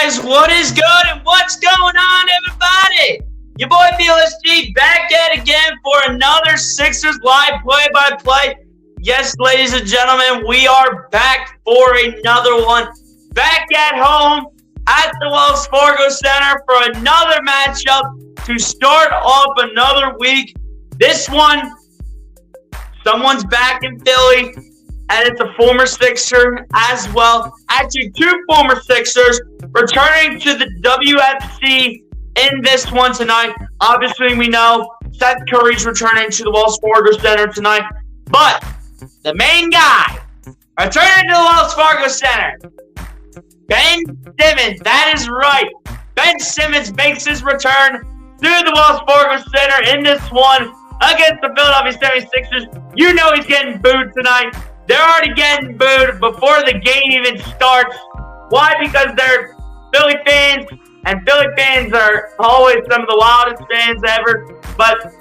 guys, what is good and what's going on, everybody? Your boy BLSG back at it again for another Sixers live play-by-play. Yes, ladies and gentlemen, we are back for another one. Back at home at the Wells Fargo Center for another matchup to start off another week. This one, someone's back in Philly, and it's a former Sixer as well. Actually, two former Sixers returning to the WFC in this one tonight. Obviously, we know Seth Curry's returning to the Wells Fargo Center tonight. But the main guy returning to the Wells Fargo Center, Ben Simmons. That is right. Ben Simmons makes his return to the Wells Fargo Center in this one against the Philadelphia 76ers. You know he's getting booed tonight. They're already getting booed before the game even starts. Why? Because they're Philly fans, and Philly fans are always some of the wildest fans ever. But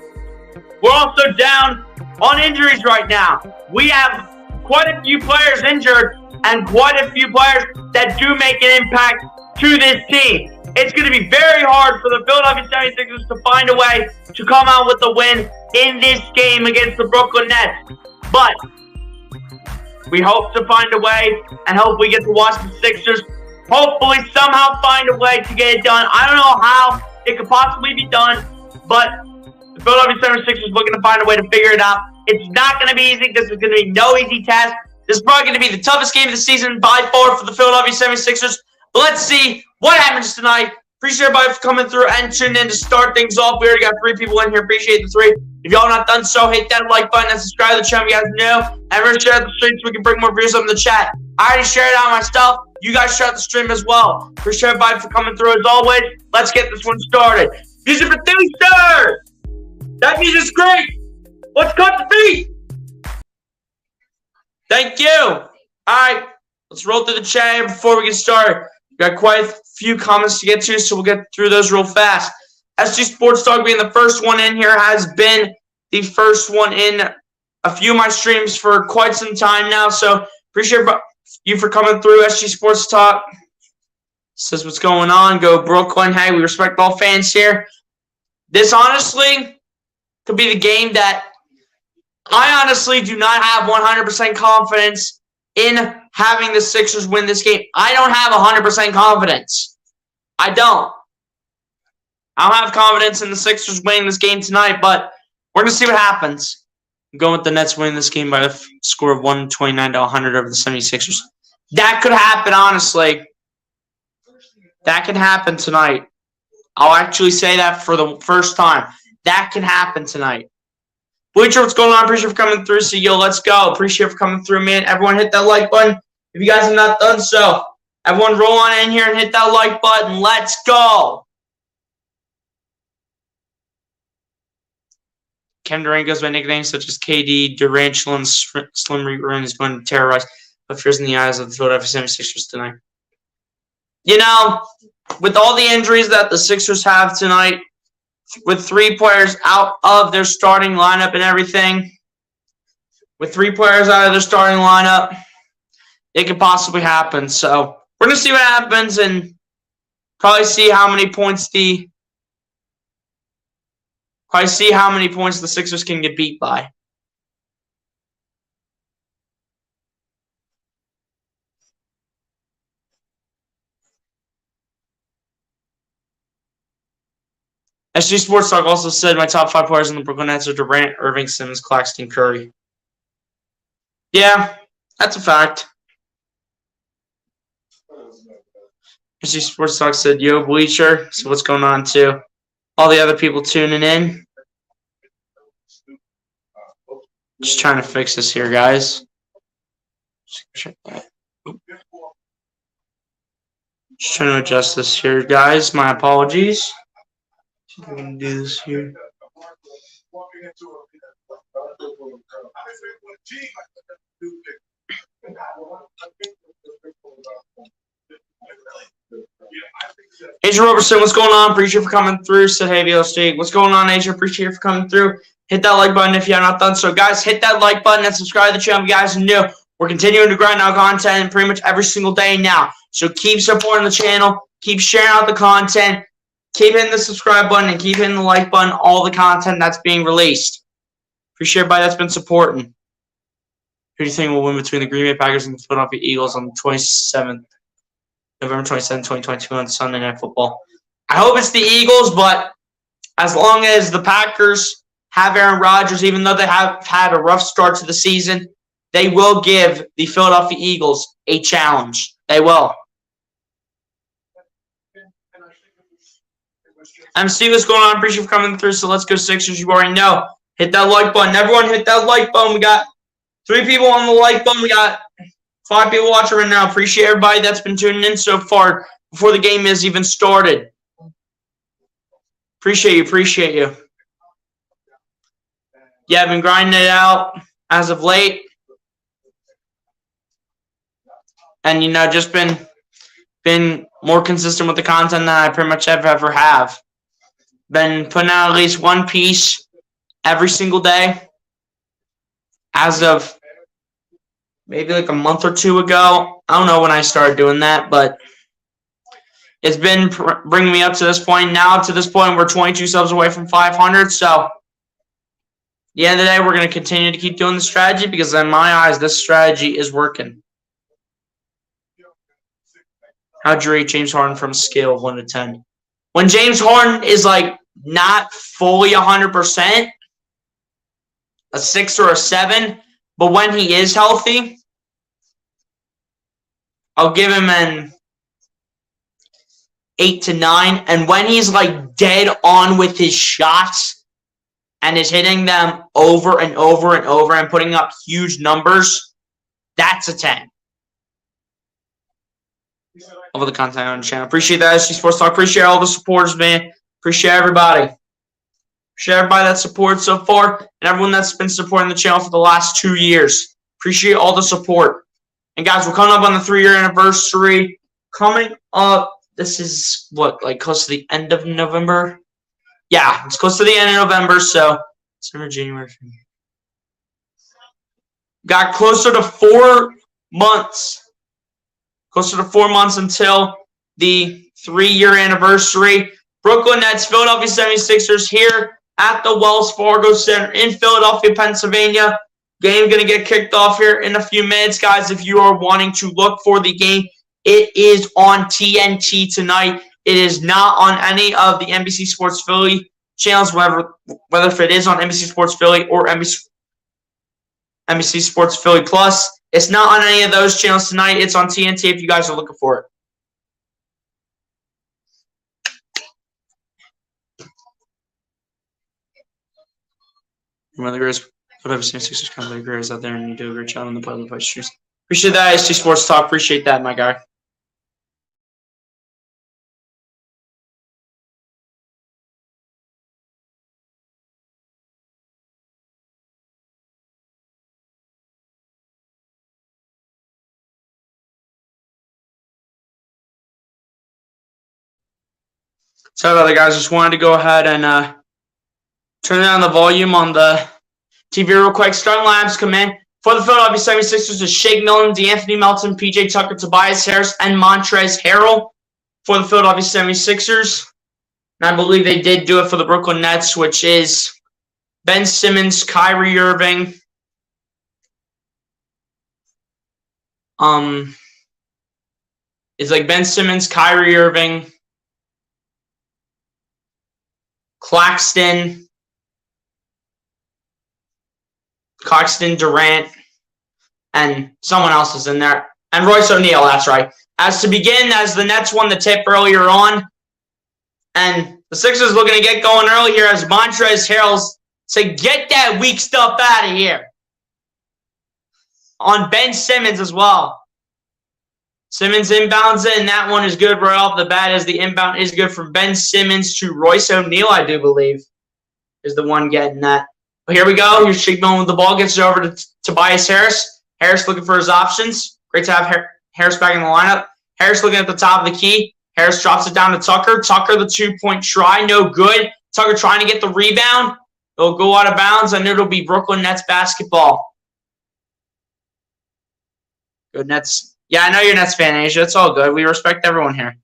we're also down on injuries right now. We have quite a few players injured and quite a few players that do make an impact to this team. It's going to be very hard for the Philadelphia 76ers to find a way to come out with a win in this game against the Brooklyn Nets. But we hope to find a way and hope we get to watch the Sixers hopefully somehow find a way to get it done. I don't know how it could possibly be done, but the Philadelphia 76ers looking to find a way to figure it out. It's not going to be easy. This is going to be no easy task. This is probably going to be the toughest game of the season by far for the Philadelphia 76ers. But let's see what happens tonight. Appreciate everybody for coming through and tuning in to start things off. We already got 3 people in here. Appreciate the 3. If y'all not done so, hit that like button and subscribe to the channel. You guys know. And we're share the stream so we can bring more views up in the chat. I already shared it out myself. You guys share the stream as well. Appreciate everybody for coming through as always. Let's get this one started. Music for Philly Stars. That music's great. Let's cut the beat. Thank you. All right. Let's roll through the chat here before we get started. We've got quite a few comments to get to, so we'll get through those real fast. SG Sports Talk being the first one in here has been the first one in a few of my streams for quite some time now, so appreciate you for coming through. SG Sports Talk says what's going on. Go Brooklyn. Hey, we respect all fans here. This honestly could be the game that I honestly do not have 100% confidence in having the Sixers win this game. I don't have 100% confidence. I don't have confidence in the Sixers winning this game tonight, but we're going to see what happens. I'm going with the Nets winning this game by a score of 129-100 over the 76ers. That could happen, honestly. That can happen tonight. I'll actually say that for the first time. That can happen tonight. Bleacher, what's going on? Appreciate you for coming through. So, yo, let's go. Appreciate you for coming through, man. Everyone hit that like button. If you guys have not done so, everyone roll on in here and hit that like button. Let's go. Kevin Durant goes by nicknames such as KD, Durantula, and Slim Reed is going to terrorize the fears in the eyes of the Philadelphia 76ers tonight. You know, with all the injuries that the Sixers have tonight, with 3 players out of their starting lineup and everything, with 3 players out of their starting lineup, it could possibly happen. So we're going to see what happens and probably see how many points the Sixers can get beat by. SG Sports Talk also said my top 5 players in the Brooklyn Nets are Durant, Irving, Simmons, Claxton, Curry. Yeah, that's a fact. SG Sports Talk said, yo, Bleacher. So what's going on, too? All the other people tuning in. Just trying to fix this here, guys. Just trying to adjust this here, guys. My apologies. I'm going to do this here. Asia Robertson, what's going on? Appreciate you for coming through. Said, hey, VLSG. What's going on, Asia? Appreciate you for coming through. Hit that like button if you have not done so. Guys, hit that like button and subscribe to the channel if you guys are new. We're continuing to grind out content pretty much every single day now. So keep supporting the channel. Keep sharing out the content. Keep hitting the subscribe button and keep hitting the like button. All the content that's being released. Appreciate everybody that's been supporting. Who do you think will win between the Green Bay Packers and the Philadelphia Eagles on the 27th, November 27th, 2022 on Sunday Night Football? I hope it's the Eagles, but as long as the Packers have Aaron Rodgers, even though they have had a rough start to the season, they will give the Philadelphia Eagles a challenge. They will. MC, what's going on? Appreciate you for coming through. So let's go Sixers. You already know. Hit that like button. Everyone hit that like button. We got 3 people on the like button. We got 5 people watching right now. Appreciate everybody that's been tuning in so far before the game has even started. Appreciate you. Appreciate you. Yeah, I've been grinding it out as of late. And, just been more consistent with the content than I pretty much ever have. Been putting out at least one piece every single day as of maybe like a month or 2 ago. I don't know when I started doing that, but it's been bringing me up to this point. Now, to this point, we're 22 subs away from 500. So, at the end of the day, we're going to continue to keep doing the strategy because, in my eyes, this strategy is working. How'd you rate James Harden from a scale of 1 to 10? When James Harden is not fully 100%, a 6 or a 7, but when he is healthy, I'll give him an 8 to 9. And when he's dead on with his shots and is hitting them over and over and over and putting up huge numbers, that's a 10. Over the content on the channel. Appreciate that, SG Sports Talk. Appreciate all the supporters, man. Appreciate everybody. Appreciate everybody that supports so far and everyone that's been supporting the channel for the last 2 years. Appreciate all the support. And guys, we're coming up on the 3-year anniversary. Coming up, this is close to the end of November? Yeah, it's close to the end of November, so December, January. Got closer to 4 months. Closer to 4 months until the 3-year anniversary. Brooklyn Nets, Philadelphia 76ers here at the Wells Fargo Center in Philadelphia, Pennsylvania. Game going to get kicked off here in a few minutes, guys. If you are wanting to look for the game, it is on TNT tonight. It is not on any of the NBC Sports Philly channels, whether if it is on NBC Sports Philly or NBC Sports Philly Plus. It's not on any of those channels tonight. It's on TNT if you guys are looking for it. One of the greatest whatever Sixers company greatest out there, and you do a great job on the play of the fight shoes. Appreciate that, SG Sports Talk. Appreciate that, my guy. Sorry about that, guys. Just wanted to go ahead and turn down the volume on the TV real quick. Starting lineups come in. For the Philadelphia 76ers is Shake Milton, DeAnthony Melton, PJ Tucker, Tobias Harris, and Montrezl Harrell. For the Philadelphia 76ers. And I believe they did do it for the Brooklyn Nets, which is Ben Simmons, Kyrie Irving. It's Ben Simmons, Kyrie Irving, Claxton, Durant, and someone else is in there. And Royce O'Neal, that's right. As the Nets won the tip earlier on, and the Sixers looking to get going early here as Montrezl Harrell say, get that weak stuff out of here. On Ben Simmons as well. Simmons inbounds it, and that one is good right off the bat as the inbound is good from Ben Simmons to Royce O'Neal, I do believe, is the one getting that. But here we go. Here's Shake Milton with the ball. Gets it over to Tobias Harris. Harris looking for his options. Great to have Harris back in the lineup. Harris looking at the top of the key. Harris drops it down to Tucker. Tucker, the two-point try. No good. Tucker trying to get the rebound. It'll go out of bounds, and it'll be Brooklyn Nets basketball. Good Nets. Yeah, I know you're a Nets fan, Asia. It's all good. We respect everyone here.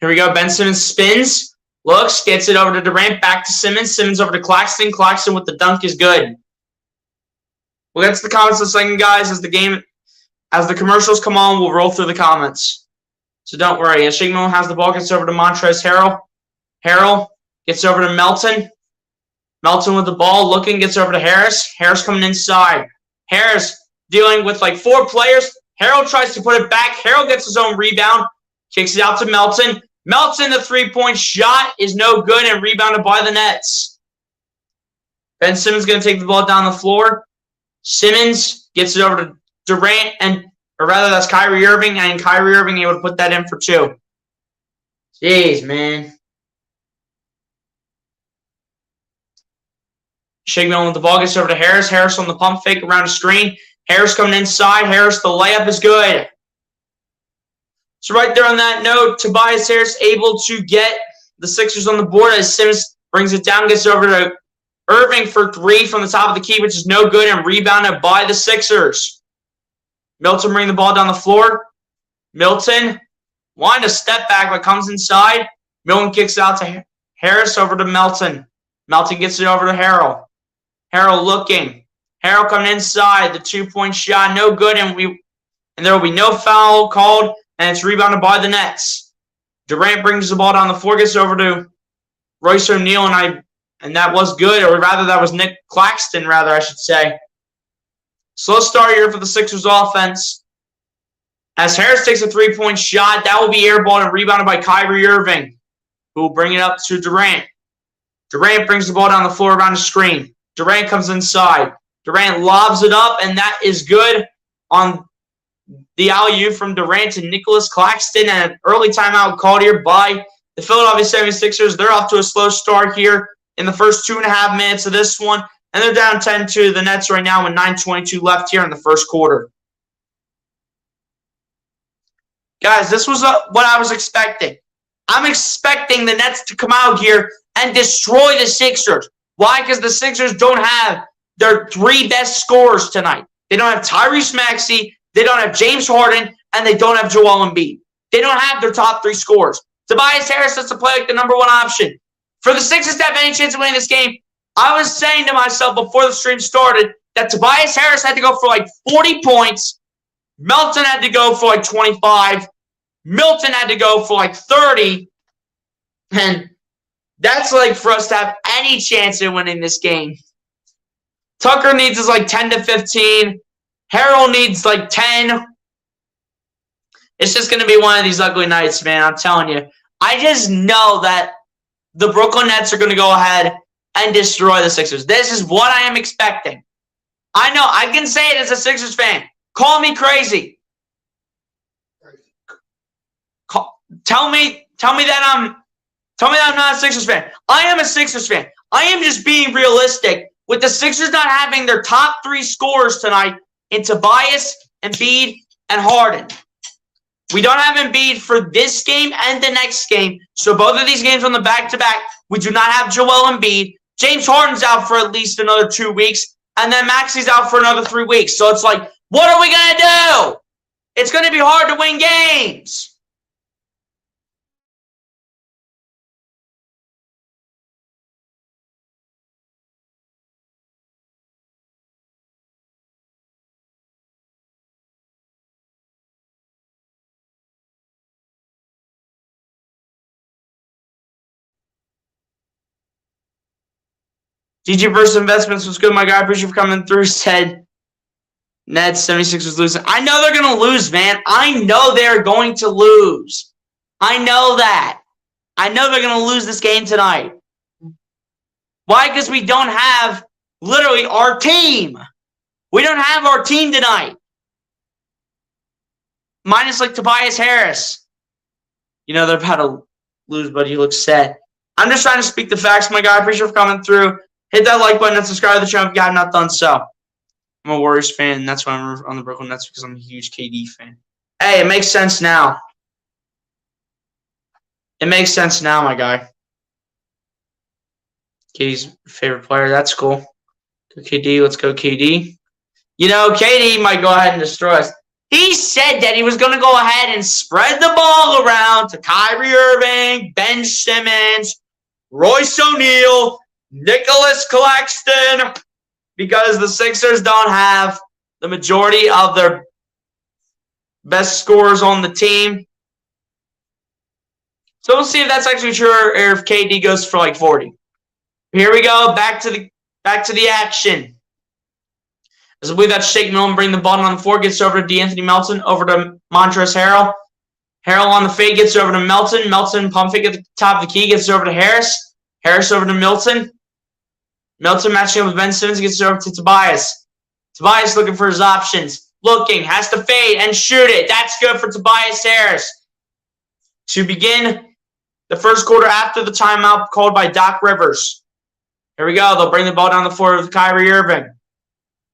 Here we go. Ben Simmons spins, looks, gets it over to Durant, back to Simmons. Simmons over to Claxton. Claxton with the dunk is good. We'll get to the comments in a second, guys. As the commercials come on, we'll roll through the comments. So don't worry. As Shigmo has the ball, gets over to Montrezl Harrell. Harrell gets over to Melton. Melton with the ball, looking, gets over to Harris. Harris coming inside. Harris dealing with like 4 players. Harrell tries to put it back. Harrell gets his own rebound. Kicks it out to Melton. Melton, the three-point shot is no good and rebounded by the Nets. Ben Simmons going to take the ball down the floor. Simmons gets it over to Durant, or rather that's Kyrie Irving, and Kyrie Irving able to put that in for 2. Jeez, man. Shigman with the ball, gets over to Harris. Harris on the pump fake around the screen. Harris coming inside. Harris, the layup is good. So right there on that note, Tobias Harris able to get the Sixers on the board as Simmons brings it down, gets over to Irving for 3 from the top of the key, which is no good, and rebounded by the Sixers. Milton bringing the ball down the floor. Milton wanting to step back, but comes inside. Milton kicks out to Harris, over to Melton. Melton gets it over to Harrell. Harrell looking. Harrell coming inside. The 2-point shot, no good, and there will be no foul called, and it's rebounded by the Nets. Durant brings the ball down the floor, gets over to Royce O'Neal, and that was good, or rather that was Nick Claxton, I should say. Slow start here for the Sixers offense. As Harris takes a 3-point shot, that will be airballed and rebounded by Kyrie Irving, who will bring it up to Durant. Durant brings the ball down the floor around the screen. Durant comes inside. Durant lobs it up, and that is good on the alley-oop from Durant to Nicholas Claxton, and an early timeout called here by the Philadelphia 76ers. They're off to a slow start here in the first 2.5 minutes of this one, and they're down 10 to the Nets right now with 9:22 left here in the first quarter. Guys, this was what I was expecting. I'm expecting the Nets to come out here and destroy the Sixers. Why? Because the Sixers don't have their 3 best scorers tonight. They don't have Tyrese Maxey, they don't have James Harden, and they don't have Joel Embiid. They don't have their top 3 scorers. Tobias Harris has to play like the number 1 option. For the Sixers to have any chance of winning this game, I was saying to myself before the stream started that Tobias Harris had to go for like 40 points. Melton had to go for like 25. Milton had to go for like 30. And that's like for us to have any chance of winning this game. Tucker needs is like 10 to 15. Harrell needs like 10. It's just going to be one of these ugly nights, man. I'm telling you. I just know that the Brooklyn Nets are going to go ahead and destroy the Sixers. This is what I am expecting. I know. I can say it as a Sixers fan. Call me crazy. Tell me that I'm not a Sixers fan. I am a Sixers fan. I am just being realistic with the Sixers not having their top 3 scorers tonight in Tobias, Embiid, and Harden. We don't have Embiid for this game and the next game. So both of these games on the back-to-back, we do not have Joel Embiid. James Harden's out for at least another 2 weeks. And then Maxey's out for another 3 weeks. So it's like, what are we going to do? It's going to be hard to win games. GG versus Investments was good, my guy. Appreciate you for coming through. Said Nets 76ers losing. I know they're going to lose, man. I know they're going to lose. I know that. I know they're going to lose this game tonight. Why? Because we don't have literally our team. We don't have our team tonight. Minus like Tobias Harris. You know they're about to lose, but he looks sad. I'm just trying to speak the facts, my guy. Appreciate you for coming through. Hit that like button and subscribe to the channel if you have not done so. I'm a Warriors fan, and that's why I'm on the Brooklyn Nets, because I'm a huge KD fan. Hey, it makes sense now. It makes sense now, my guy. KD's favorite player. That's cool. Go KD. Let's go KD. You know, KD might go ahead and destroy us. He said that he was going to go ahead and spread the ball around to Kyrie Irving, Ben Simmons, Royce O'Neal, Nicholas Claxton, because the Sixers don't have the majority of their best scorers on the team. So we'll see if that's actually true or if KD goes for like 40. Here we go, back to the action. As I believe that Shake Milton bring the ball on the floor, gets over to DeAnthony Melton, over to Montrezl Harrell. Harrell on the fade, gets over to Melton. Melton pump fake at the top of the key, gets over to Harris. Harris over to Milton. Milton matching up with Ben Simmons, gets over to Tobias. Tobias looking for his options. Looking, has to fade and shoot it. That's good for Tobias Harris. To begin the first quarter after the timeout called by Doc Rivers. Here we go. They'll bring the ball down the floor with Kyrie Irving.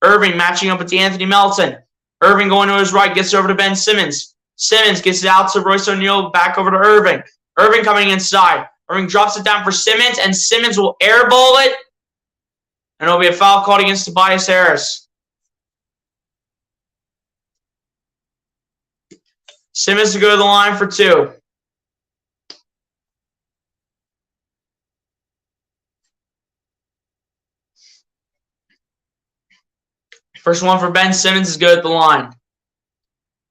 Irving matching up with DeAnthony Melton. Irving going to his right, gets over to Ben Simmons. Simmons gets it out to Royce O'Neal, back over to Irving. Irving coming inside. Irving drops it down for Simmons, and Simmons will airball it. And it'll be a foul called against Tobias Harris. Simmons to go to the line for 2. First one for Ben Simmons is good at the line.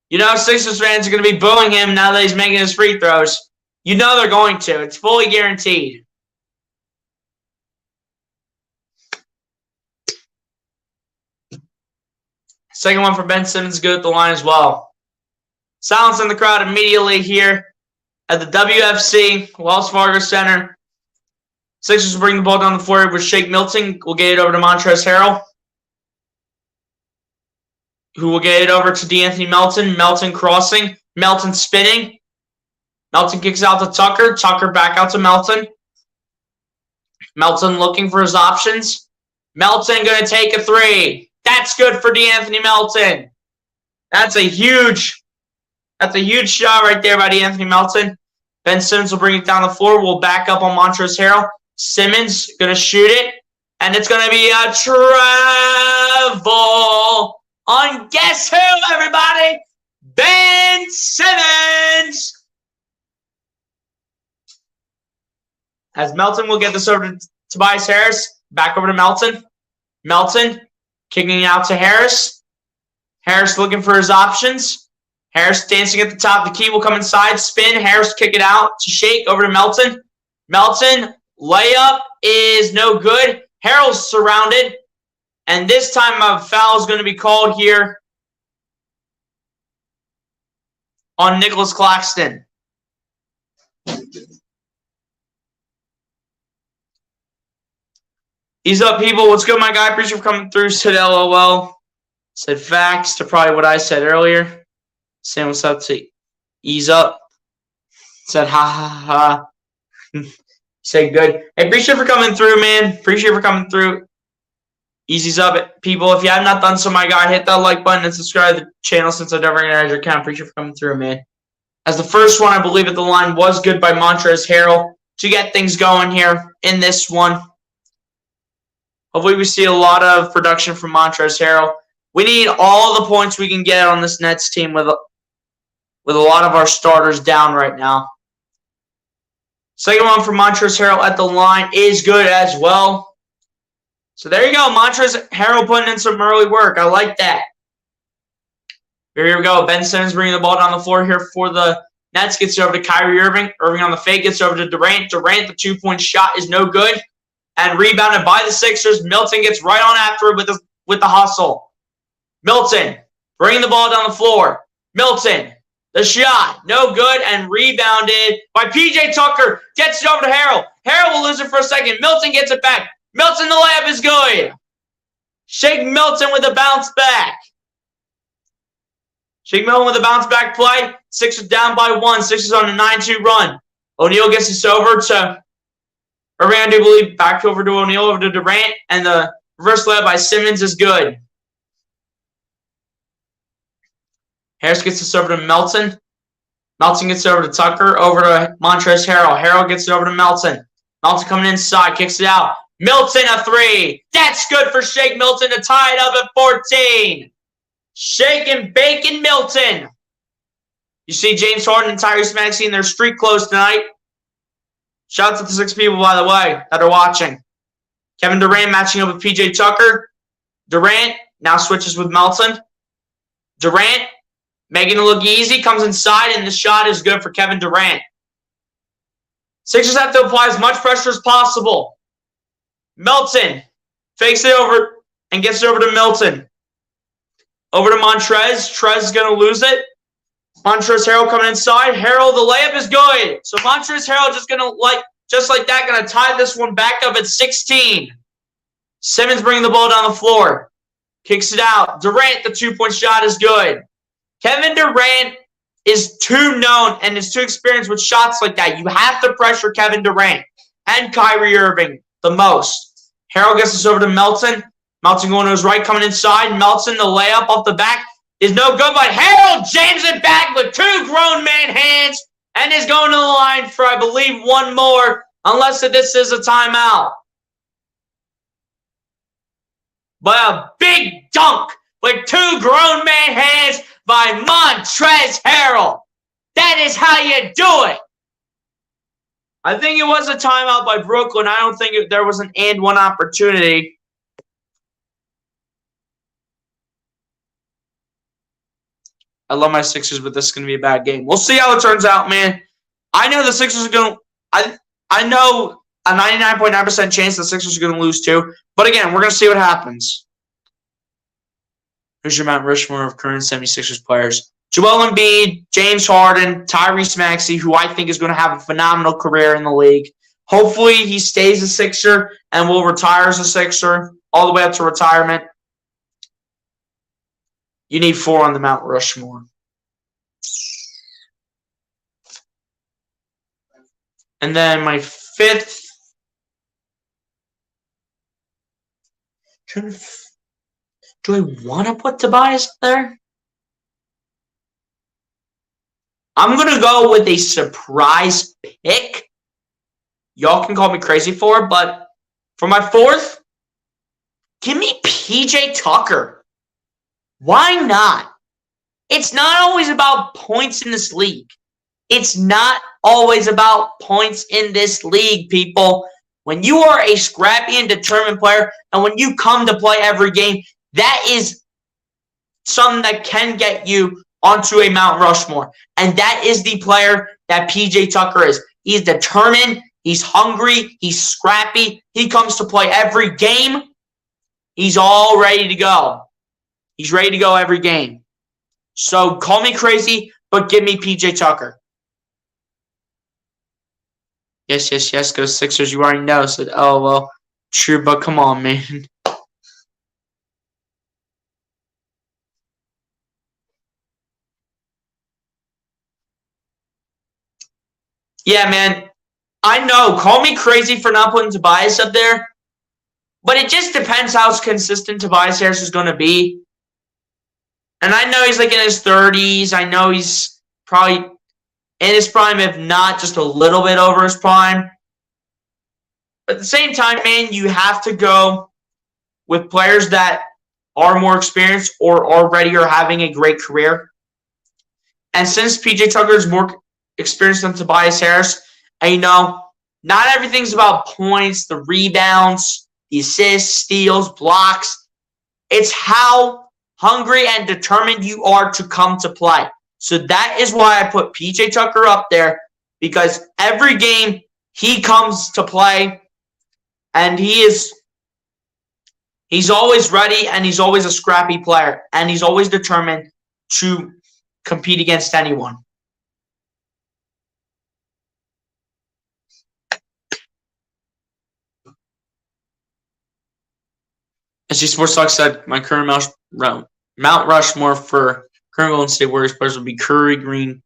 You know Sixers fans are going to be booing him now that he's making his free throws. You know they're going to. It's fully guaranteed. Second one for Ben Simmons is good at the line as well. Silence in the crowd immediately here at the WFC, Wells Fargo Center. Sixers will bring the ball down the floor with Shake Milton. We'll get it over to Montrezl Harrell, who will get it over to DeAnthony Melton. Melton crossing. Melton spinning. Melton kicks out to Tucker. Tucker back out to Melton. Melton looking for his options. Melton going to take a 3. That's good for DeAnthony Melton. That's a huge shot right there by DeAnthony Melton. Ben Simmons will bring it down the floor. We'll back up on Montrezl Harrell. Simmons going to shoot it. And it's going to be a travel on guess who, everybody? Ben Simmons. As Melton will get this over to Tobias Harris. Back over to Melton. Melton kicking out to Harris. Harris looking for his options. Harris dancing at the top of the key. Will come inside. Spin. Harris kick it out to Shake. Over to Melton. Melton. Layup is no good. Harrell's surrounded. And this time a foul is going to be called here on Nicholas Claxton. Ease up, people. What's good, my guy? Appreciate you for coming through. Said LOL. Said facts to probably what I said earlier. Saying what's up to ease up. Said ha ha ha. Said good. Hey, appreciate you for coming through, man. Appreciate you for coming through. Easy's up, people. If you have not done so, my guy, hit that like button and subscribe to the channel since I never recognized your account. Appreciate you for coming through, man. As the first one, I believe at the line was good by Montrezl Harrell to get things going here in this one. Hopefully we see a lot of production from Montrezl Harrell. We need all the points we can get on this Nets team with a lot of our starters down right now. Second one for Montrezl Harrell at the line is good as well. So there you go. Montrezl Harrell putting in some early work. I like that. Here we go. Ben Simmons bringing the ball down the floor here for the Nets. Gets it over to Kyrie Irving. Irving on the fake. Gets over to Durant. Durant, the 2-point shot is no good. And rebounded by the Sixers. Milton gets right on after it with the hustle. Milton bringing the ball down the floor. Milton, the shot, no good, and rebounded by P.J. Tucker. Gets it over to Harrell. Harrell will lose it for a second. Milton gets it back. Milton, the layup is good. Shake Milton with a bounce back. Shake Milton with a bounce back play. Sixers down by 1. Sixers on a 9-2 run. O'Neal gets this over to Irving, I do believe, back over to O'Neal, over to Durant, and the reverse layup by Simmons is good. Harris gets this over to Melton. Melton gets it over to Tucker, over to Montrezl Harrell. Harrell gets it over to Melton. Melton coming inside, kicks it out. Milton, a 3. That's good for Shake Milton to tie it up at 14. Shaking Bacon Milton. You see James Harden and Tyrese Maxey in their street clothes tonight. Shout out to the 6 people, by the way, that are watching. Kevin Durant matching up with PJ Tucker. Durant now switches with Melton. Durant making it look easy, comes inside, and the shot is good for Kevin Durant. Sixers have to apply as much pressure as possible. Melton fakes it over and gets it over to Milton. Over to Montrez. Trez is going to lose it. Montrezl Harrell coming inside. Harrell, the layup is good. So Montrezl Harrell just going to, just like that, going to tie this one back up at 16. Simmons bringing the ball down the floor. Kicks it out. Durant, the 2-point shot is good. Kevin Durant is too known and is too experienced with shots like that. You have to pressure Kevin Durant and Kyrie Irving the most. Harrell gets this over to Melton. Melton going to his right, coming inside. Melton, the layup off the back is no good, but Harrell jams it back with 2 grown man hands and is going to the line for, I believe, 1 more, unless this is a timeout. But a big dunk with 2 grown man hands by Montrezl Harrell. That is how you do it. I think it was a timeout by Brooklyn. I don't think there was an and one opportunity. I love my Sixers, but this is going to be a bad game. We'll see how it turns out, man. I know the Sixers are going to – I know a 99.9% chance the Sixers are going to lose too. But again, we're going to see what happens. Here's your Mount Rushmore of current 76ers players. Joel Embiid, James Harden, Tyrese Maxey, who I think is going to have a phenomenal career in the league. Hopefully he stays a Sixer and will retire as a Sixer all the way up to retirement. You need 4 on the Mount Rushmore. And then my 5th. Do I want to put Tobias there? I'm going to go with a surprise pick. Y'all can call me crazy for it, but for my 4th, give me PJ Tucker. Why not? It's not always about points in this league. It's not always about points in this league, people. When you are a scrappy and determined player, and when you come to play every game, that is something that can get you onto a Mount Rushmore. And that is the player that PJ Tucker is. He's determined. He's hungry. He's scrappy. He comes to play every game. He's all ready to go. He's ready to go every game. So call me crazy, but give me PJ Tucker. Yes, yes, yes, go Sixers. You already know. Said, oh, well, true, but come on, man. Yeah, man. I know. Call me crazy for not putting Tobias up there. But it just depends how consistent Tobias Harris is going to be. And I know he's like in his 30s. I know he's probably in his prime, if not just a little bit over his prime. But at the same time, man, you have to go with players that are more experienced or already are having a great career. And since PJ Tucker is more experienced than Tobias Harris, and you know, not everything's about points, the rebounds, the assists, steals, blocks. It's how hungry and determined you are to come to play. So that is why I put PJ Tucker up there, because every game he comes to play and he's always ready and he's always a scrappy player and he's always determined to compete against anyone. As Sports Talk said, my current Mount Rushmore for current Golden State Warriors players will be Curry, Green,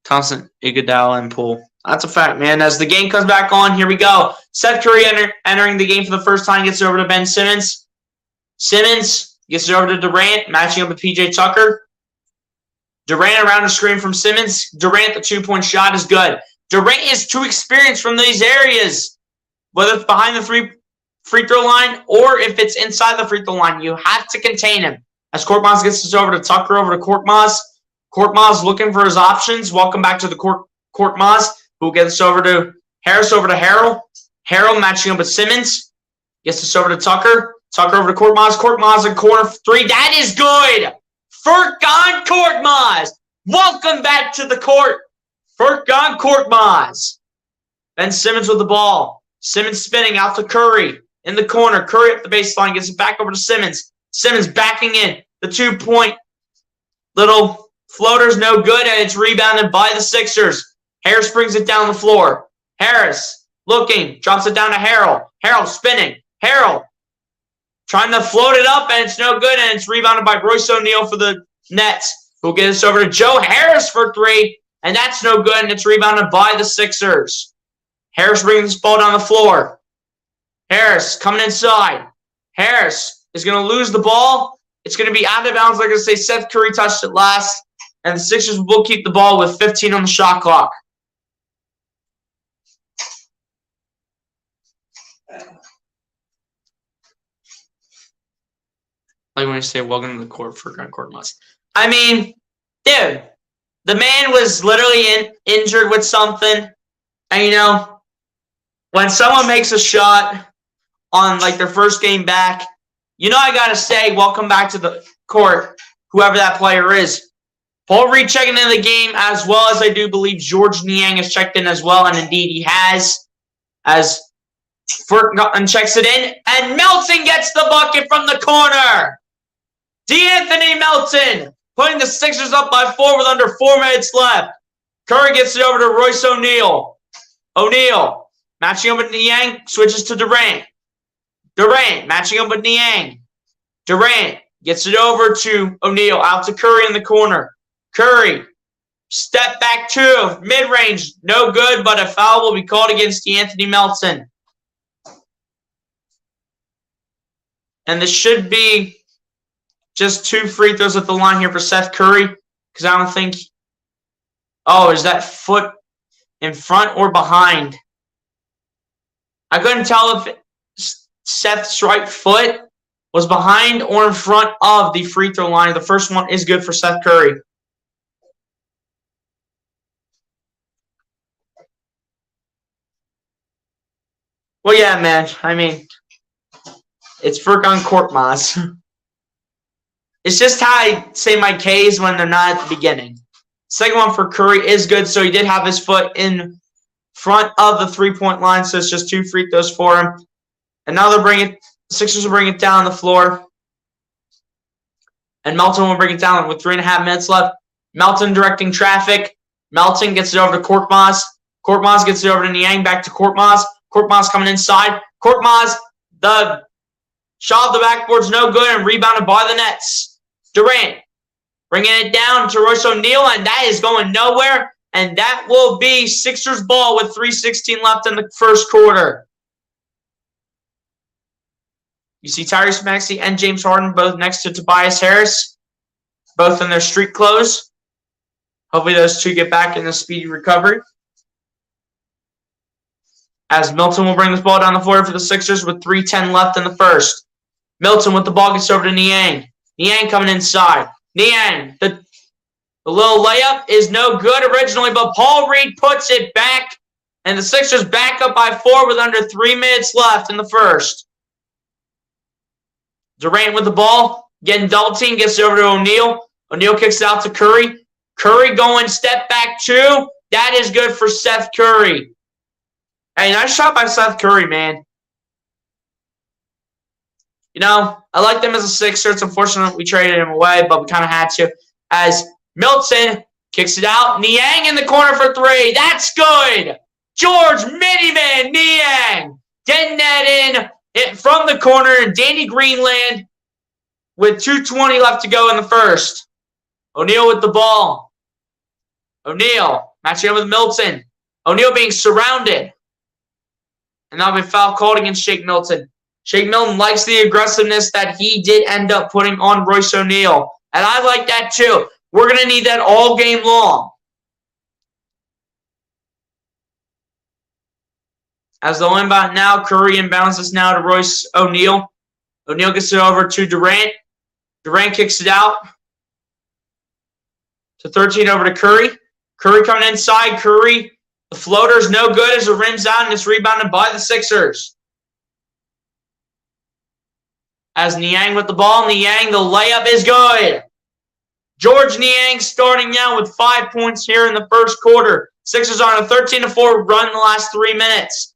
Thompson, Iguodala, and Poole. That's a fact, man. As the game comes back on, here we go. Seth Curry entering the game for the first time, gets it over to Ben Simmons. Simmons gets it over to Durant, matching up with PJ Tucker. Durant around the screen from Simmons. Durant, the 2-point shot is good. Durant is too experienced from these areas, whether it's behind the free throw line or if it's inside the free throw line. You have to contain him. As Korkmaz gets this over to Tucker, over to Korkmaz. Korkmaz looking for his options. Welcome back to the Korkmaz, who gets this over to Harris, over to Harrell. Harrell matching up with Simmons. Gets this over to Tucker. Tucker over to Korkmaz. Korkmaz in corner 3. That is good. Furkan Korkmaz. Welcome back to the court. Furkan Korkmaz. Ben Simmons with the ball. Simmons spinning out to Curry in the corner. Curry up the baseline. Gets it back over to Simmons. Simmons backing in. The 2-point little floater's no good, and it's rebounded by the Sixers. Harris brings it down the floor. Harris looking. Drops it down to Harrell. Harrell spinning. Harrell trying to float it up, and it's no good, and it's rebounded by Royce O'Neal for the Nets, who'll get us over to Joe Harris for 3, and that's no good, and it's rebounded by the Sixers. Harris brings this ball down the floor. Harris coming inside. Harris is going to lose the ball. It's going to be out of bounds. Like I say, Seth Curry touched it last, and the Sixers will keep the ball with 15 on the shot clock. Like when I say welcome to the court for Grant Korkmaz. I mean, dude, the man was literally injured with something. And, you know, when someone makes a shot on, like, their first game back, you know I got to say welcome back to the court, whoever that player is. Paul Reed checking in the game, as well as I do believe George Niang has checked in as well, and indeed he has, as Furkan checks it in, and Melton gets the bucket from the corner. De'Anthony Melton putting the Sixers up by 4 with under 4 minutes left. Curry gets it over to Royce O'Neal. O'Neal matching up with Niang, switches to Durant. Durant matching up with Niang. Durant gets it over to O'Neal, out to Curry in the corner. Curry, step back 2, mid-range, no good, but a foul will be called against De'Anthony Melton. And this should be just 2 free throws at the line here for Seth Curry, because I don't think... Oh, is that foot in front or behind? I couldn't tell if Seth's right foot was behind or in front of the free throw line. The first one is good for Seth Curry. Well, yeah, man. I mean, it's Furkan Korkmaz. It's just how I say my Ks when they're not at the beginning. Second one for Curry is good, so he did have his foot in front of the 3-point line, so it's just 2 free throws for him. And now the Sixers will bring it down the floor. And Melton will bring it down with 3.5 minutes left. Melton directing traffic. Melton gets it over to Korkmaz. Korkmaz gets it over to Niang, back to Korkmaz. Korkmaz coming inside. Korkmaz, the shot of the backboard's no good and rebounded by the Nets. Durant bringing it down to Royce O'Neal, and that is going nowhere. And that will be Sixers ball with 3:16 left in the first quarter. You see Tyrese Maxey and James Harden both next to Tobias Harris, both in their street clothes. Hopefully those two get back in a speedy recovery. As Melton will bring this ball down the floor for the Sixers with 3:10 left in the first. Melton with the ball gets over to Niang. Niang coming inside. Niang, the little layup is no good originally, but Paul Reed puts it back, and the Sixers back up by 4 with under 3 minutes left in the first. Durant with the ball, getting double team, gets it over to O'Neal. O'Neal kicks it out to Curry. Curry going step back 2. That is good for Seth Curry. Hey, nice shot by Seth Curry, man. You know, I like them as a Sixer. It's unfortunate we traded him away, but we kind of had to. As Melton kicks it out. Niang in the corner for 3. That's good. George Miniman Niang getting that in from the corner. Danny Greenland with 2:20 left to go in the first. O'Neal with the ball. O'Neal matching up with Melton. O'Neal being surrounded. And that'll be a foul called against Shake Milton. Shake Milton likes the aggressiveness that he did end up putting on Royce O'Neal. And I like that too. We're going to need that all game long. As they'll inbound now, Curry inbounds us now to Royce O'Neal. O'Neal gets it over to Durant. Durant kicks it out to 13 over to Curry. Curry coming inside. Curry, the floater's no good as it rims out and it's rebounded by the Sixers. As Niang with the ball. Niang, the layup is good. Georges Niang starting now with 5 points here in the first quarter. Sixers are on a 13-4 run in the last 3 minutes.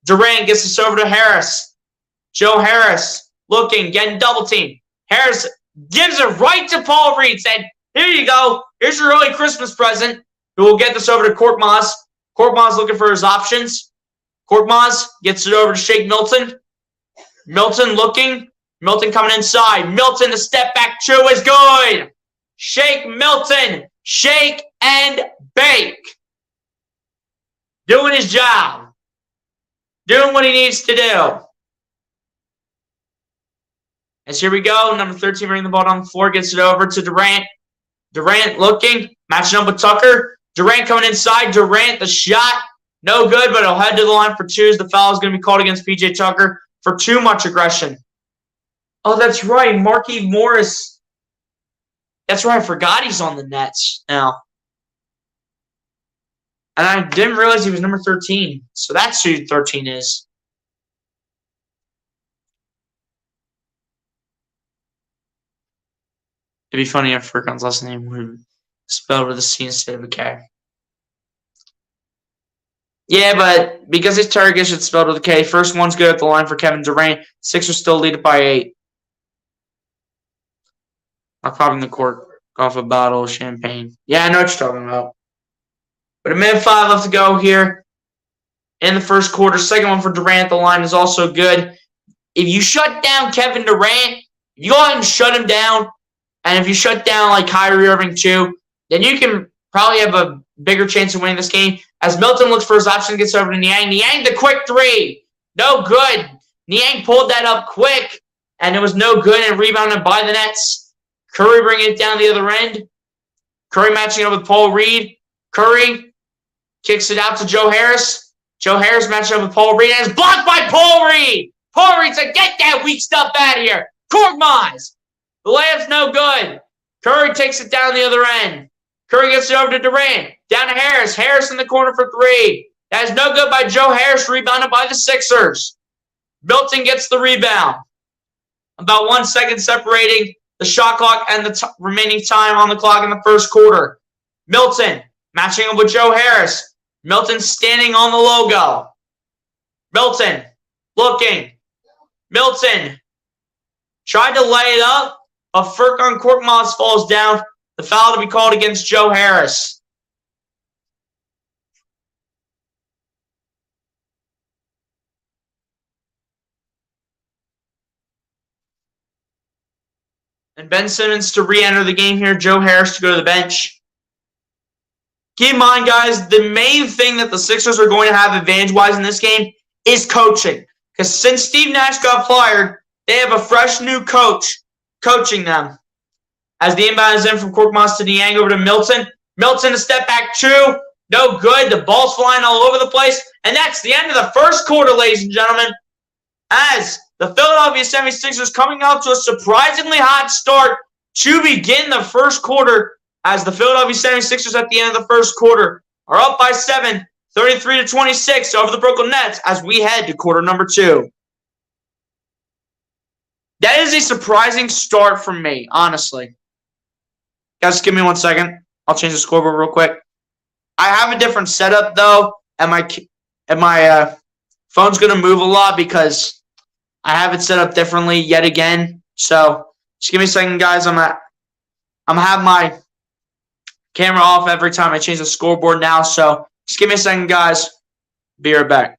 Durant gets this over to Harris. Joe Harris looking, getting double teamed. Harris gives it right to Paul Reed. Said, here you go. Here's your early Christmas present. Who will get this over to Korkmaz. Korkmaz looking for his options. Korkmaz gets it over to Shake Milton. Milton looking. Milton coming inside. Milton, the step back two is good. Shake Milton. Shake and bake. Doing his job. Doing what he needs to do. As here we go. Number 13 bringing the ball down the floor. Gets it over to Durant. Durant looking. Matching up with Tucker. Durant coming inside. Durant, the shot. No good, but he'll head to the line for twos. The foul is going to be called against P.J. Tucker for too much aggression. Oh, that's right. Marquise Morris. That's right. I forgot he's on the Nets now. And I didn't realize he was number 13. So that's who 13 is. It'd be funny if Furkan's last name were spelled with a C instead of a K. Yeah, but because it's Turkish, it's spelled with a K. First one's good at the line for Kevin Durant. Sixers still lead it by 8. I'm popping the cork off a bottle of champagne. Yeah, I know what you're talking about. But a minute 5 left to go here in the first quarter. Second one for Durant. The line is also good. If you shut down Kevin Durant, you go ahead and shut him down. And if you shut down like Kyrie Irving too, then you can probably have a bigger chance of winning this game. As Milton looks for his option, gets over to Niang. Niang, the quick three. No good. Niang pulled that up quick, and it was no good and rebounded by the Nets. Curry bringing it down the other end. Curry matching up with Paul Reed. Curry kicks it out to Joe Harris. Joe Harris matching up with Paul Reed, and it's blocked by Paul Reed. Paul Reed said, get that weak stuff out of here. Korkmaz. The layup's no good. Curry takes it down the other end. Curry gets it over to Durant. Down to Harris. Harris in the corner for 3. That is no good by Joe Harris. Rebounded by the Sixers. Milton gets the rebound. About 1 second separating the shot clock and the remaining time on the clock in the first quarter. Milton matching up with Joe Harris. Milton standing on the logo. Milton looking. Milton tried to lay it up. A Furkan Korkmaz falls down. The foul to be called against Joe Harris. And Ben Simmons to re-enter the game here. Joe Harris to go to the bench. Keep in mind, guys, the main thing that the Sixers are going to have advantage-wise in this game is coaching. Because since Steve Nash got fired, they have a fresh new coach coaching them. As the inbound is in from Korkmaz to Niang over to Milton. Milton, a step back 2. No good. The ball's flying all over the place. And that's the end of the first quarter, ladies and gentlemen. As the Philadelphia 76ers coming out to a surprisingly hot start to begin the first quarter. As the Philadelphia 76ers at the end of the first quarter are up by 7, 33-26 over the Brooklyn Nets as we head to quarter number 2. That is a surprising start from me, honestly. Guys, give me 1 second. I'll change the scoreboard real quick. I have a different setup, though, and my phone's going to move a lot because I have it set up differently yet again. So, just give me a second, guys. I'm going to have my camera off every time I change the scoreboard now. So, just give me a second, guys. Be right back.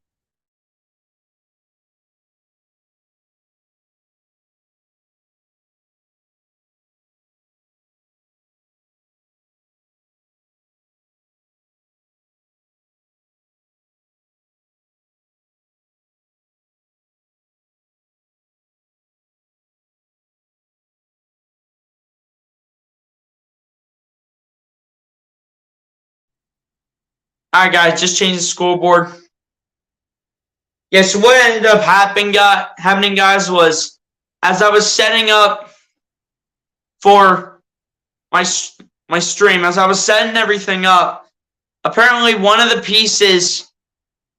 All right, guys, just change the scoreboard. Yeah, so what ended up happening, guys, was as I was setting up for my stream. As I was setting everything up, apparently one of the pieces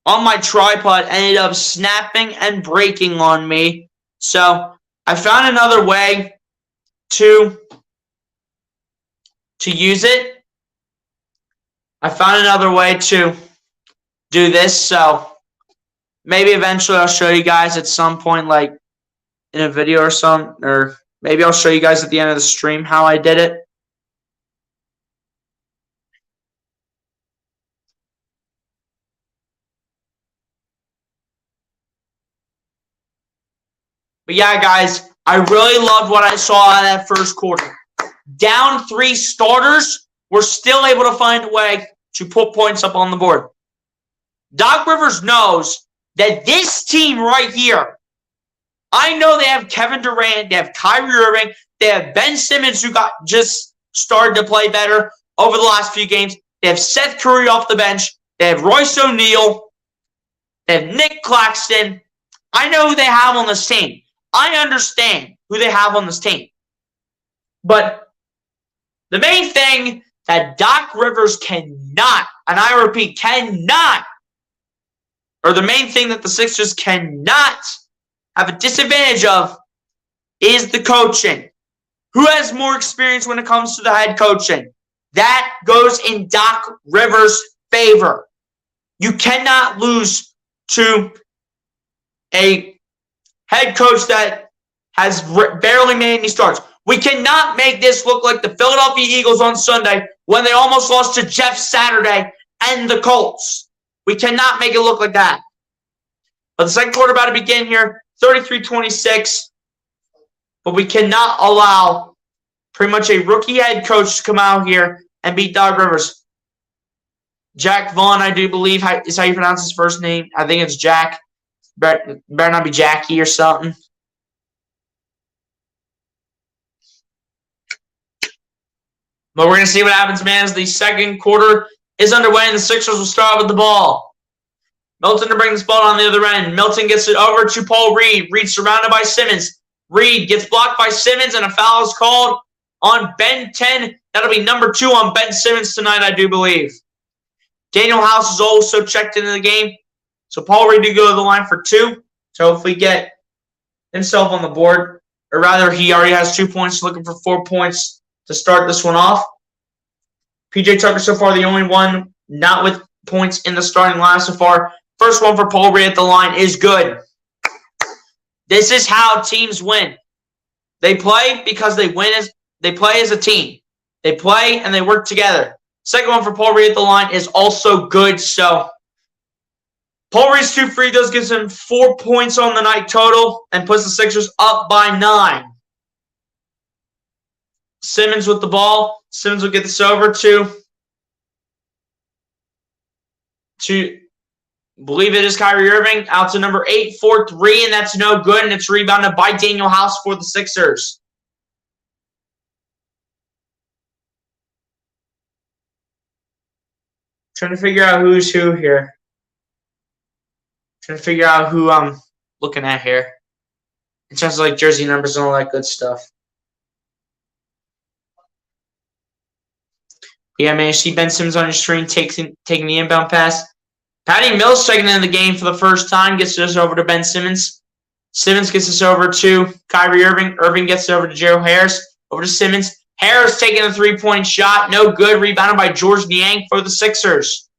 on my tripod ended up snapping and breaking on me. So I found another way to use it. I found another way to do this, so maybe eventually I'll show you guys at some point, like in a video or something, or maybe I'll show you guys at the end of the stream how I did it. But yeah, guys, I really loved what I saw in that first quarter. Down 3 starters, we're still able to find a way to put points up on the board. Doc Rivers knows that this team right here, I know they have Kevin Durant, they have Kyrie Irving, they have Ben Simmons, who got just started to play better over the last few games. They have Seth Curry off the bench. They have Royce O'Neal. They have Nick Claxton. I know who they have on this team. I understand who they have on this team. But the main thing that Doc Rivers cannot, and I repeat, cannot, or the main thing that the Sixers cannot have a disadvantage of is the coaching. Who has more experience when it comes to the head coaching? That goes in Doc Rivers' favor. You cannot lose to a head coach that has barely made any starts. We cannot make this look like the Philadelphia Eagles on Sunday when they almost lost to Jeff Saturday and the Colts. We cannot make it look like that. But the second quarter about to begin here, 33-26. But we cannot allow pretty much a rookie head coach to come out here and beat Doc Rivers. Jack Vaughn, I do believe, is how you pronounce his first name. I think it's Jack. Better not be Jackie or something. But we're going to see what happens, man, as the second quarter is underway and the Sixers will start with the ball. Milton to bring this ball on the other end. Milton gets it over to Paul Reed. Reed surrounded by Simmons. Reed gets blocked by Simmons, and a foul is called on Ben 10. That'll be number 2 on Ben Simmons tonight, I do believe. Daniel House is also checked into the game. So Paul Reed did go to the line for 2 to hopefully get himself on the board. Or rather, he already has 2 points, looking for 4 points to start this one off. PJ Tucker so far the only one not with points in the starting line so far. First one for Paul Reed at the line is good. This is how teams win. They play because they play as a team. They play and they work together. Second one for Paul Reed at the line is also good. So Paul Reed's 2 free throws gives him 4 points on the night total and puts the Sixers up by 9. Simmons with the ball. Simmons will get this over to believe it is Kyrie Irving. Out to number 8 for 3, and that's no good, and it's rebounded by Daniel House for the Sixers. Trying to figure out who's who here. Trying to figure out who I'm looking at here. In terms of like jersey numbers and all that good stuff. Yeah, man, you see Ben Simmons on your screen taking the inbound pass. Patty Mills checking in the game for the first time. Gets this over to Ben Simmons. Simmons gets this over to Kyrie Irving. Irving gets it over to Joe Harris. Over to Simmons. Harris taking a 3-point shot. No good. Rebounded by George Niang for the Sixers.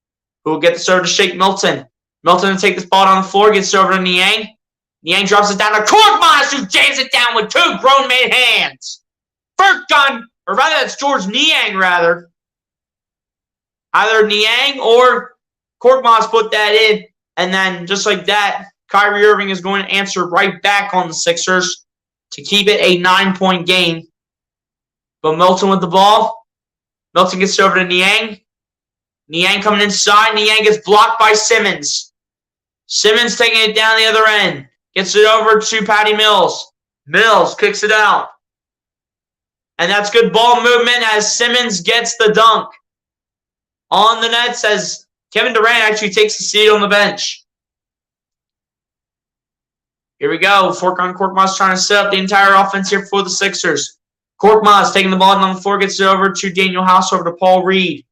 Who will get this over to Shake Milton. Milton to take this ball on the floor. Gets it over to Niang. Niang drops it down to Korkmaz, who jams it down with 2 grown-man hands. First gun, or rather, that's George Niang, rather. Either Niang or Korkmaz put that in, and then just like that, Kyrie Irving is going to answer right back on the Sixers to keep it a 9-point game. But Milton with the ball. Milton gets over to Niang. Niang coming inside. Niang gets blocked by Simmons. Simmons taking it down the other end. Gets it over to Patty Mills. Mills kicks it out. And that's good ball movement as Simmons gets the dunk. On the net says Kevin Durant actually takes the seat on the bench. Here we go. Furkan Korkmaz trying to set up the entire offense here for the Sixers. Korkmaz taking the ball on the floor, gets it over to Daniel House, over to Paul Reed.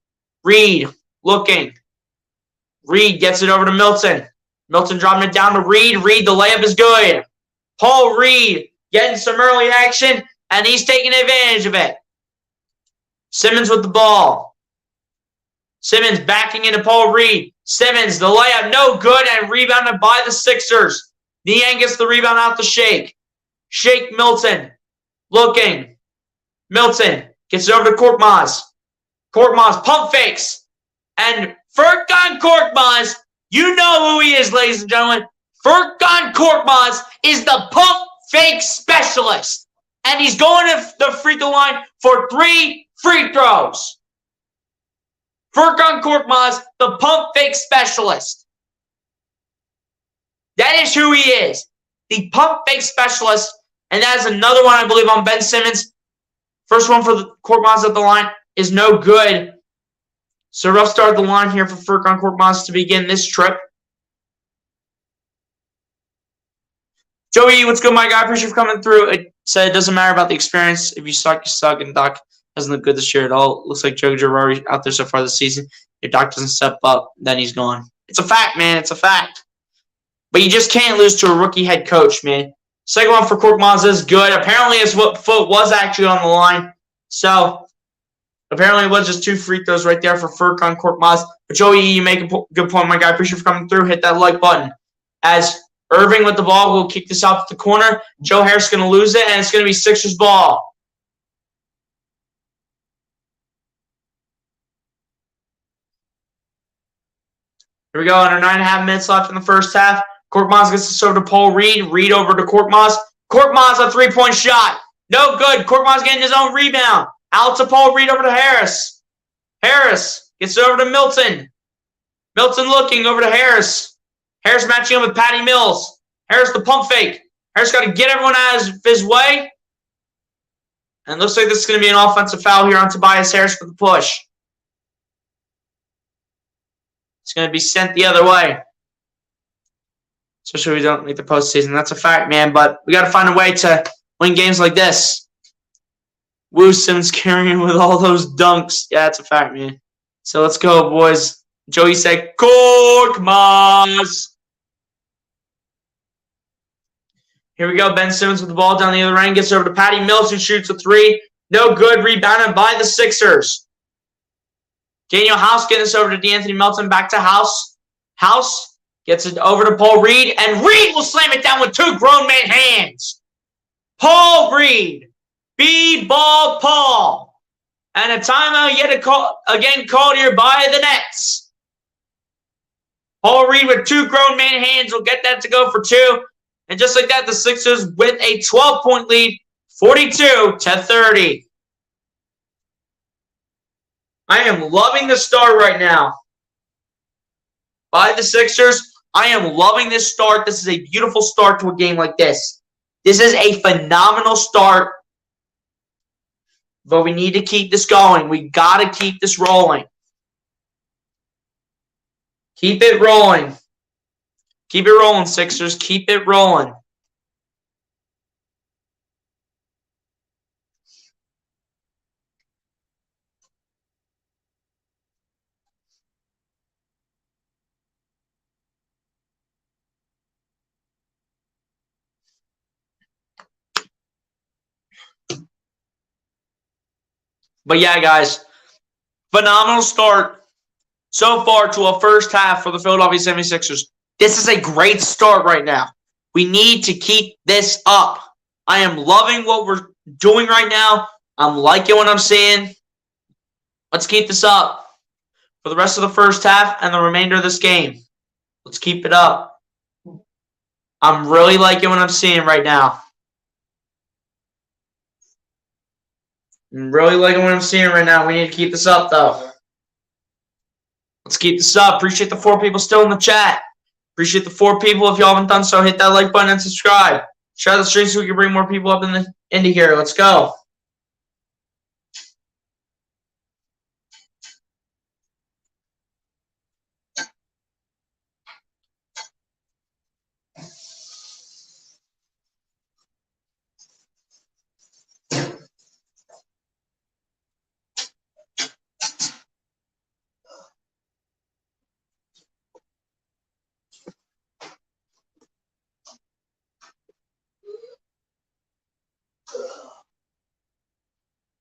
Reed looking. Reed gets it over to Milton. Milton dropping it down to Reed. Reed, the layup is good. Paul Reed getting some early action, and he's taking advantage of it. Simmons with the ball. Simmons backing into Paul Reed. Simmons, the layup, no good, and rebounded by the Sixers. Niang gets the rebound out to Shake. Shake Milton. Looking. Milton gets it over to Korkmaz. Korkmaz pump fakes. And Furkan Korkmaz, you know who he is, ladies and gentlemen. Furkan Korkmaz is the pump fake specialist. And he's going to the free throw line for 3 free throws. Furkan Korkmaz, the pump fake specialist. That is who he is. The pump fake specialist. And that is another one, I believe, on Ben Simmons. First one for the Korkmaz at the line is no good. So rough start at the line here for Furkan Korkmaz to begin this trip. Joey, what's good, my guy? Appreciate you for coming through. It said it doesn't matter about the experience. If you suck, you suck. And Doc doesn't look good this year at all. Looks like Joe Girardi out there so far this season. If Doc doesn't step up, then he's gone. It's a fact, man. It's a fact. But you just can't lose to a rookie head coach, man. Second one for Korkmaz is good. Apparently his foot was actually on the line. So apparently it was just 2 free throws right there for Furkan Korkmaz. But Joey, you make a good point, my guy. Appreciate you for coming through. Hit that like button. As Irving with the ball will kick this out to the corner. Joe Harris is going to lose it, and it's going to be Sixers ball. Here we go. Under 9.5 minutes left in the first half. Korkmaz gets this over to Paul Reed. Reed over to Korkmaz. Korkmaz, a 3-point shot. No good. Korkmaz getting his own rebound. Out to Paul Reed over to Harris. Harris gets it over to Milton. Milton looking over to Harris. Harris matching up with Patty Mills. Harris the pump fake. Harris got to get everyone out of his way. And it looks like this is going to be an offensive foul here on Tobias Harris for the push. It's going to be sent the other way. Especially if we don't make the postseason. That's a fact, man. But we got to find a way to win games like this. Woo Simmons carrying with all those dunks. Yeah, that's a fact, man. So let's go, boys. Joey said, Korkmaz. Here we go. Ben Simmons with the ball down the other end. Gets over to Patty Mills, who shoots a 3. No good. Rebounded by the Sixers. Daniel House getting this over to DeAnthony Melton. Back to House. House gets it over to Paul Reed. And Reed will slam it down with 2 grown man hands. Paul Reed. B-ball Paul. And a timeout yet again called here by the Nets. Paul Reed with 2 grown man hands will get that to go for 2. And just like that, the Sixers with a 12-point lead, 42-30. I am loving the start right now by the Sixers. I am loving this start. This is a beautiful start to a game like this. This is a phenomenal start. But we need to keep this going. We got to keep this rolling. Keep it rolling. Keep it rolling, Sixers. Keep it rolling. But yeah, guys, phenomenal start so far to a first half for the Philadelphia 76ers. This is a great start right now. We need to keep this up. I am loving what we're doing right now. I'm liking what I'm seeing. Let's keep this up for the rest of the first half and the remainder of this game. Let's keep it up. I'm really liking what I'm seeing right now. I'm really liking what I'm seeing right now. We need to keep this up, though. Let's keep this up. Appreciate the 4 people still in the chat. Appreciate the 4 people. If y'all haven't done so, hit that like button and subscribe. Share the stream so we can bring more people up into here. Let's go.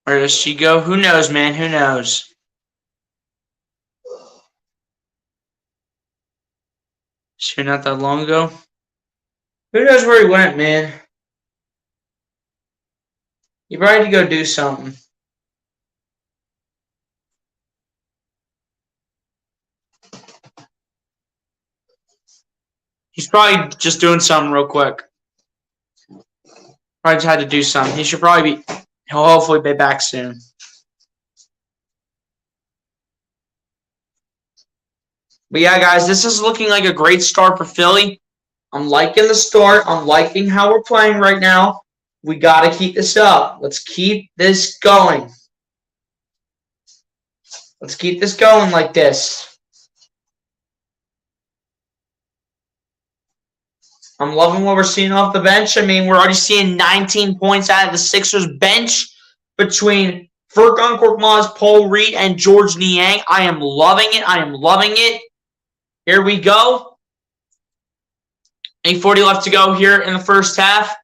Where does she go? Who knows, man? Who knows? She not that long ago. Who knows where he went, man? You probably had to go do something. He's probably just doing something real quick. Probably just had to do something. He should probably be. He'll hopefully be back soon. But yeah, guys, this is looking like a great start for Philly. I'm liking the start. I'm liking how we're playing right now. We got to keep this up. Let's keep this going. Let's keep this going like this. I'm loving what we're seeing off the bench. I mean, we're already seeing 19 points out of the Sixers bench between Furkan Korkmaz, Paul Reed, and Georges Niang. I am loving it. I am loving it. Here we go. 8:40 left to go here in the first half.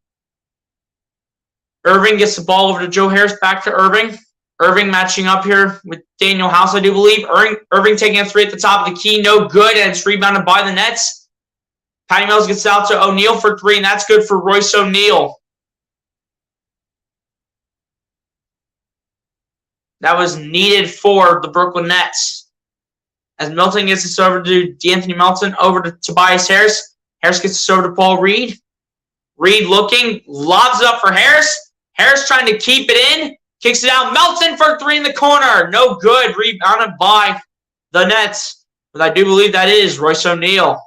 Irving gets the ball over to Joe Harris. Back to Irving. Irving matching up here with Daniel House, I do believe. Irving taking a three at the top of the key. No good, and it's rebounded by the Nets. Patty Mills gets out to O'Neal for three, and that's good for Royce O'Neal. That was needed for the Brooklyn Nets. As Milton gets this over to D'Anthony Melton, over to Tobias Harris. Harris gets this over to Paul Reed. Reed looking, lobs it up for Harris. Harris trying to keep it in. Kicks it out. Melton for three in the corner. No good. Rebounded by the Nets. But I do believe that is Royce O'Neal.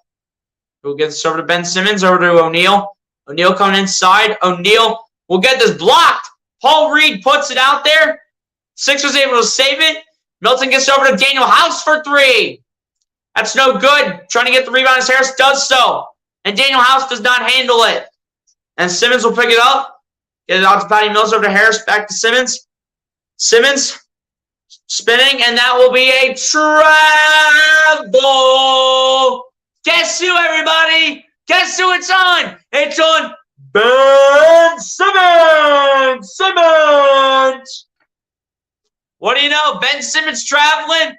We'll get this over to Ben Simmons, over to O'Neal. O'Neal coming inside. O'Neal will get this blocked. Paul Reed puts it out there. Sixers able to save it. Milton gets over to Daniel House for three. That's no good. Trying to get the rebound as Harris does so. And Daniel House does not handle it. And Simmons will pick it up. Get it out to Patty Mills, over to Harris, back to Simmons. Simmons spinning, and that will be a travel. Guess who, everybody? Guess who it's on? It's on Ben Simmons. Simmons. What do you know? Ben Simmons traveling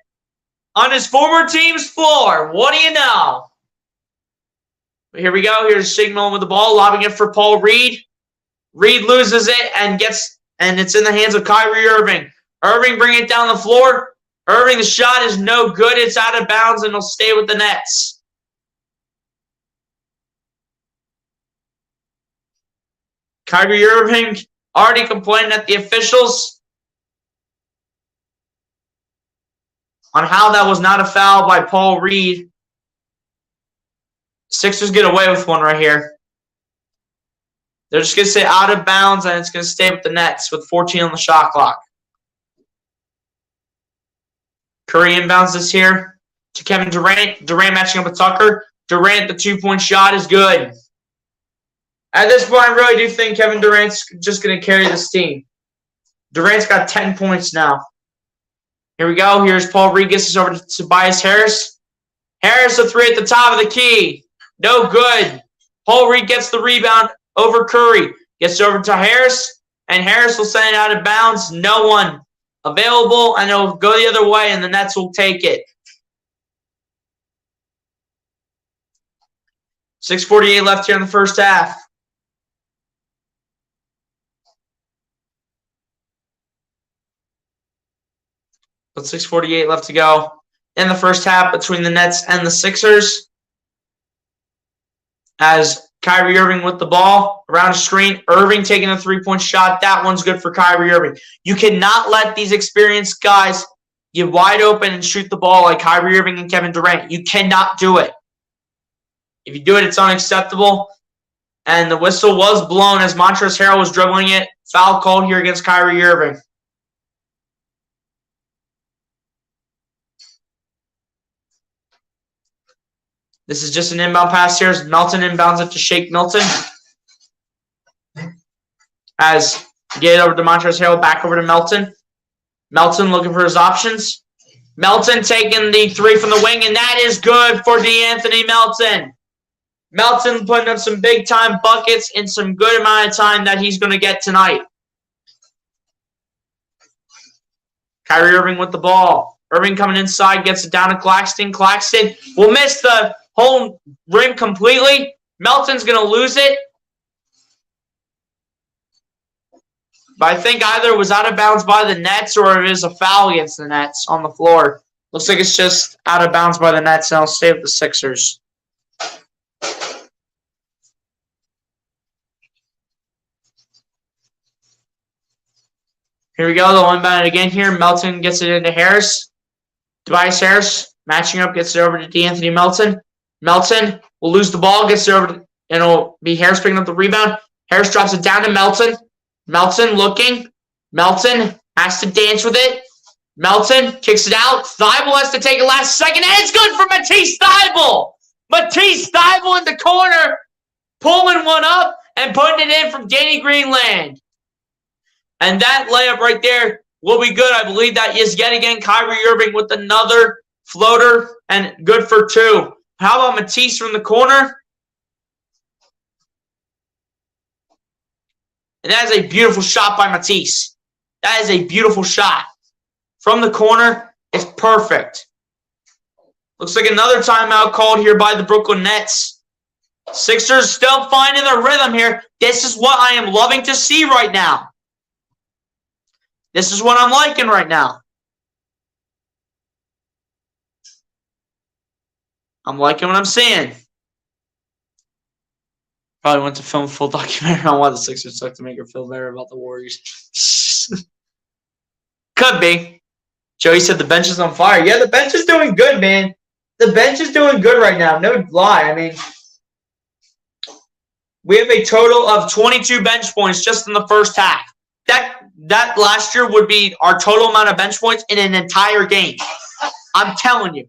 on his former team's floor. What do you know? Here we go. Here's Signal with the ball, lobbing it for Paul Reed. Reed loses it and it's in the hands of Kyrie Irving. Irving bringing it down the floor. Irving, the shot is no good. It's out of bounds and it'll stay with the Nets. Kyrie Irving already complaining at the officials on how that was not a foul by Paul Reed. Sixers get away with one right here. They're just going to say out of bounds, and it's going to stay with the Nets with 14 on the shot clock. Curry inbounds this here to Kevin Durant. Durant matching up with Tucker. Durant, the two-point shot is good. At this point, I really do think Kevin Durant's just going to carry this team. Durant's got 10 points now. Here we go. Here's Paul Reed. Gets this over to Tobias Harris. Harris, a three at the top of the key. No good. Paul Reed gets the rebound over Curry. Gets over to Harris, and Harris will send it out of bounds. No one available, and it'll go the other way, and the Nets will take it. 6:48 left here in the first half. But 6:48 left to go in the first half between the Nets and the Sixers. As Kyrie Irving with the ball around a screen. Irving taking a three-point shot. That one's good for Kyrie Irving. You cannot let these experienced guys get wide open and shoot the ball like Kyrie Irving and Kevin Durant. You cannot do it. If you do it, it's unacceptable. And the whistle was blown as Montrezl Harrell was dribbling it. Foul call here against Kyrie Irving. This is just an inbound pass here as Melton inbounds it to Shake Milton. As get over to Montrezl Harrell, back over to Melton. Melton looking for his options. Melton taking the three from the wing, and that is good for D'Anthony Melton. Melton putting up some big-time buckets in some good amount of time that he's going to get tonight. Kyrie Irving with the ball. Irving coming inside, gets it down to Claxton. Claxton will miss the whole rim completely. Melton's going to lose it. But I think either it was out of bounds by the Nets or it is a foul against the Nets on the floor. Looks like it's just out of bounds by the Nets, and I'll stay with the Sixers. Here we go. They'll inbound it again here. Melton gets it into Harris. Tobias Harris matching up, gets it over to DeAnthony Melton. Melton will lose the ball, gets it over to, and it'll be Harris picking up the rebound. Harris drops it down to Melton. Melton looking. Melton has to dance with it. Melton kicks it out. Thybulle has to take it last second, and it's good for Matisse Thybulle. Matisse Thybulle in the corner, pulling one up and putting it in from Danny Greenland. And that layup right there will be good. I believe that is yet again Kyrie Irving with another floater and good for two. How about Matisse from the corner? And that is a beautiful shot by Matisse. That is a beautiful shot. From the corner, it's perfect. Looks like another timeout called here by the Brooklyn Nets. Sixers still finding their rhythm here. This is what I am loving to see right now. This is what I'm liking right now. I'm liking what I'm seeing. Probably went to film a full documentary on why the Sixers suck to make her feel better about the Warriors. Could be. Joey said the bench is on fire. Yeah, the bench is doing good, man. The bench is doing good right now. No lie. I mean, we have a total of 22 bench points just in the first half. That last year would be our total amount of bench points in an entire game. I'm telling you.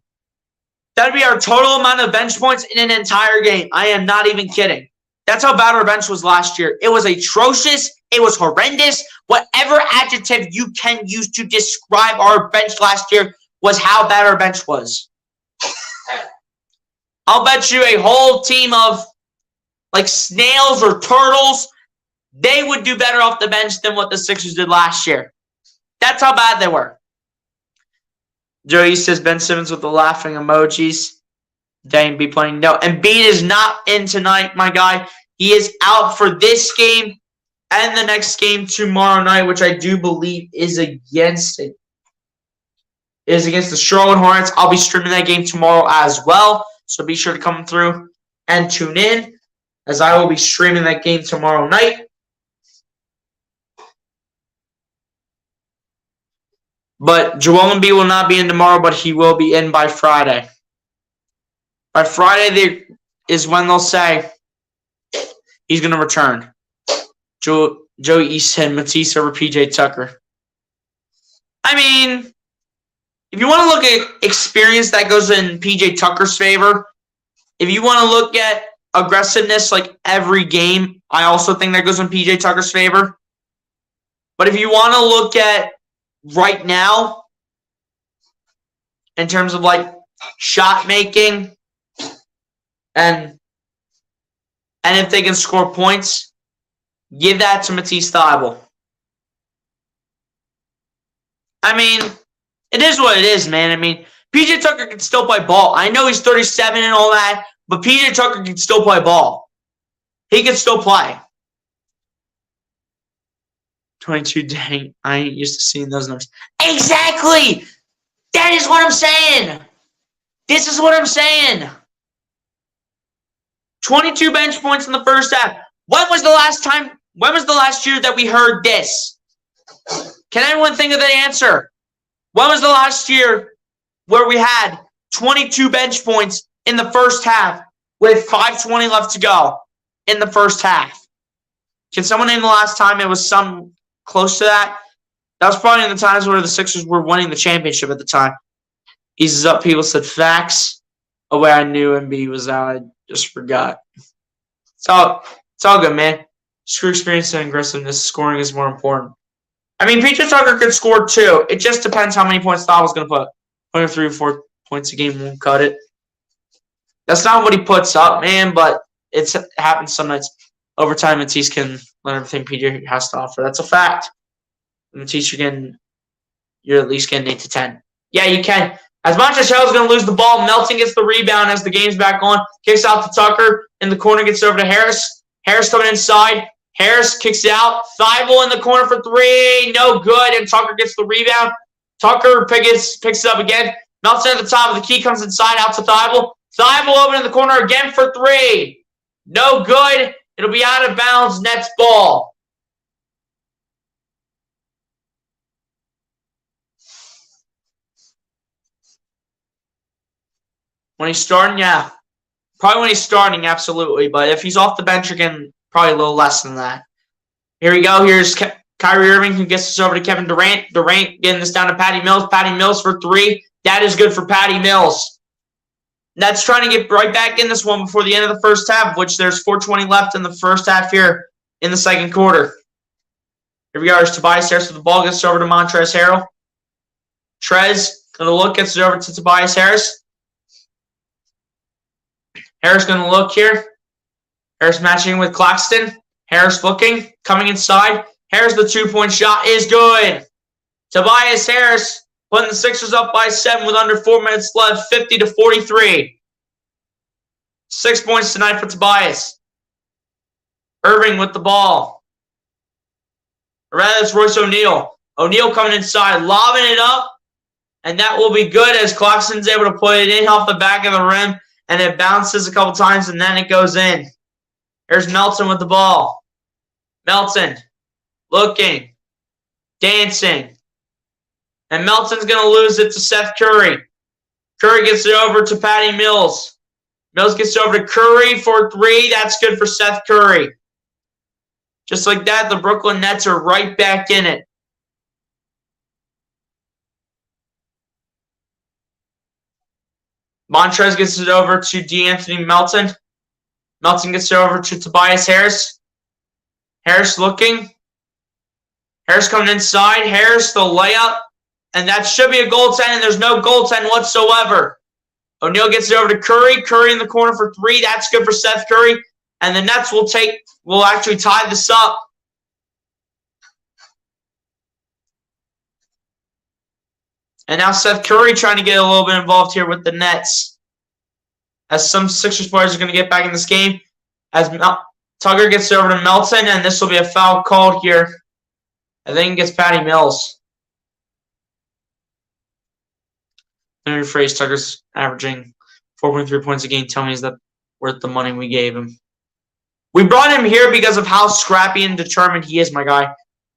That would be our total amount of bench points in an entire game. I am not even kidding. That's how bad our bench was last year. It was atrocious. It was horrendous. Whatever adjective you can use to describe our bench last year was how bad our bench was. I'll bet you a whole team of like snails or turtles, they would do better off the bench than what the Sixers did last year. That's how bad they were. Joey says Ben Simmons with the laughing emojis. Dang, be playing. No, Embiid is not in tonight, my guy. He is out for this game and the next game tomorrow night, which I do believe is against it. Is against the Charlotte Hornets. I'll be streaming that game tomorrow as well. So be sure to come through and tune in, as I will be streaming that game tomorrow night. But Joel Embiid will not be in tomorrow, but he will be in by Friday. By Friday is when they'll say he's going to return. Joey East said Matisse over PJ Tucker. I mean, if you want to look at experience, that goes in PJ Tucker's favor. If you want to look at aggressiveness like every game, I also think that goes in PJ Tucker's favor. But if you want to look at right now, in terms of like shot making and if they can score points, give that to Matisse Thybulle. I mean, it is what it is, man. I mean, PJ Tucker can still play ball. I know he's 37 and all that, but PJ Tucker can still play ball. He can still play. 22, dang. I ain't used to seeing those numbers. Exactly! That is what I'm saying. This is what I'm saying. 22 bench points in the first half. When was the last year that we heard this? Can anyone think of the answer? When was the last year where we had 22 bench points in the first half with 5:20 left to go in the first half? Can someone name the last time it was some close to that? That was probably in the times where the Sixers were winning the championship at the time. Eases up. People said facts. Oh, wait, I knew Embiid was out. I just forgot. It's all good, man. Screw experience and aggressiveness. Scoring is more important. I mean, PJ Tucker could score too. It just depends how many points Thybulle going to put. 23 or 4 points a game won't cut it. That's not what he puts up, man, but it happens some nights. Over time, Matisse can learn everything PJ has to offer. That's a fact. Matisse, you're you're at least getting 8 to 10. Yeah, you can. As Montrezl Harrell's going to lose the ball, Melton gets the rebound as the game's back on. Kicks out to Tucker. In the corner, gets over to Harris. Harris coming inside. Harris kicks it out. Thybulle in the corner for 3. No good. And Tucker gets the rebound. Tucker picks it up again. Melton at the top of the key, comes inside, out to Thybulle. Thybulle open in the corner again for 3. No good. It'll be out of bounds. Nets ball. When he's starting, yeah. Probably when he's starting, absolutely. But if he's off the bench again, probably a little less than that. Here we go. Here's Kyrie Irving, who gets this over to Kevin Durant. Durant getting this down to Patty Mills. Patty Mills for 3. That is good for Patty Mills. Nets trying to get right back in this one before the end of the first half, which there's 4:20 left in the first half here in the second quarter. Here we go. There's Tobias Harris with the ball. Gets over to Montrezl Harrell. Trez going to look. Gets it over to Tobias Harris. Harris going to look here. Harris matching with Claxton. Harris looking. Coming inside. Harris, the 2-point shot is good. Tobias Harris putting the Sixers up by 7 with under 4 minutes left. 50-43. 6 points tonight for Tobias. Irving with the ball. Or rather, it's Royce O'Neal. O'Neal coming inside, lobbing it up. And that will be good as Claxton's able to put it in off the back of the rim. And it bounces a couple times, and then it goes in. Here's Melton with the ball. Melton looking, dancing. And Melton's going to lose it to Seth Curry. Curry gets it over to Patty Mills. Mills gets it over to Curry for 3. That's good for Seth Curry. Just like that, the Brooklyn Nets are right back in it. Montrez gets it over to DeAnthony Melton. Melton gets it over to Tobias Harris. Harris looking. Harris coming inside. Harris, the layup. And that should be a goaltend, and there's no goaltend whatsoever. O'Neal gets it over to Curry. Curry in the corner for 3. That's good for Seth Curry. And the Nets will actually tie this up. And now Seth Curry trying to get a little bit involved here with the Nets. As some Sixers players are going to get back in this game. As Tucker gets over to Melton, and this will be a foul called here. I think it gets Patty Mills. Let me rephrase. Tucker's averaging 4.3 points a game. Tell me, is that worth the money we gave him? We brought him here because of how scrappy and determined he is, my guy.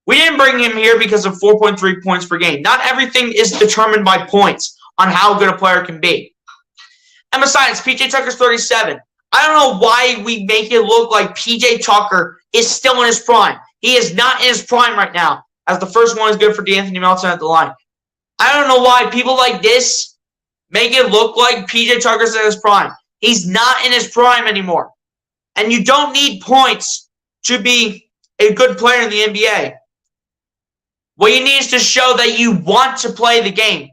We didn't bring him here because of 4.3 points per game. Not everything is determined by points on how good a player can be. And besides, PJ Tucker's 37. I don't know why we make it look like PJ Tucker is still in his prime. He is not in his prime right now, as the first one is good for DeAnthony Melton at the line. I don't know why people like this make it look like PJ Tucker's in his prime. He's not in his prime anymore. And you don't need points to be a good player in the NBA. What you need is to show that you want to play the game.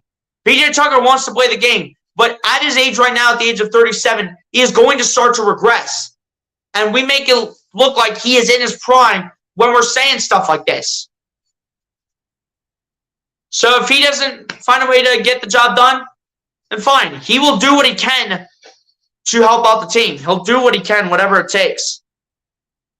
PJ Tucker wants to play the game. But at his age right now, at the age of 37, he is going to start to regress. And we make it look like he is in his prime when we're saying stuff like this. So if he doesn't find a way to get the job done, then fine. He will do what he can to help out the team. He'll do what he can, whatever it takes.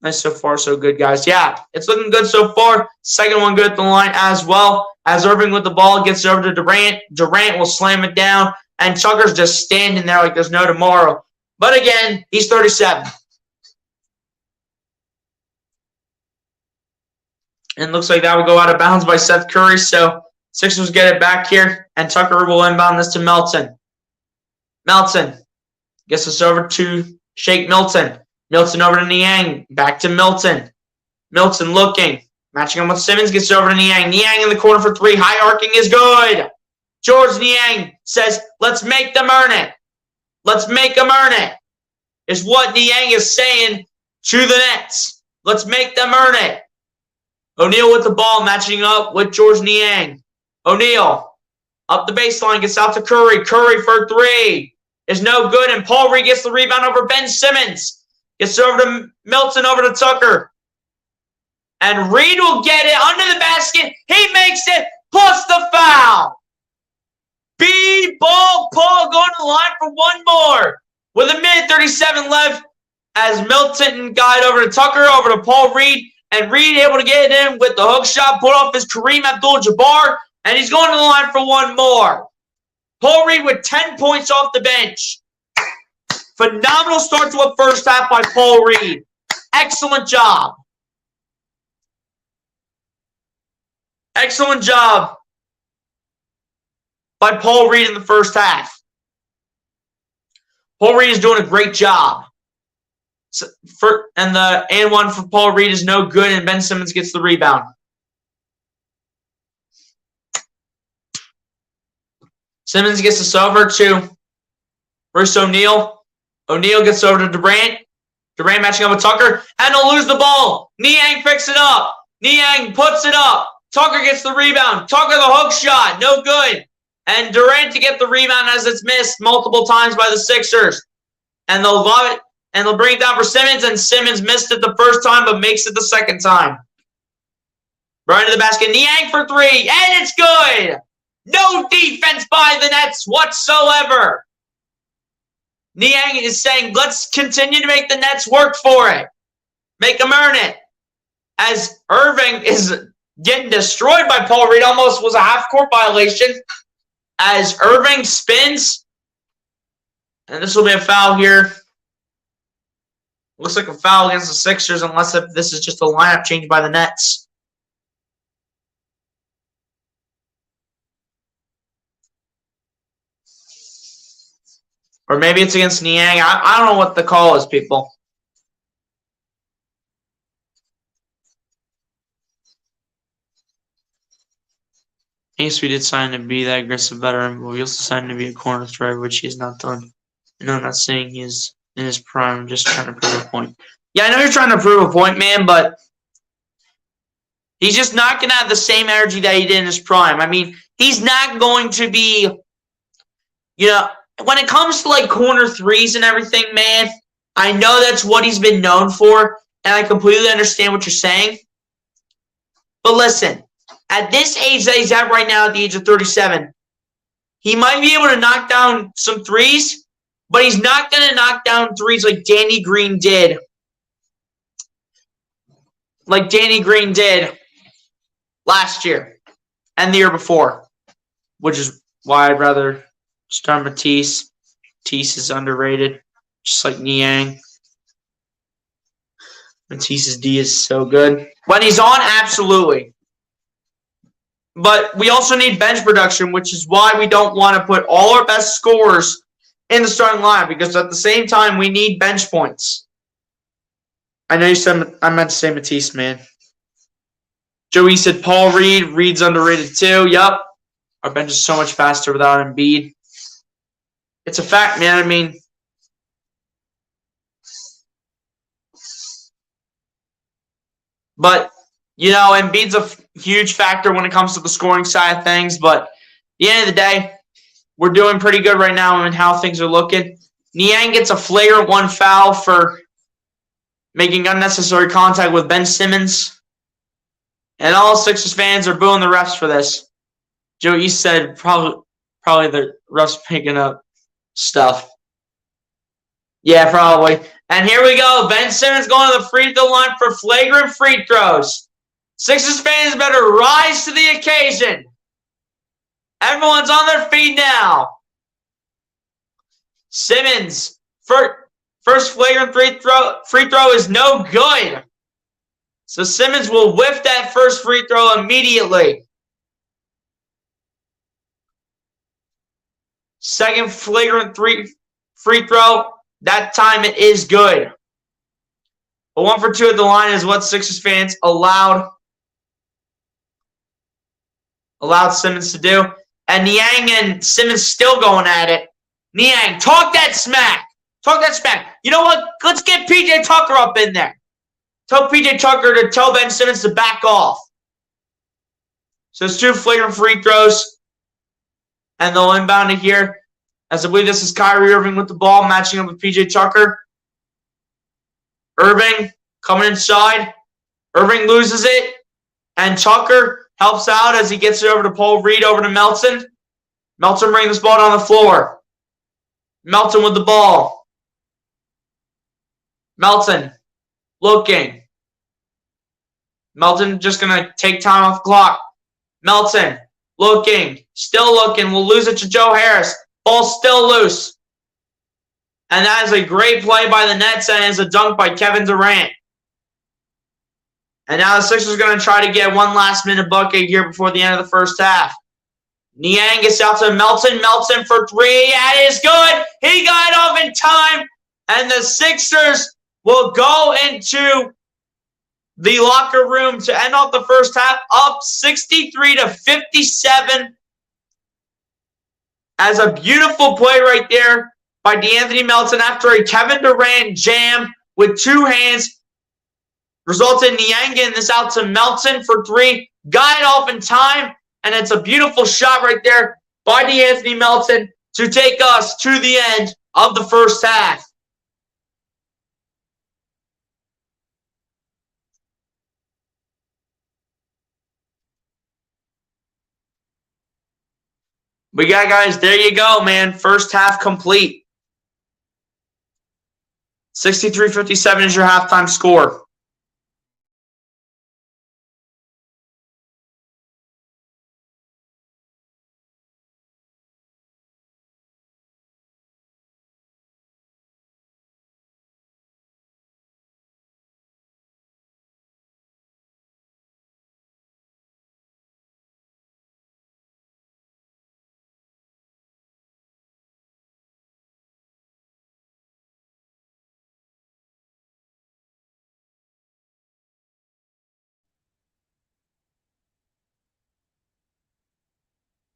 Nice, so far, so good, guys. Yeah, it's looking good so far. Second one good at the line as well. As Irving with the ball gets over to Durant. Durant will slam it down. And Tucker's just standing there like there's no tomorrow. But again, he's 37. And it looks like that will go out of bounds by Seth Curry. So Sixers get it back here. And Tucker will inbound this to Melton. Melton gets us over to Shake Milton. Milton over to Niang. Back to Milton. Milton looking. Matching him with Simmons. Gets over to Niang. Niang in the corner for 3. High arcing is good. Georges Niang says, let's make them earn it. Let's make them earn it. Is what Niang is saying to the Nets. Let's make them earn it. O'Neal with the ball, matching up with Georges Niang. O'Neal up the baseline, gets out to Curry. Curry for 3 is no good, and Paul Reed gets the rebound over Ben Simmons. Gets over to Milton, over to Tucker. And Reed will get it under the basket. He makes it, plus the foul. ball. Paul going to the line for one more. With a minute 37 left, as Milton got over to Tucker, over to Paul Reed, and Reed able to get it in with the hook shot, put off his Kareem Abdul-Jabbar, and he's going to the line for one more. Paul Reed with 10 points off the bench. Phenomenal start to a first half by Paul Reed. Excellent job. Excellent job by Paul Reed in the first half. Paul Reed is doing a great job. And the and one for Paul Reed is no good, and Ben Simmons gets the rebound. Simmons gets this over to Bruce O'Neal. O'Neal gets over to Durant. Durant matching up with Tucker, and they'll lose the ball. Niang picks it up. Niang puts it up. Tucker gets the rebound. Tucker the hook shot, no good. And Durant to get the rebound as it's missed multiple times by the Sixers. And they'll love it. And they'll bring it down for Simmons, and Simmons missed it the first time, but makes it the second time. Right into the basket. Niang for three, and it's good. No defense by the Nets whatsoever. Niang is saying, let's continue to make the Nets work for it. Make them earn it. As Irving is getting destroyed by Paul Reed, almost was a half-court violation. As Irving spins, and this will be a foul here. Looks like a foul against the Sixers, unless if this is just a lineup change by the Nets. Or maybe it's against Niang. I don't know what the call is, people. Ace, we did sign to be that aggressive veteran, but we also signed to be a corner threat, which he has not done. And I'm not saying he's in his prime. I'm just trying to prove a point. Yeah, I know you're trying to prove a point, man, but he's just not going to have the same energy that he did in his prime. I mean, he's not going to be, when it comes to like corner threes and everything, man, I know that's what he's been known for, and I completely understand what you're saying. But listen, at this age that he's at right now, at the age of 37, he might be able to knock down some threes, but he's not going to knock down threes like Danny Green did. Like Danny Green did last year and the year before, which is why I'd rather start Matisse. Matisse is underrated, just like Niang. Matisse's D is so good. When he's on, absolutely. But we also need bench production, which is why we don't want to put all our best scorers in the starting lineup, because at the same time, we need bench points. I know you said, I meant to say Matisse, man. Joey said Paul Reed. Reed's underrated too. Yup. Our bench is so much faster without Embiid. It's a fact, man. I mean, but, Embiid's a huge factor when it comes to the scoring side of things. But at the end of the day, we're doing pretty good right now in how things are looking. Niang gets a flagrant one foul for making unnecessary contact with Ben Simmons. And all Sixers fans are booing the refs for this. Joe East said probably the refs picking up stuff. Yeah, probably. And here we go. Ben Simmons going to the free throw line for flagrant free throws. Sixers fans better rise to the occasion. Everyone's on their feet now. Simmons, first flagrant free throw is no good. So Simmons will whiff that first free throw immediately. Second flagrant free throw, that time it is good. But 1 for 2 at the line is what Sixers fans allowed Simmons to do. And Niang and Simmons still going at it. Niang, talk that smack. Talk that smack. You know what? Let's get P.J. Tucker up in there. Tell P.J. Tucker to tell Ben Simmons to back off. So it's 2 flagrant free throws. And they'll inbound it here. As I believe this is Kyrie Irving with the ball, matching up with P.J. Tucker. Irving coming inside. Irving loses it. And Tucker helps out as he gets it over to Paul Reed, over to Melton. Melton bringing this ball down the floor. Melton with the ball. Melton looking. Melton just going to take time off the clock. Melton looking. Still looking. We'll lose it to Joe Harris. Ball still loose. And that is a great play by the Nets, and it's a dunk by Kevin Durant. And now the Sixers are going to try to get one last-minute bucket here before the end of the first half. Niang gets out to Melton. Melton for three. That is good. He got it off in time. And the Sixers will go into the locker room to end off the first half up 63-57. As a beautiful play right there by DeAnthony Melton after a Kevin Durant jam with two hands. Resulted in Niang getting this out to Melton for three. Got it off in time. And it's a beautiful shot right there by DeAnthony Melton to take us to the end of the first half. But yeah, guys, there you go, man. First half complete. 63-57 is your halftime score.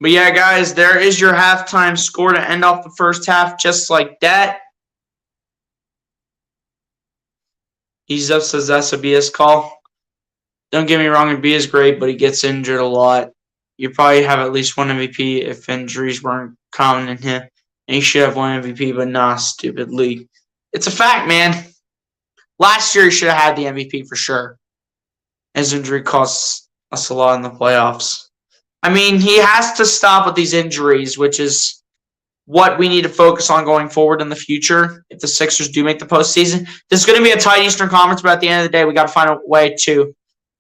But yeah, guys, there is your halftime score to end off the first half just like that. He's up, says that's a BS call. Don't get me wrong, Embiid is great, but he gets injured a lot. You probably have at least one MVP if injuries weren't common in him. And you should have one MVP, but nah, stupid league. It's a fact, man. Last year, he should have had the MVP for sure. His injury costs us a lot in the playoffs. I mean, he has to stop with these injuries, which is what we need to focus on going forward in the future if the Sixers do make the postseason. This is going to be a tight Eastern Conference, but at the end of the day, we got to find a way to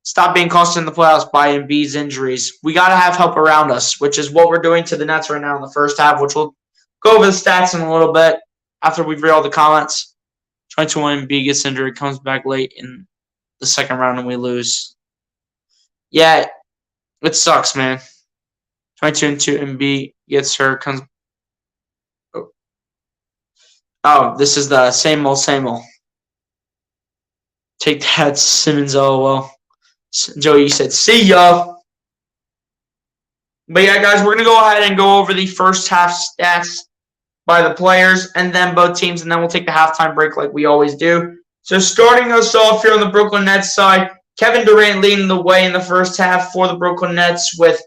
stop being costed in the playoffs by Embiid's injuries. We got to have help around us, which is what we're doing to the Nets right now in the first half, which we'll go over the stats in a little bit after we read all the comments. 22-1, Embiid gets injured, comes back late in the second round, and we lose. Yeah, it sucks, man. 22-2, Embiid gets hurt, comes. Oh, this is the same old, same old. Take that, Simmons, LOL. Joey said, see ya. But yeah, guys, we're going to go ahead and go over the first half stats by the players and then both teams, and then we'll take the halftime break like we always do. So starting us off here on the Brooklyn Nets side, Kevin Durant leading the way in the first half for the Brooklyn Nets with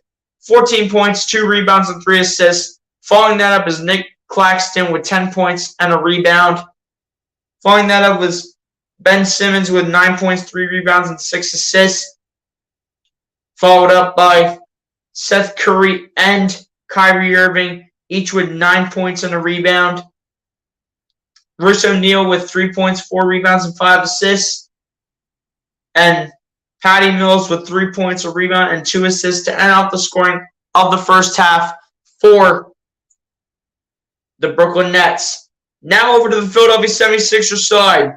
14 points, 2 rebounds, and 3 assists. Following that up is Nick Claxton with 10 points and a rebound. Following that up was Ben Simmons with 9 points, 3 rebounds, and 6 assists. Followed up by Seth Curry and Kyrie Irving, each with 9 points and a rebound. Bruce O'Neal with 3 points, 4 rebounds, and 5 assists. And Patty Mills with 3 points, a rebound, and 2 assists to end off the scoring of the first half for the Brooklyn Nets. Now over to the Philadelphia 76ers side.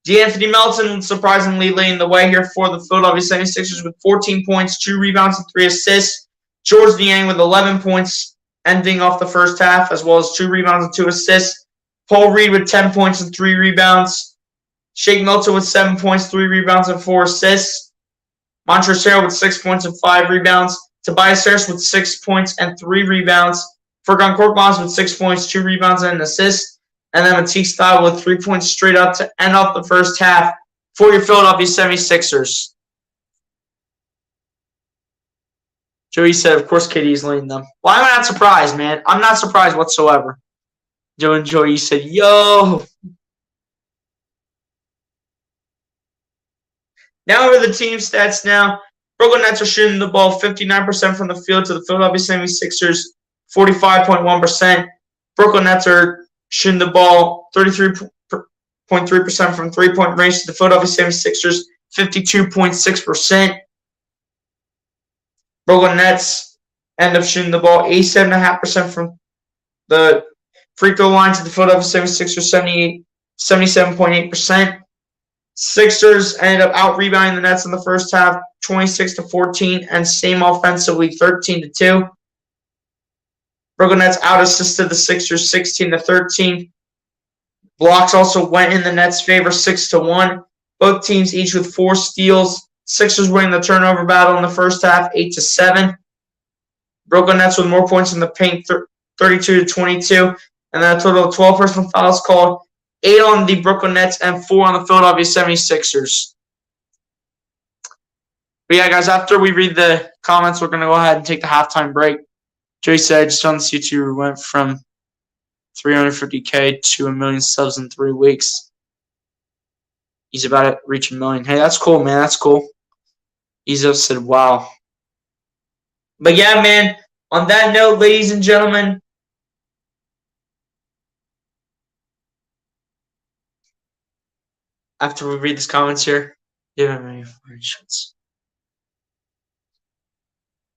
DeAnthony Melton surprisingly leading the way here for the Philadelphia 76ers with 14 points, 2 rebounds, and 3 assists. George Niang with 11 points ending off the first half, as well as 2 rebounds and 2 assists. Paul Reed with 10 points and 3 rebounds. Shake Milton with 7 points, 3 rebounds, and 4 assists. Montrezl Harrell with 6 points and 5 rebounds. Tobias Harris with 6 points and 3 rebounds. Furkan Korkmaz with 6 points, 2 rebounds, and an assist. And then Matisse Thybulle with 3 points straight up to end off the first half for your Philadelphia 76ers. Joey said, of course, KD's leading them. Well, I'm not surprised, man. I'm not surprised whatsoever. Joe and Joey said, yo. Now over the team stats now. Brooklyn Nets are shooting the ball 59% from the field to the Philadelphia 76ers 45.1%. Brooklyn Nets are shooting the ball 33.3% from three-point range to the Philadelphia 76ers, 52.6%. Brooklyn Nets end up shooting the ball 87.5% from the free throw line to the Philadelphia 76ers, 77.8%. Sixers ended up out-rebounding the Nets in the first half, 26-14, and same offensively, 13-2. Brooklyn Nets out-assisted the Sixers, 16-13. Blocks also went in the Nets' favor, 6-1. Both teams each with 4 steals. Sixers winning the turnover battle in the first half, 8-7. Brooklyn Nets with more points in the paint, 32-22, and then a total of 12 personal fouls called, 8 on the Brooklyn Nets and 4 on the Philadelphia 76ers. But yeah, guys, after we read the comments, we're going to go ahead and take the halftime break. Joey said, just on this YouTuber went from 350K to 1 million subs in 3 weeks. He's about to reach 1 million. Hey, that's cool, man. That's cool. Ezo said, wow. But yeah, man, on that note, ladies and gentlemen, after we read these comments here, yeah, man,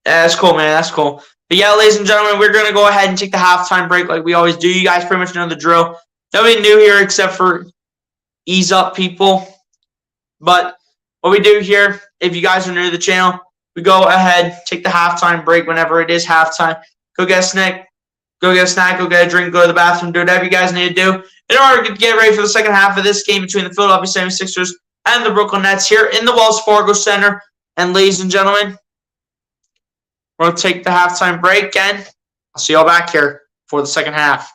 that's cool, man. That's cool. But yeah, ladies and gentlemen, we're going to go ahead and take the halftime break like we always do. You guys pretty much know the drill. Nobody new here except for ease up people. But what we do here, if you guys are new to the channel, we go ahead, take the halftime break whenever it is halftime. Go get a snack, go get a drink, go to the bathroom, do whatever you guys need to do in order to get ready for the second half of this game between the Philadelphia 76ers and the Brooklyn Nets here in the Wells Fargo Center. And ladies and gentlemen, we're going to take the halftime break, and I'll see y'all back here for the second half.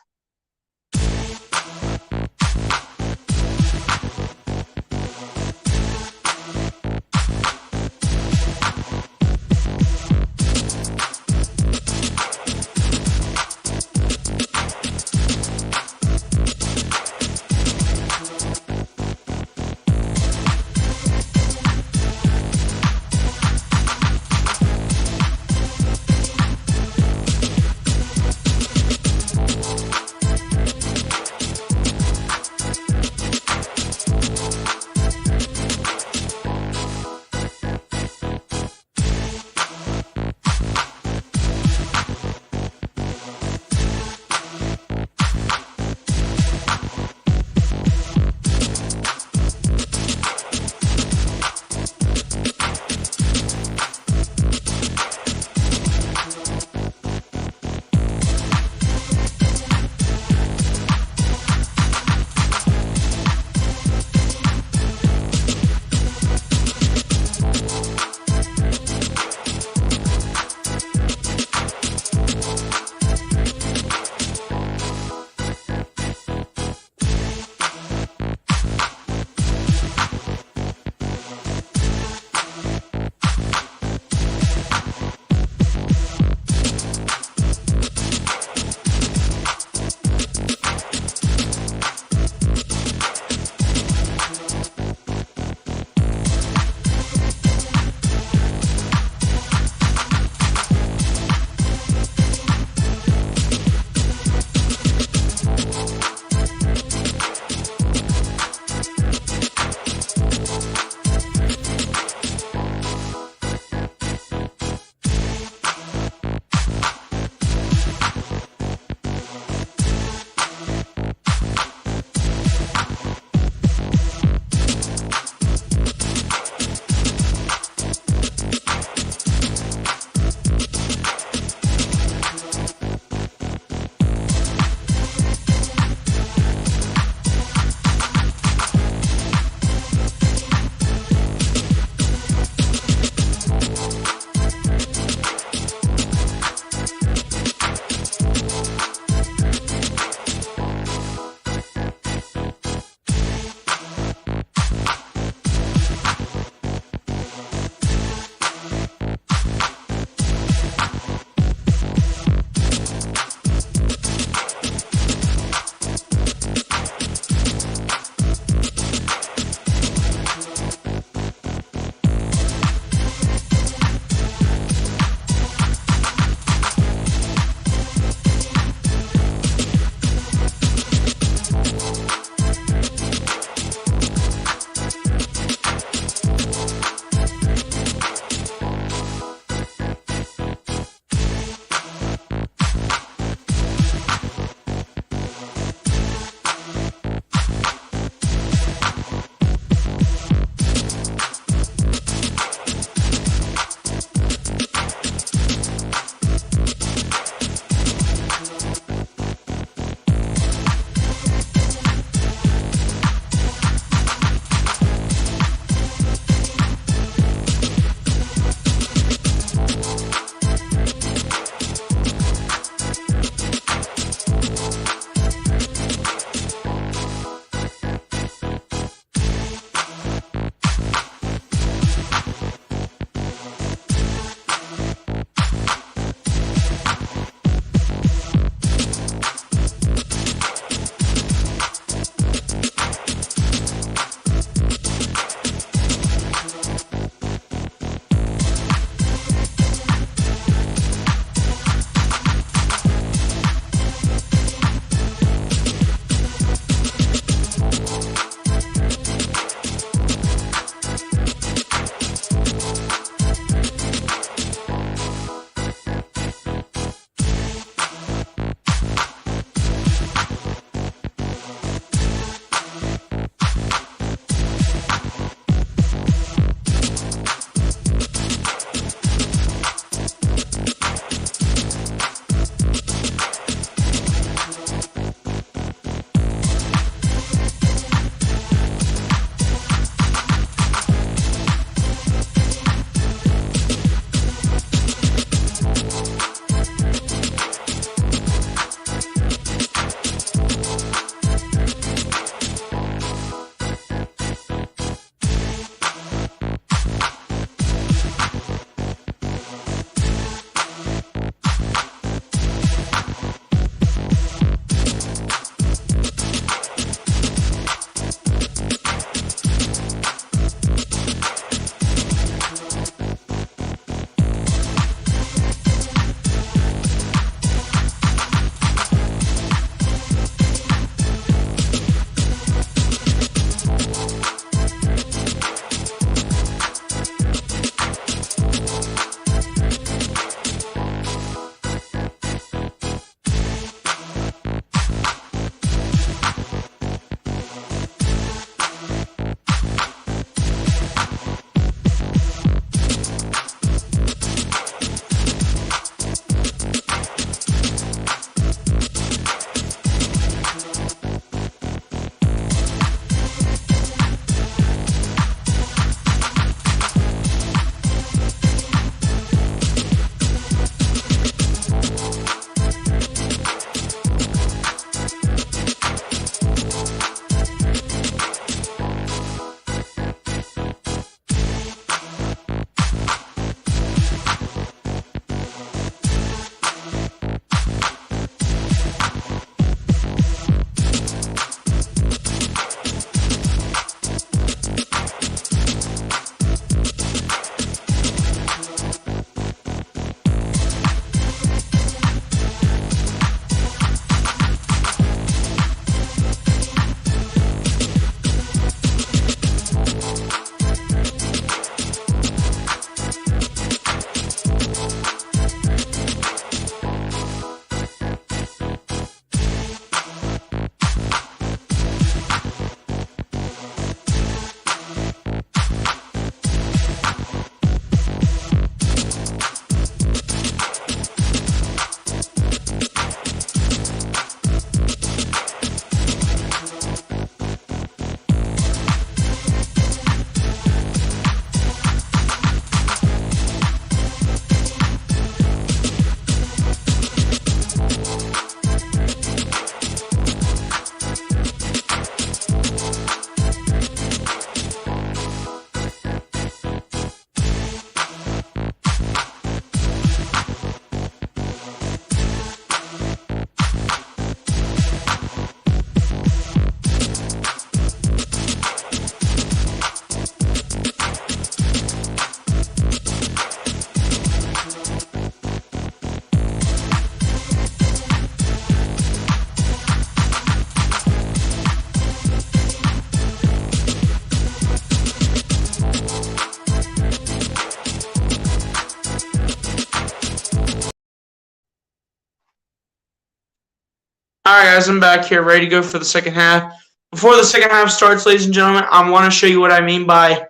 Alright guys, I'm back here ready to go for the second half. Before the second half starts, ladies and gentlemen, I want to show you what I mean by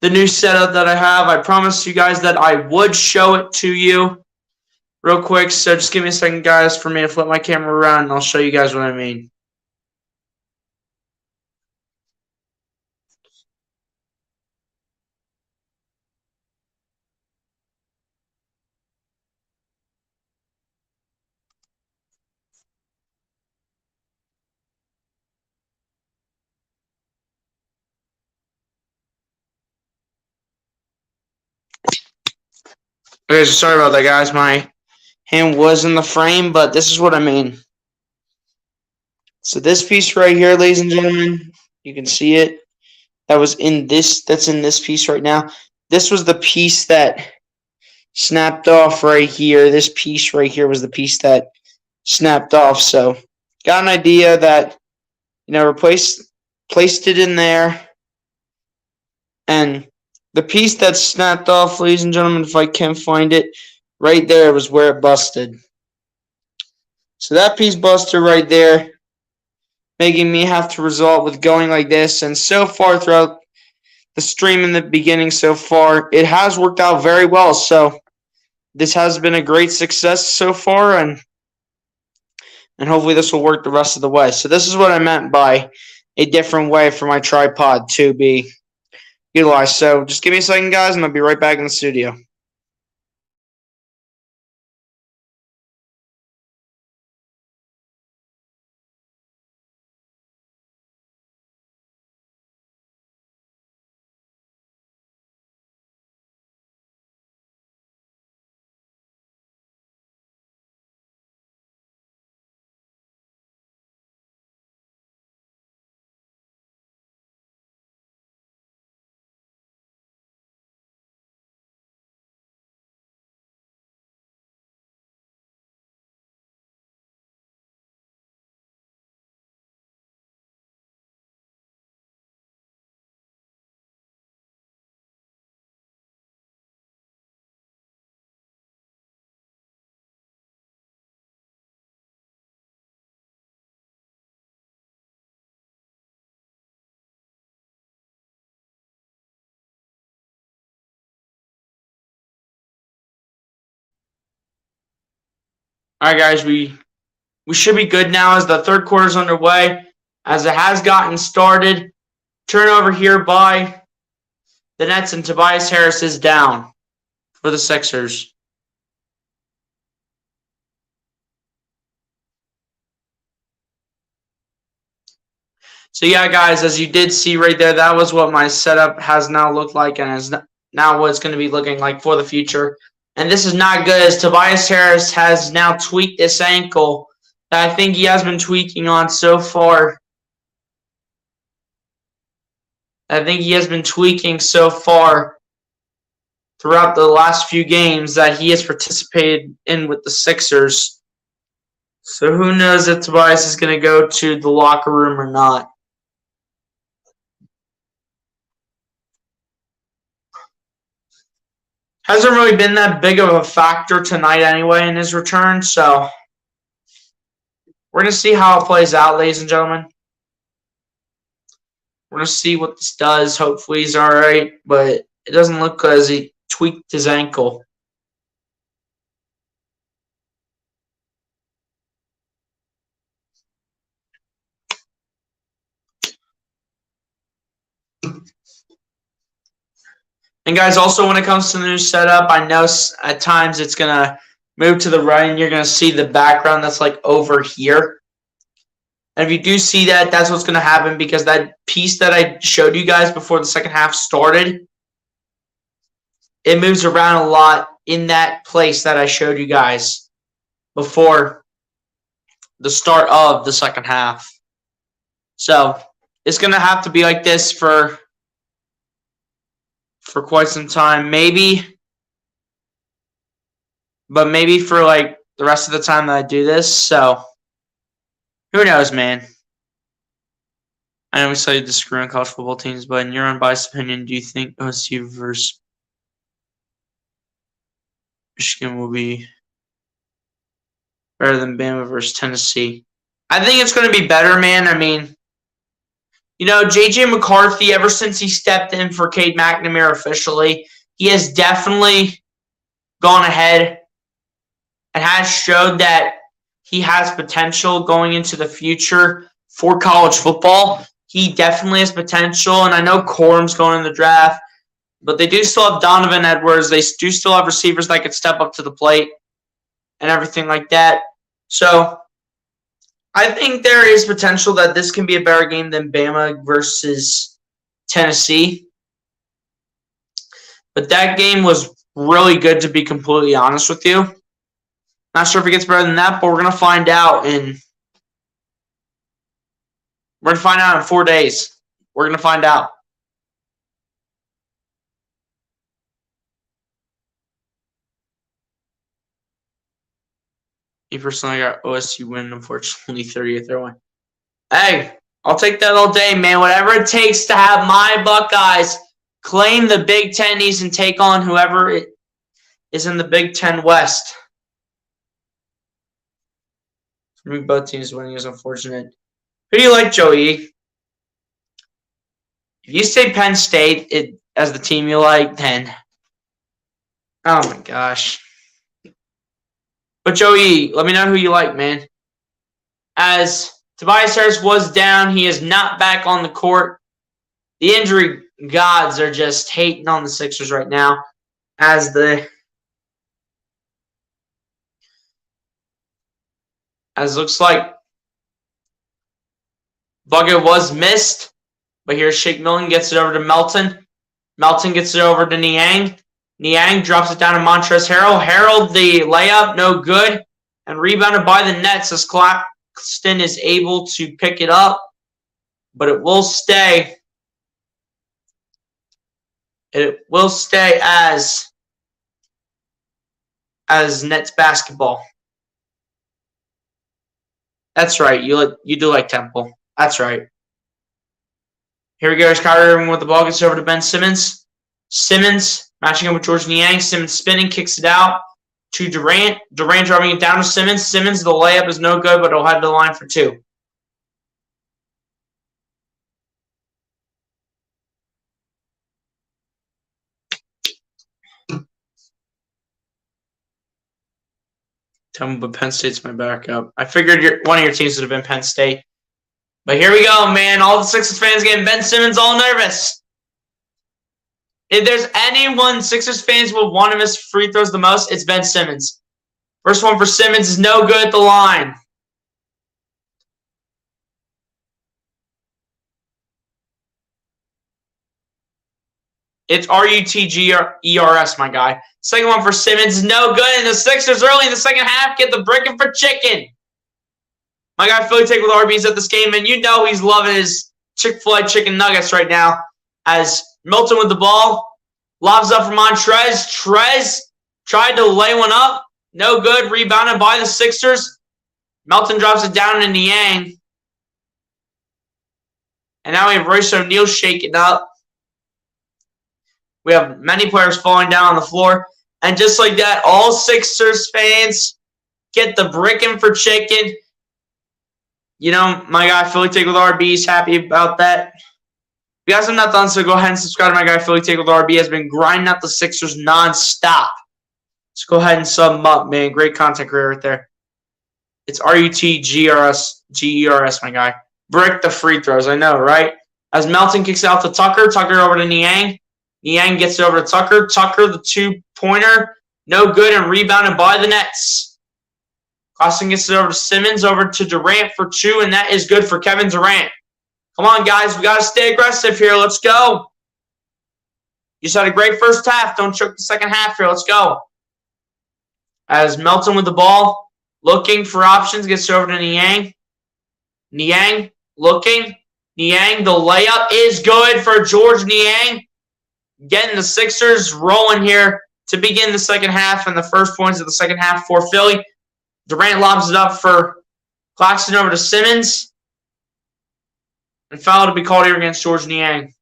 the new setup that I have. I promised you guys that I would show it to you real quick, so just give me a second, guys, for me to flip my camera around and I'll show you guys what I mean. Okay, so sorry about that, guys. My hand was in the frame, but this is what I mean. So this piece right here, ladies and gentlemen, you can see it. That's in this piece right now. This was the piece that snapped off right here. This piece right here was the piece that snapped off. So got an idea that, placed it in there. And the piece that snapped off, ladies and gentlemen, if I can find it, right there was where it busted. So that piece busted right there, making me have to resort with going like this. And so far throughout the stream in the beginning so far, it has worked out very well. So this has been a great success so far, and hopefully this will work the rest of the way. So this is what I meant by a different way for my tripod to be utilized. So just give me a second, guys, and I'll be right back in the studio. All right, guys, we should be good now as the third quarter is underway, as it has gotten started. Turnover here by the Nets, and Tobias Harris is down for the Sixers. So yeah, guys, as you did see right there, that was what my setup has now looked like, and is now what it's going to be looking like for the future. And this is not good, as Tobias Harris has now tweaked this ankle that I think he has been tweaking on so far. I think he has been tweaking so far throughout the last few games that he has participated in with the Sixers. So who knows if Tobias is going to go to the locker room or not. Hasn't really been that big of a factor tonight anyway in his return, so we're going to see how it plays out, ladies and gentlemen. We're going to see what this does. Hopefully he's all right, but it doesn't look good as he tweaked his ankle. And guys, also when it comes to the new setup, I know at times it's going to move to the right and you're going to see the background that's like over here. And if you do see that, that's what's going to happen, because that piece that I showed you guys before the second half started, it moves around a lot in that place that I showed you guys before the start of the second half. So it's going to have to be like this for quite some time, maybe. But maybe for like the rest of the time that I do this. So who knows, man? I know we saw you disagree on college football teams, but in your unbiased opinion, do you think OSU versus Michigan will be better than Bama versus Tennessee? I think it's going to be better, man. I mean, you know, J.J. McCarthy, ever since he stepped in for Cade McNamara officially, he has definitely gone ahead and has showed that he has potential going into the future for college football. He definitely has potential, and I know Corum's going in the draft, but they do still have Donovan Edwards. They do still have receivers that could step up to the plate and everything like that. So I think there is potential that this can be a better game than Bama versus Tennessee. But that game was really good, to be completely honest with you. Not sure if it gets better than that, but we're going to find out in 4 days. We're going to find out. Me personally, I got OSU win, unfortunately, 30th their way. Hey, I'll take that all day, man. Whatever it takes to have my Buckeyes claim the Big Ten East and take on whoever it is in the Big Ten West. For me, both teams winning is unfortunate. Who do you like, Joey? If you say Penn State as the team you like, then oh my gosh. But Joey, let me know who you like, man. As Tobias Harris was down, he is not back on the court. The injury gods are just hating on the Sixers right now. As looks like bucket was missed. But here's Shake Milton, gets it over to Melton. Melton gets it over to Niang. Niang drops it down to Montrezl Harrell. Harrell, the layup, no good. And rebounded by the Nets as Claxton is able to pick it up. But it will stay. It will stay as Nets basketball. That's right. You do like Temple. That's right. Here we go. Kyrie Irving with the ball. Gets over to Ben Simmons. Simmons matching up with Georges Niang. Simmons spinning. Kicks it out to Durant. Durant driving it down to Simmons. Simmons, the layup is no good, but he'll head to the line for two. Tell me, but Penn State's my backup. I figured one of your teams would have been Penn State. But here we go, man. All the Sixers fans getting Ben Simmons all nervous. If there's anyone Sixers fans will want to miss free throws the most, it's Ben Simmons. First one for Simmons is no good at the line. It's RUTGERS, my guy. Second one for Simmons is no good, and the Sixers early in the second half get the bricking for chicken. My guy Philly Take with RBs at this game, and you know he's loving his Chick-fil-A chicken nuggets right now. As Milton with the ball, lobs up for Montrez. Trez tried to lay one up. No good. Rebounded by the Sixers. Melton drops it down to Niang. And now we have Royce O'Neal shaking up. We have many players falling down on the floor. And just like that, all Sixers fans get the bricking for chicken. You know, my guy Philly Take with RB is happy about that. If you guys have not done so, go ahead and subscribe to my guy Philly Take with RB. He has been grinding out the Sixers nonstop. Let's go ahead and sub him up, man. Great content career right there. It's RUTGERS, my guy. Brick the free throws, I know, right? As Melton kicks out to Tucker. Tucker over to Niang. Niang gets it over to Tucker. Tucker, the two-pointer. No good and rebounded by the Nets. Claxton gets it over to Simmons, over to Durant for two, and that is good for Kevin Durant. Come on, guys. We got to stay aggressive here. Let's go. You just had a great first half. Don't choke the second half here. Let's go. As Melton with the ball, looking for options, gets it over to Niang. Niang looking. Niang, the layup is good for Georges Niang. Getting the Sixers rolling here to begin the second half and the first points of the second half for Philly. Durant lobs it up for Claxton over to Simmons. And foul to be called here against Georges Niang.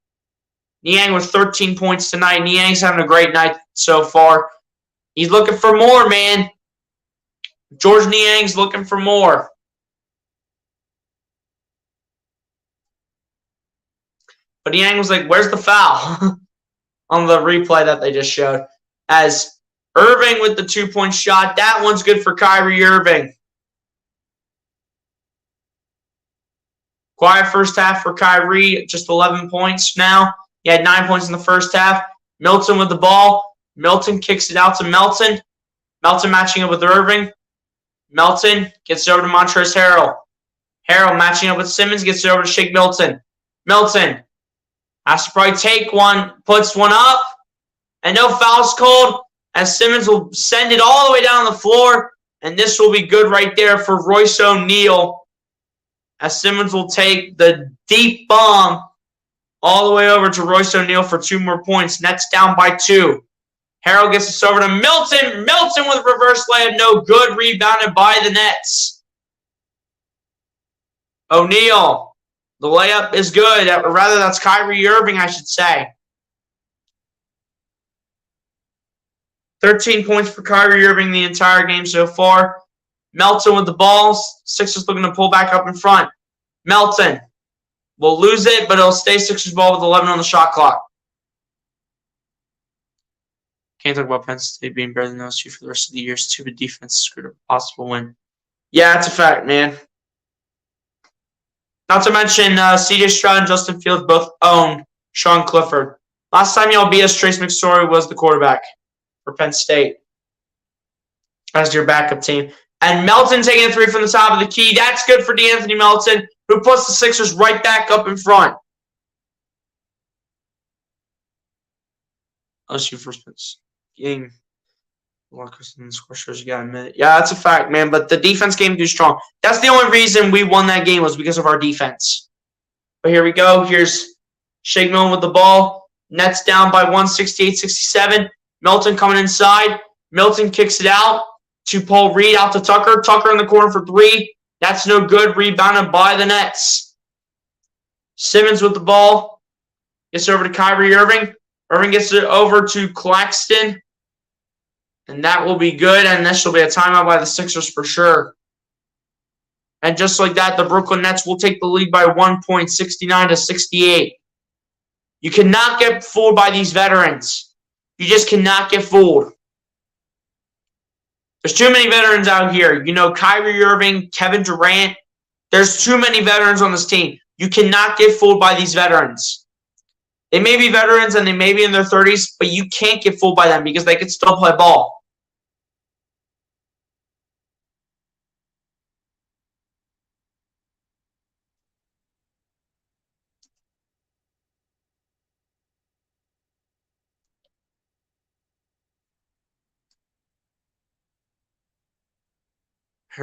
Niang with 13 points tonight. Niang's having a great night so far. He's looking for more, man. Georges Niang's looking for more. But Yang was like, where's the foul? On the replay that they just showed. As Irving with the 2-point shot. That one's good for Kyrie Irving. Quiet first half for Kyrie. Just 11 points now. He had 9 points in the first half. Milton with the ball. Milton kicks it out to Melton. Melton matching up with Irving. Melton gets it over to Montrezl Harrell. Harrell matching up with Simmons. Gets it over to Shake Milton. Milton has to probably take one. Puts one up. And no fouls called. As Simmons will send it all the way down the floor. And this will be good right there for Royce O'Neal. As Simmons will take the deep bomb all the way over to Royce O'Neal for 2 more points. Nets down by 2. Harrell gets this over to Milton. Milton with reverse layup. No good. Rebounded by the Nets. O'Neal. The layup is good. Or rather, that's Kyrie Irving, I should say. 13 points for Kyrie Irving the entire game so far. Melton with the balls. Sixers looking to pull back up in front. Melton will lose it, but it'll stay Sixers ball with 11 on the shot clock. Can't talk about Penn State being better than LSU for the rest of the year. Stupid defense screwed up a possible win. Yeah, that's a fact, man. Not to mention C.J. Stroud and Justin Fields both own Sean Clifford. Last time y'all beat us, Trace McSorley was the quarterback for Penn State as your backup team. And Melton taking a 3 from the top of the key. That's good for DeAnthony Melton, who puts the Sixers right back up in front. LSU first pitch game. Marcus in the score shows you got a minute. Yeah, that's a fact, man. But the defense came too strong. That's the only reason we won that game was because of our defense. But here we go. Here's Shake Milton with the ball. Nets down by 168-67. Melton coming inside. Milton kicks it out to Paul Reed, out to Tucker. Tucker in the corner for 3. That's no good. Rebounded by the Nets. Simmons with the ball. Gets over to Kyrie Irving. Irving gets it over to Claxton. And that will be good. And this will be a timeout by the Sixers for sure. And just like that, the Brooklyn Nets will take the lead by 1 point, 69-68. You cannot get fooled by these veterans. You just cannot get fooled. There's too many veterans out here. You know, Kyrie Irving, Kevin Durant. There's too many veterans on this team. You cannot get fooled by these veterans. They may be veterans and they may be in their 30s, but you can't get fooled by them because they can still play ball.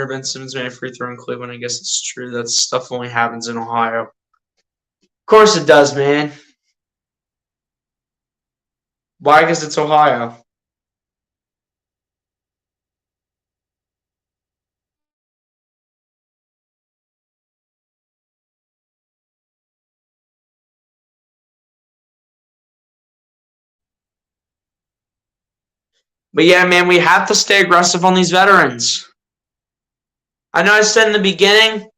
Ben Simmons made a free throw in Cleveland. I guess it's true. That stuff only happens in Ohio. Of course it does, man. Why? Because it's Ohio. But yeah, man, we have to stay aggressive on these veterans. I know I said in the beginning,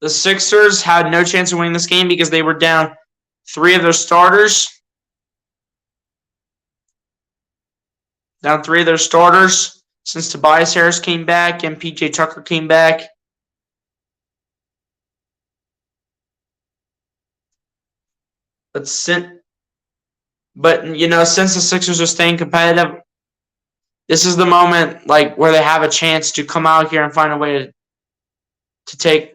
the Sixers had no chance of winning this game because they were down 3 of their starters. Down 3 of their starters since Tobias Harris came back and PJ Tucker came back. But you know, since the Sixers are staying competitive, this is the moment like where they have a chance to come out here and find a way to take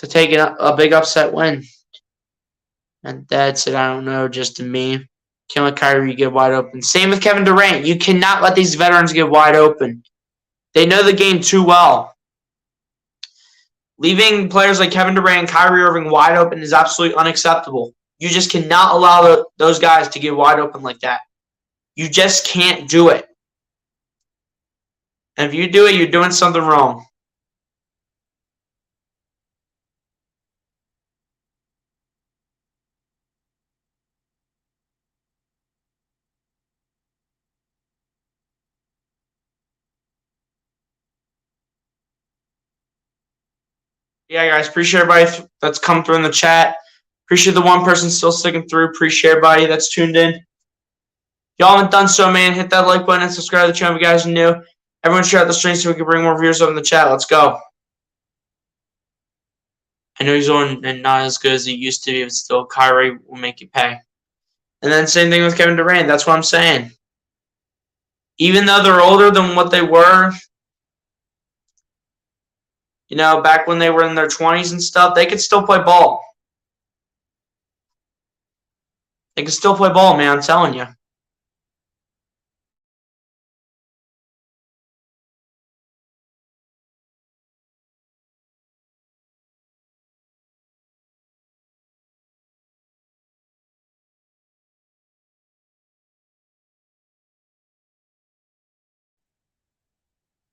a big upset win. And that's it. I don't know, just to me. Can't let Kyrie get wide open. Same with Kevin Durant. You cannot let these veterans get wide open. They know the game too well. Leaving players like Kevin Durant and Kyrie Irving wide open is absolutely unacceptable. You just cannot allow those guys to get wide open like that. You just can't do it. And if you do it, you're doing something wrong. Yeah, guys, appreciate everybody that's come through in the chat. Appreciate the one person still sticking through. Appreciate everybody that's tuned in. If y'all haven't done so, man, hit that like button and subscribe to the channel if you guys are new. Everyone share out the stream so we can bring more viewers up in the chat. Let's go. I know he's on and not as good as he used to be, but still, Kyrie will make you pay. And then same thing with Kevin Durant. That's what I'm saying. Even though they're older than what they were, you know, back when they were in their 20s and stuff, they could still play ball. They can still play ball, man, I'm telling you.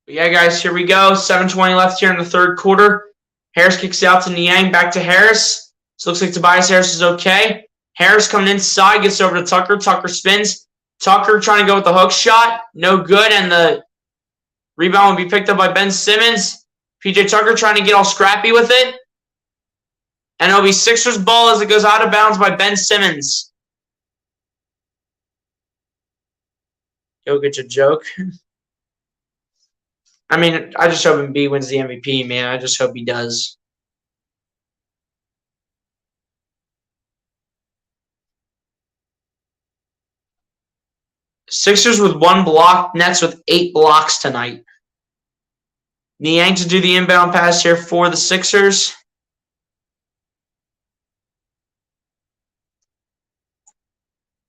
But yeah, guys, here we go. 7:20 left here in the third quarter. Harris kicks out to Niang, back to Harris. So looks like Tobias Harris is okay. Harris coming inside, gets over to Tucker. Tucker spins. Tucker trying to go with the hook shot. No good, and the rebound will be picked up by Ben Simmons. PJ Tucker trying to get all scrappy with it. And it'll be Sixers ball as it goes out of bounds by Ben Simmons. Jokic a joke. I mean, I just hope Embiid wins the MVP, man. I just hope he does. Sixers with 1 block, Nets with 8 blocks tonight. Niang to do the inbound pass here for the Sixers.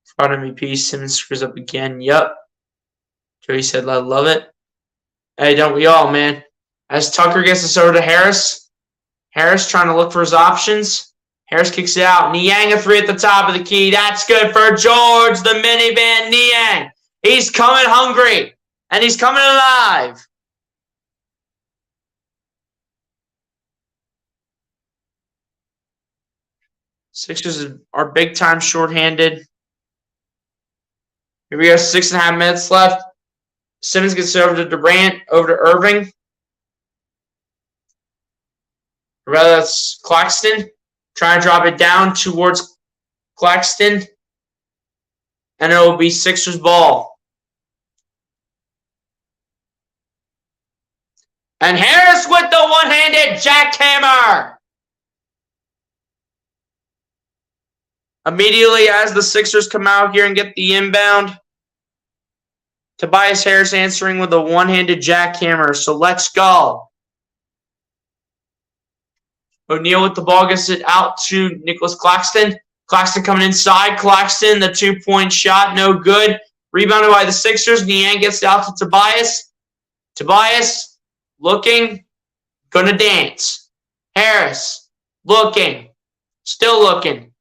Fraud MVP, Simmons screws up again. Yep. Joey said, I love it. Hey, don't we all, man? As Tucker gets this over to Harris. Harris trying to look for his options. Harris kicks it out. Niang a 3 at the top of the key. That's good for George, the minivan Niang. He's coming hungry, and he's coming alive. Sixers are big time shorthanded. Here we go, 6.5 minutes left. Simmons gets over to Durant, over to Irving. Or rather, that's Claxton. Trying to drop it down towards Claxton. And it will be Sixers ball. And Harris with the one-handed jackhammer. Immediately as the Sixers come out here and get the inbound, Tobias Harris answering with a one-handed jackhammer. So let's go. O'Neal with the ball gets it out to Nicholas Claxton. Claxton coming inside. Claxton, the 2-point shot, no good. Rebounded by the Sixers. Niang gets it out to Tobias. Tobias looking, gonna dance. Harris looking, still looking.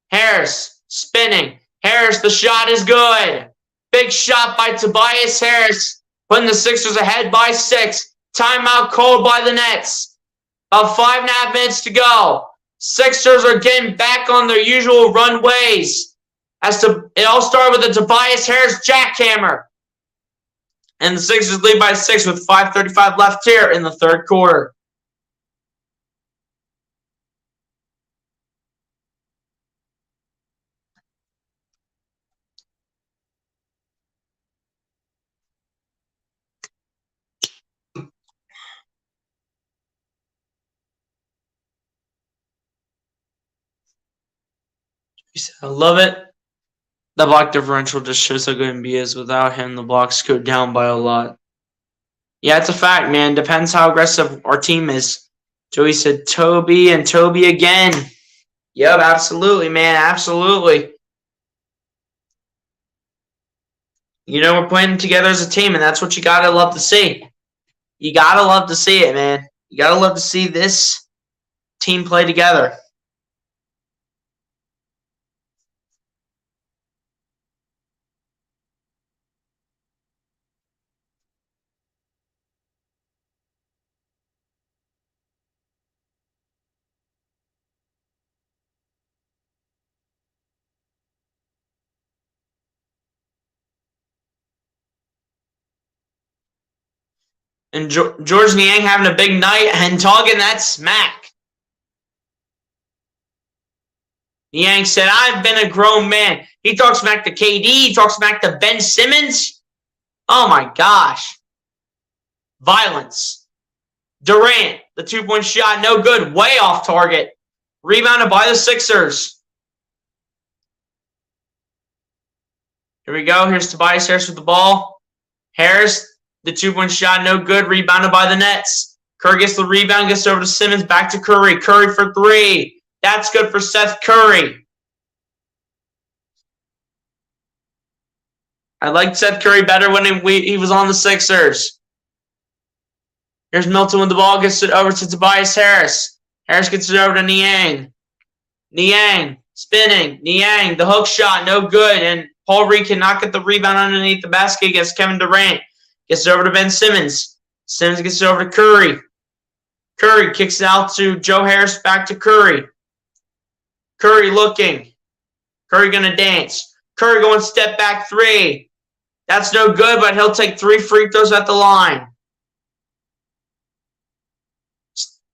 Harris spinning. Harris, the shot is good. Big shot by Tobias Harris, putting the Sixers ahead by 6. Timeout called by the Nets. About 5.5 minutes to go. Sixers are getting back on their usual runways. It all started with a Tobias Harris jackhammer. And the Sixers lead by 6 with 5:35 left here in the third quarter. I love it. The block differential just shows how good Embiid is. Without him, the blocks go down by a lot. Yeah, it's a fact, man. Depends how aggressive our team is. Joey said Toby and Toby again. Yep, absolutely, man. Absolutely. You know, we're playing together as a team, and that's what you got to love to see. You got to love to see it, man. You got to love to see this team play together. And George Niang having a big night and talking that smack. Niang said, I've been a grown man. He talks smack to KD. He talks smack to Ben Simmons. Oh, my gosh. Violence. Durant, the two-point shot, no good. Way off target. Rebounded by the Sixers. Here we go. Here's Tobias Harris with the ball. Harris, the two-point shot, no good. Rebounded by the Nets. Curry gets the rebound, gets over to Simmons, back to Curry. Curry for three. That's good for Seth Curry. I liked Seth Curry better when he was on the Sixers. Here's Milton with the ball, gets it over to Tobias Harris. Harris gets it over to Niang. Niang, spinning. Niang, the hook shot, no good. And Paul Reed cannot get the rebound underneath the basket against Kevin Durant. Gets it over to Ben Simmons. Simmons gets it over to Curry. Curry kicks it out to Joe Harris, back to Curry. Curry looking. Curry going to dance. Curry going step back three. That's no good, but he'll take 3 free throws at the line.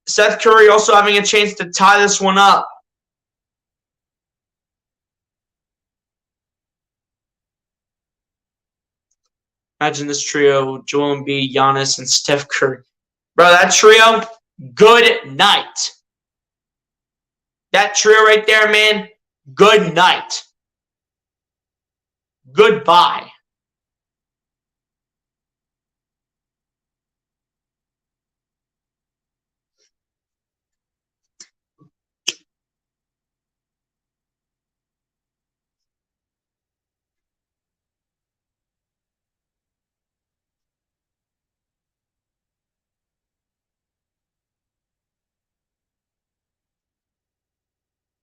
Seth Curry also having a chance to tie this one up. Imagine this trio, Joel Embiid, Giannis, and Steph Curry. Bro, that trio, good night. That trio right there, man, good night. Goodbye.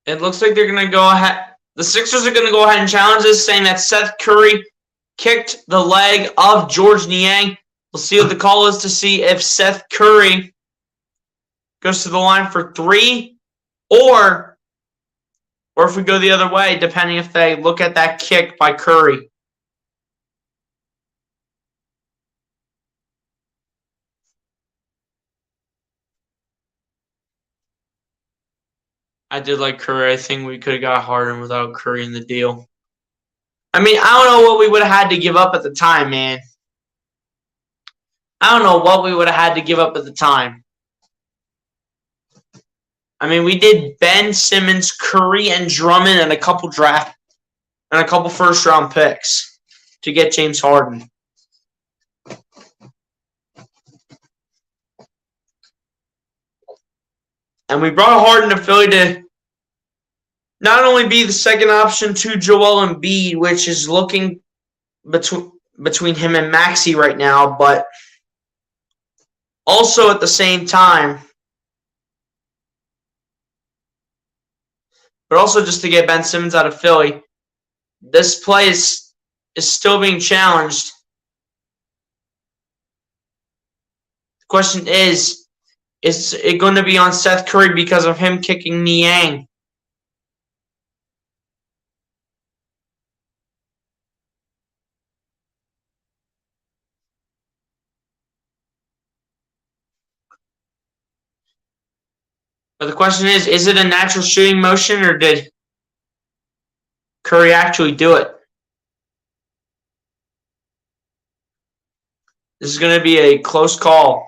It looks like they're going to go ahead. The Sixers are going to go ahead and challenge this, saying that Seth Curry kicked the leg of Georges Niang. We'll see what the call is to see if Seth Curry goes to the line for 3 or if we go the other way, depending if they look at that kick by Curry. I did like Curry. I think we could have got Harden without Curry in the deal. I mean, I don't know what we would have had to give up at the time, man. I don't know what we would have had to give up at the time. I mean, we did Ben Simmons, Curry, and Drummond, and a couple first-round picks to get James Harden. And we brought Harden to Philly to not only be the second option to Joel Embiid, which is looking between him and Maxey right now, but also at the same time, but also just to get Ben Simmons out of Philly. This play is still being challenged. The question is it going to be on Seth Curry because of him kicking Niang? But the question is it a natural shooting motion or did Curry actually do it? This is going to be a close call.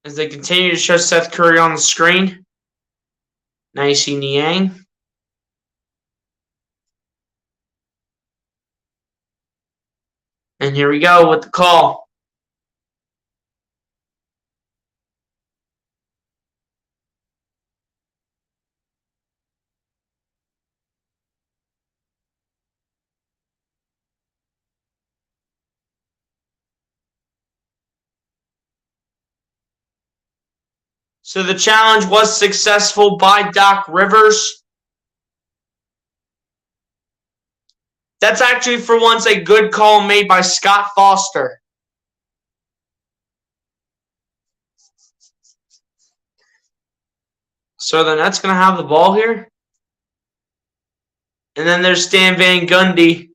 As they continue to show Seth Curry on the screen. Now you see Niang. And here we go with the call. So the challenge was successful by Doc Rivers. That's actually, for once, a good call made by Scott Foster. So the Nets going to have the ball here. And then there's Stan Van Gundy.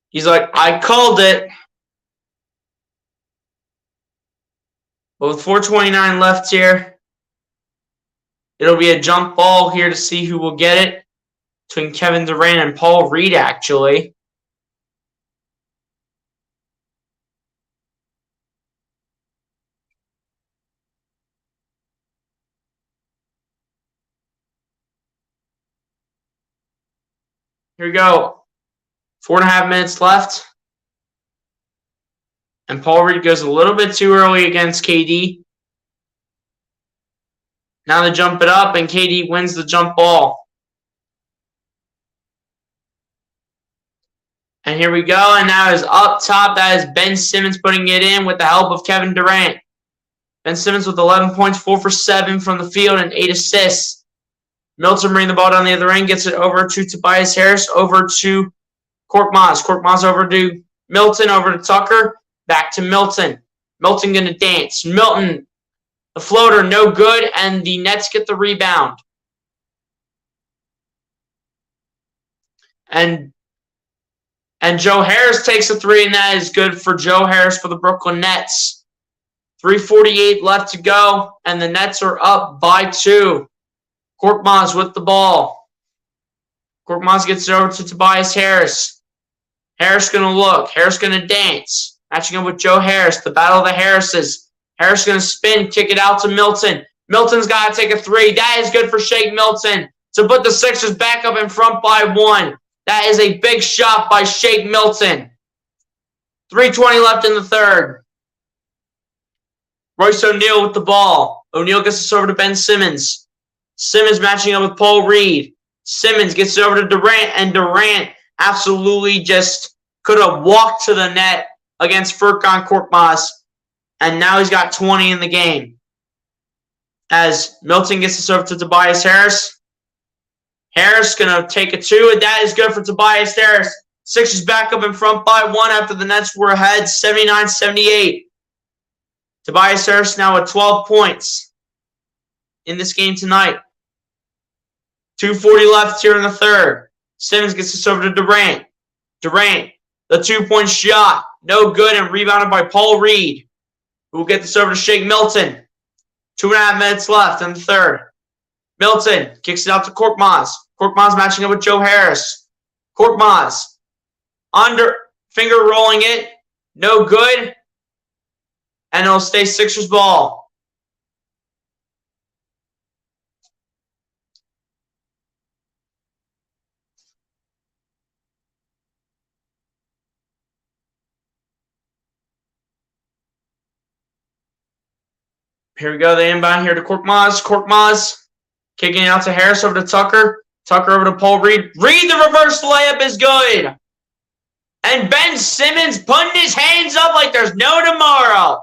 He's like, I called it. But with 4:29 left here, it'll be a jump ball here to see who will get it. Between Kevin Durant and Paul Reed, actually. Here we go. 4.5 minutes left. And Paul Reed goes a little bit too early against KD. Now they jump it up, and KD wins the jump ball. And here we go, and now is up top. That is Ben Simmons putting it in with the help of Kevin Durant. Ben Simmons with 11 points, 4 for 7 from the field, and 8 assists. Milton bringing the ball down the other end, gets it over to Tobias Harris, over to Korkmaz. Korkmaz over to Milton, over to Tucker, back to Milton. Milton going to dance. Milton, the floater, no good, and the Nets get the rebound. And Joe Harris takes a three, and that is good for Joe Harris for the Brooklyn Nets. 3:48 left to go, and the Nets are up by 2. Korkmaz with the ball. Korkmaz gets it over to Tobias Harris. Harris going to look. Harris going to dance. Matching up with Joe Harris. The battle of the Harrises. Harris going to spin, kick it out to Milton. Milton's got to take a three. That is good for Shake Milton to put the Sixers back up in front by 1. That is a big shot by Shake Milton. 3:20 left in the third. Royce O'Neal with the ball. O'Neal gets this over to Ben Simmons. Simmons matching up with Paul Reed. Simmons gets it over to Durant, and Durant absolutely just could have walked to the net against Furkan Korkmaz, and now he's got 20 in the game. As Milton gets this over to Tobias Harris. Harris going to take a 2, and that is good for Tobias Harris. Sixers back up in front by 1 after the Nets were ahead 79-78. Tobias Harris now with 12 points in this game tonight. 2:40 left here in the third. Simmons gets this over to Durant. Durant, the 2-point shot, no good, and rebounded by Paul Reed, who will get this over to Shake Milton. 2.5 minutes left in the third. Milton kicks it out to Korkmaz. Korkmaz matching up with Joe Harris. Korkmaz under, finger rolling it, no good, and it'll stay Sixers ball. Here we go. The inbound here to Korkmaz. Korkmaz kicking it out to Harris, over to Tucker. Tucker over to Paul Reed. Reed, the reverse layup is good. And Ben Simmons putting his hands up like there's no tomorrow.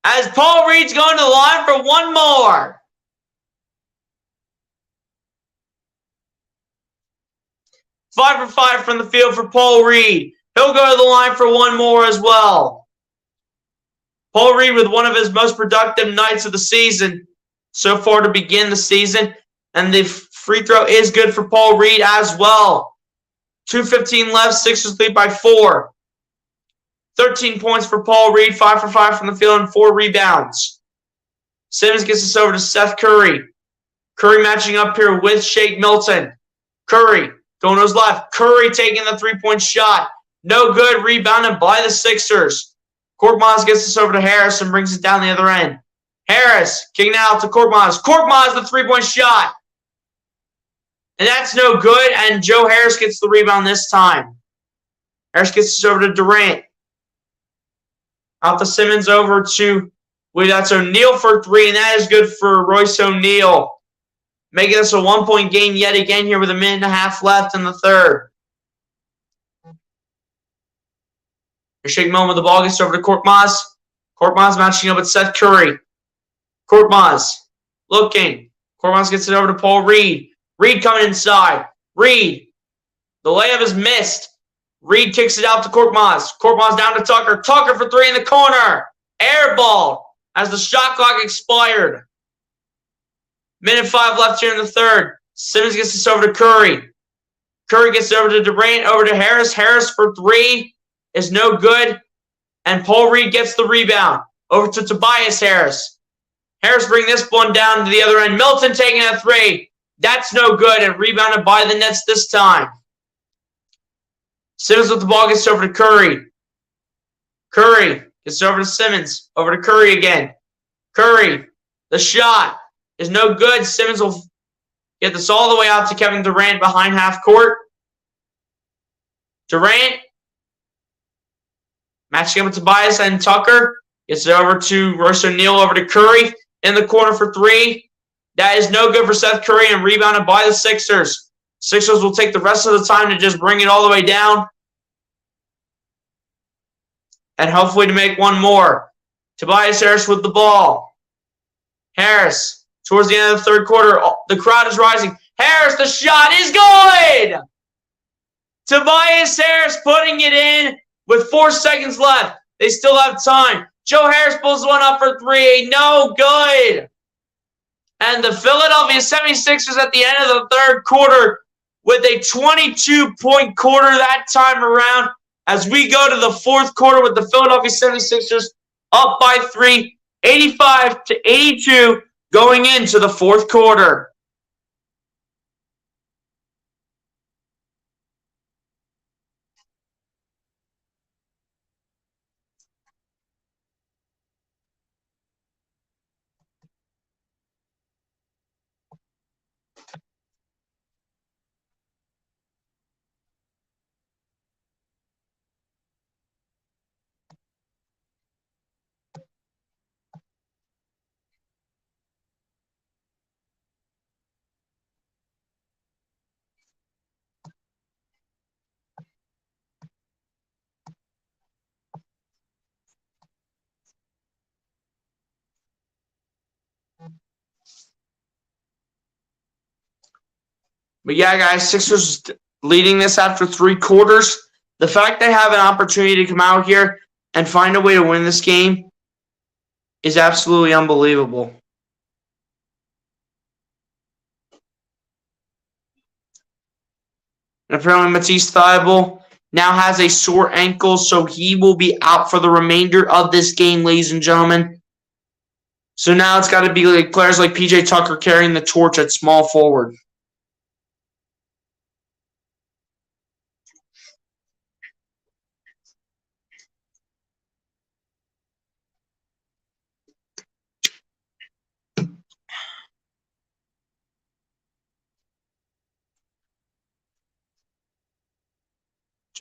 As Paul Reed's going to the line for one more. Five for 5 from the field for Paul Reed. He'll go to the line for one more as well. Paul Reed with one of his most productive nights of the season so far to begin the season. And the free throw is good for Paul Reed as well. 2:15 left, Sixers lead by 4. 13 points for Paul Reed, 5 for 5 from the field, and 4 rebounds. Simmons gets this over to Seth Curry. Curry matching up here with Shake Milton. Curry going to his left. Curry taking the 3-point shot. No good, rebounded by the Sixers. Korkmaz gets this over to Harris and brings it down the other end. Harris kicking out to Korkmaz. Korkmaz, the 3-point shot. And that's no good, and Joe Harris gets the rebound this time. Harris gets this over to Durant. Out to Simmons over to, that's O'Neal for 3, and that is good for Royce O'Neal. Making this a 1-point game yet again here with 1.5 minutes left in the third. Shake Milton with the ball, gets over to Korkmaz. Korkmaz matching up with Seth Curry. Korkmaz looking. Korkmaz gets it over to Paul Reed. Reed coming inside. Reed. The layup is missed. Reed kicks it out to Korkmaz. Korkmaz down to Tucker. Tucker for 3 in the corner. Air ball as the shot clock expired. Minute 5 left here in the third. Simmons gets this over to Curry. Curry gets it over to Durant, over to Harris. Harris for 3 is no good. And Paul Reed gets the rebound. Over to Tobias Harris. Harris bring this one down to the other end. Milton taking a 3. That's no good and rebounded by the Nets this time. Simmons with the ball gets over to Curry. Curry gets over to Simmons. Over to Curry again. Curry, the shot is no good. Simmons will get this all the way out to Kevin Durant behind half court. Durant matching up with Tobias and Tucker. Gets it over to Royce O'Neal, over to Curry. In the corner for 3. That is no good for Seth Curry and rebounded by the Sixers. Sixers will take the rest of the time to just bring it all the way down. And hopefully to make one more. Tobias Harris with the ball. Harris towards the end of the third quarter. The crowd is rising. Harris, the shot is good! Tobias Harris putting it in with 4 seconds left. They still have time. Joe Harris pulls one up for 3. No good. And the Philadelphia 76ers at the end of the third quarter with a 22-point quarter that time around as we go to the fourth quarter with the Philadelphia 76ers up by 3, 85-82 going into the fourth quarter. But yeah, guys, Sixers leading this after 3 quarters. The fact they have an opportunity to come out here and find a way to win this game is absolutely unbelievable. And apparently Matisse Thybulle now has a sore ankle, so he will be out for the remainder of this game, ladies and gentlemen. So now it's got to be like players like P.J. Tucker carrying the torch at small forward.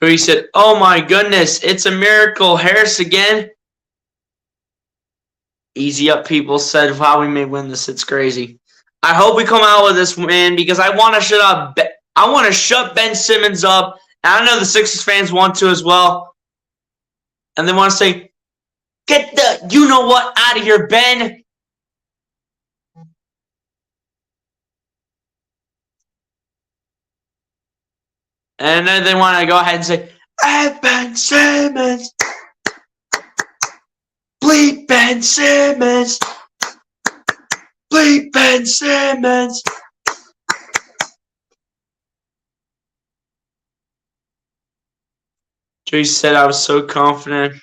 So he said, "Oh my goodness, it's a miracle. Harris again." Easy up, people said, "Wow, we may win this. It's crazy." I hope we come out with this win because I want to shut Ben Simmons up. And I know the Sixers fans want to as well. And they want to say, "Get the you-know-what out of here, Ben." And then they want to go ahead and say, "Hey, Ben Simmons. Bleep Ben Simmons. Bleep Ben Simmons." Joey said, "I was so confident.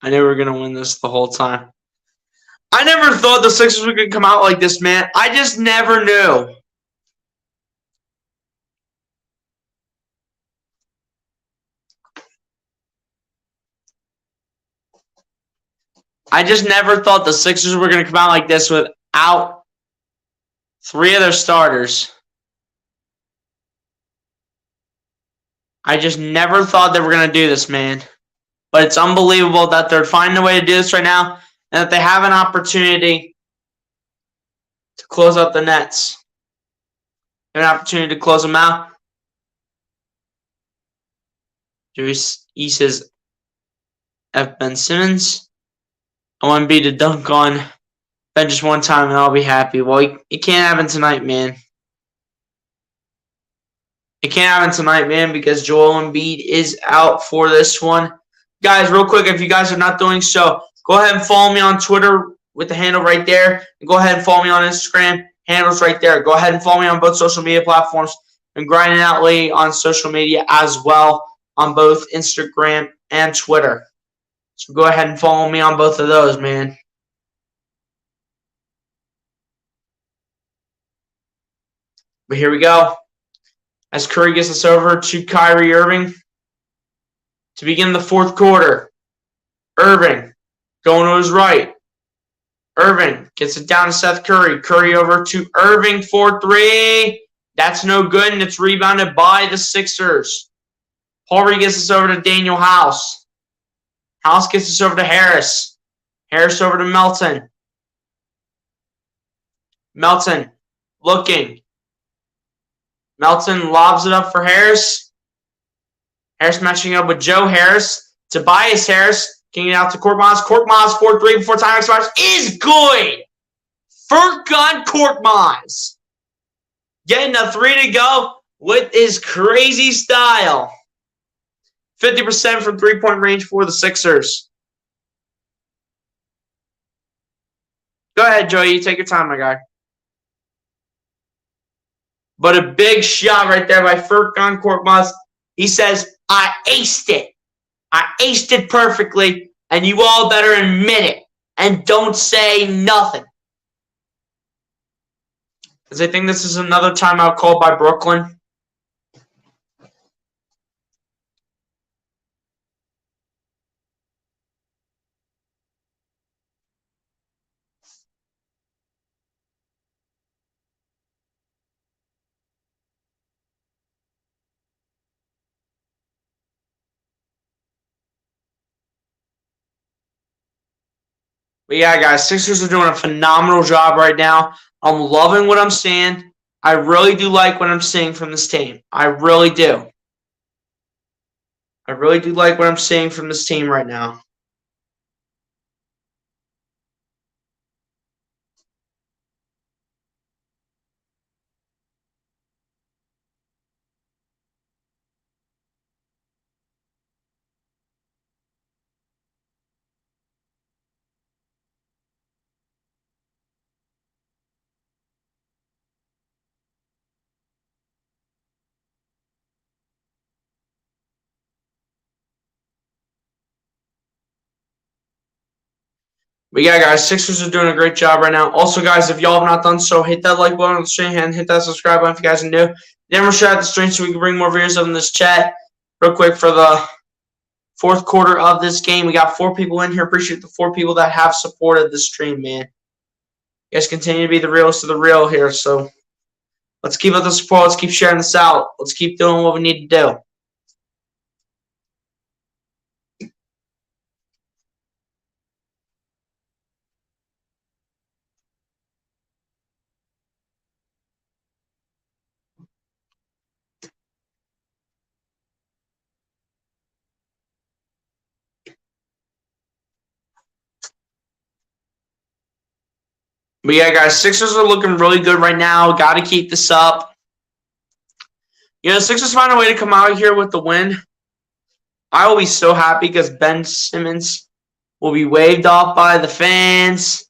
I knew we were going to win this the whole time." I never thought the Sixers were going to come out like this, man. I just never knew. I just never thought the Sixers were going to come out like this without 3 of their starters. I just never thought they were going to do this, man. But it's unbelievable that they're finding a way to do this right now and that they have an opportunity to close out the Nets. An opportunity to close them out. He says, F. Ben Simmons. I want Embiid to dunk on Ben just one time and I'll be happy. Well, it can't happen tonight, man. It can't happen tonight, man, because Joel Embiid is out for this one. Guys, real quick, if you guys are not doing so, go ahead and follow me on Twitter with the handle right there. And go ahead and follow me on Instagram handles right there. Go ahead and follow me on both social media platforms and grinding out Lee on social media as well on both Instagram and Twitter. So go ahead and follow me on both of those, man. But here we go. As Curry gets us over to Kyrie Irving to begin the fourth quarter. Irving going to his right. Irving gets it down to Seth Curry. Curry over to Irving for three. That's no good, and it's rebounded by the Sixers. Paul Reed gets us over to Daniel House. House gets us over to Harris. Harris over to Melton. Melton looking. Melton lobs it up for Harris. Harris matching up with Joe Harris. Tobias Harris getting it out to Korkmaz. Korkmaz 4-3 before time expires is good. Furkan Korkmaz getting a 3 to go with his crazy style. 50% from three-point range for the Sixers. Go ahead, Joey. You take your time, my guy. But a big shot right there by Furkan Korkmaz. He says, I aced it. I aced it perfectly, and you all better admit it and don't say nothing. Because I think this is another timeout called by Brooklyn. But yeah, guys, Sixers are doing a phenomenal job right now. I'm loving what I'm seeing. I really do like what I'm seeing from this team. I really do. I really do like what I'm seeing from this team right now. But yeah, guys, Sixers are doing a great job right now. Also, guys, if y'all have not done so, hit that like button on the stream and hit that subscribe button if you guys are new. Then we'll share out the stream so we can bring more videos up in this chat. Real quick for the fourth quarter of this game. We got 4 people in here. Appreciate the 4 people that have supported the stream, man. You guys continue to be the realest of the real here. So let's keep up the support. Let's keep sharing this out. Let's keep doing what we need to do. But yeah, guys, Sixers are looking really good right now. Got to keep this up. You know, Sixers find a way to come out here with the win. I will be so happy because Ben Simmons will be waved off by the fans.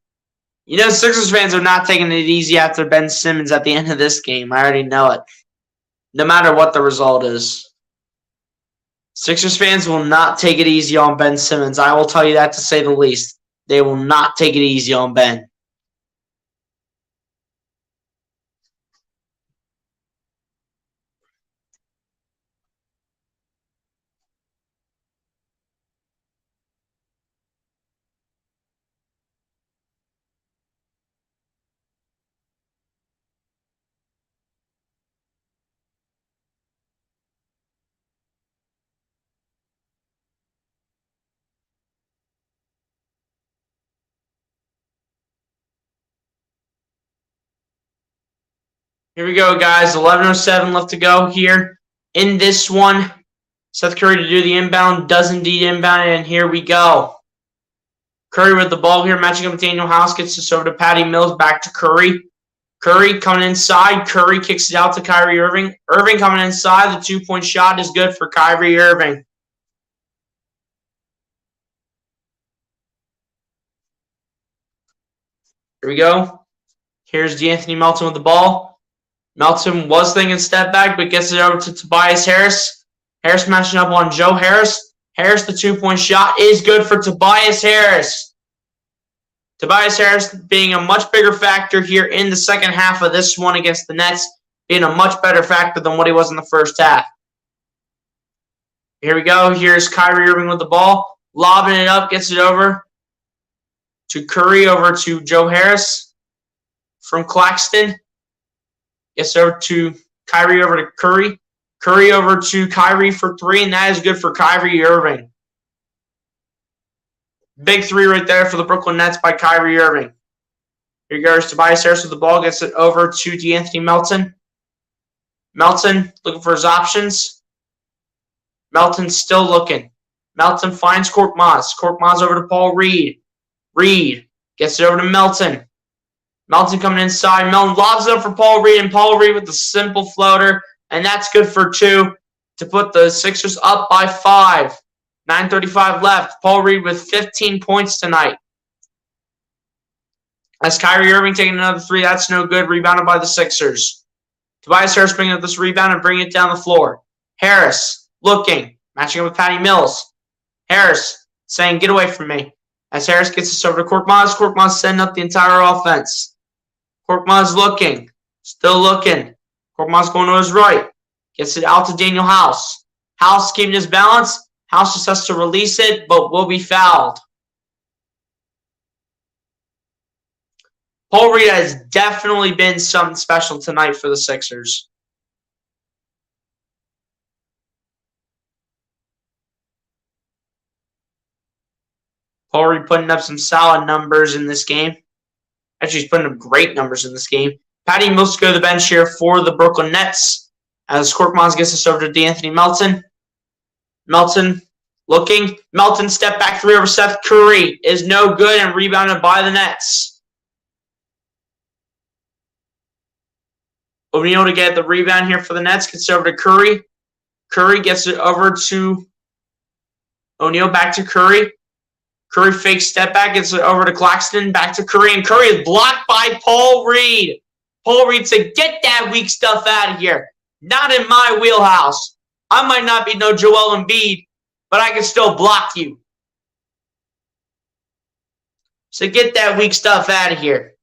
You know, Sixers fans are not taking it easy after Ben Simmons at the end of this game. I already know it. No matter what the result is. Sixers fans will not take it easy on Ben Simmons. I will tell you that to say the least. They will not take it easy on Ben. Here we go, guys. 11:07 left to go here in this one. Seth Curry to do the inbound. Does indeed inbound, and here we go. Curry with the ball here, matching up with Daniel House. Gets this over to Patty Mills. Back to Curry. Curry coming inside. Curry kicks it out to Kyrie Irving. Irving coming inside. The two-point shot is good for Kyrie Irving. Here we go. Here's DeAnthony Melton with the ball. Melton was thinking step back, but gets it over to Tobias Harris. Harris matching up on Joe Harris. Harris, the 2-point shot is good for Tobias Harris. Tobias Harris being a much bigger factor here in the second half of this one against the Nets, being a much better factor than what he was in the first half. Here we go. Here's Kyrie Irving with the ball. Lobbing it up, gets it over to Curry, over to Joe Harris from Claxton. Gets over to Kyrie, over to Curry. Curry over to Kyrie for three, and that is good for Kyrie Irving. Big three right there for the Brooklyn Nets by Kyrie Irving. Here goes Tobias Harris with the ball. Gets it over to DeAnthony Melton. Melton looking for his options. Melton still looking. Melton finds Korkmaz. Korkmaz over to Paul Reed. Reed gets it over to Melton. Melton coming inside. Melton lobs it up for Paul Reed, and Paul Reed with the simple floater, and that's good for two to put the Sixers up by 5. 9:35 left. Paul Reed with 15 points tonight. As Kyrie Irving taking another three, that's no good. Rebounded by the Sixers. Tobias Harris bringing up this rebound and bringing it down the floor. Harris looking, matching up with Patty Mills. Harris saying, "Get away from me." As Harris gets this over to Korkmaz. Korkmaz setting up the entire offense. Korkmaz looking, still looking. Korkmaz going to his right. Gets it out to Daniel House. House keeping his balance. House just has to release it, but will be fouled. Paul Reed has definitely been something special tonight for the Sixers. Paul Reed putting up some solid numbers in this game. Actually, he's putting up great numbers in this game. Patty Mills to go to the bench here for the Brooklyn Nets. As Korkmaz gets this over to DeAnthony Melton. Melton looking. Melton step back three over Seth Curry is no good and rebounded by the Nets. O'Neal to get the rebound here for the Nets. Gets it over to Curry. Curry gets it over to O'Neal. Back to Curry. Curry fakes step back. Gets it over to Claxton. Back to Curry. And Curry is blocked by Paul Reed. Paul Reed said, "Get that weak stuff out of here. Not in my wheelhouse. I might not be no Joel Embiid, but I can still block you. So get that weak stuff out of here."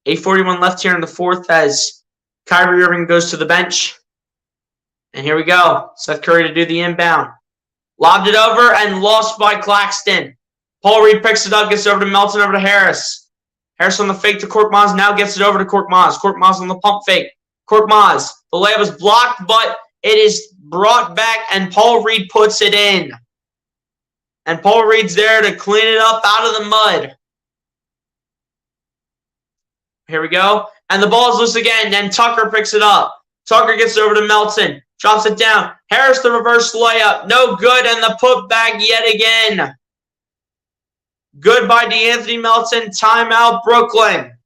8:41 left here in the fourth as Kyrie Irving goes to the bench. And here we go. Seth Curry to do the inbound. Lobbed it over and lost by Claxton. Paul Reed picks it up, gets it over to Melton, over to Harris. Harris on the fake to Korkmaz, now gets it over to Korkmaz. Korkmaz on the pump fake. Korkmaz, the layup is blocked, but it is brought back, and Paul Reed puts it in. And Paul Reed's there to clean it up out of the mud. Here we go. And the ball is loose again, and Tucker picks it up. Tucker gets it over to Melton. Drops it down. Harris, the reverse layup. No good, and the putback yet again. Good by DeAnthony Melton. Timeout, Brooklyn.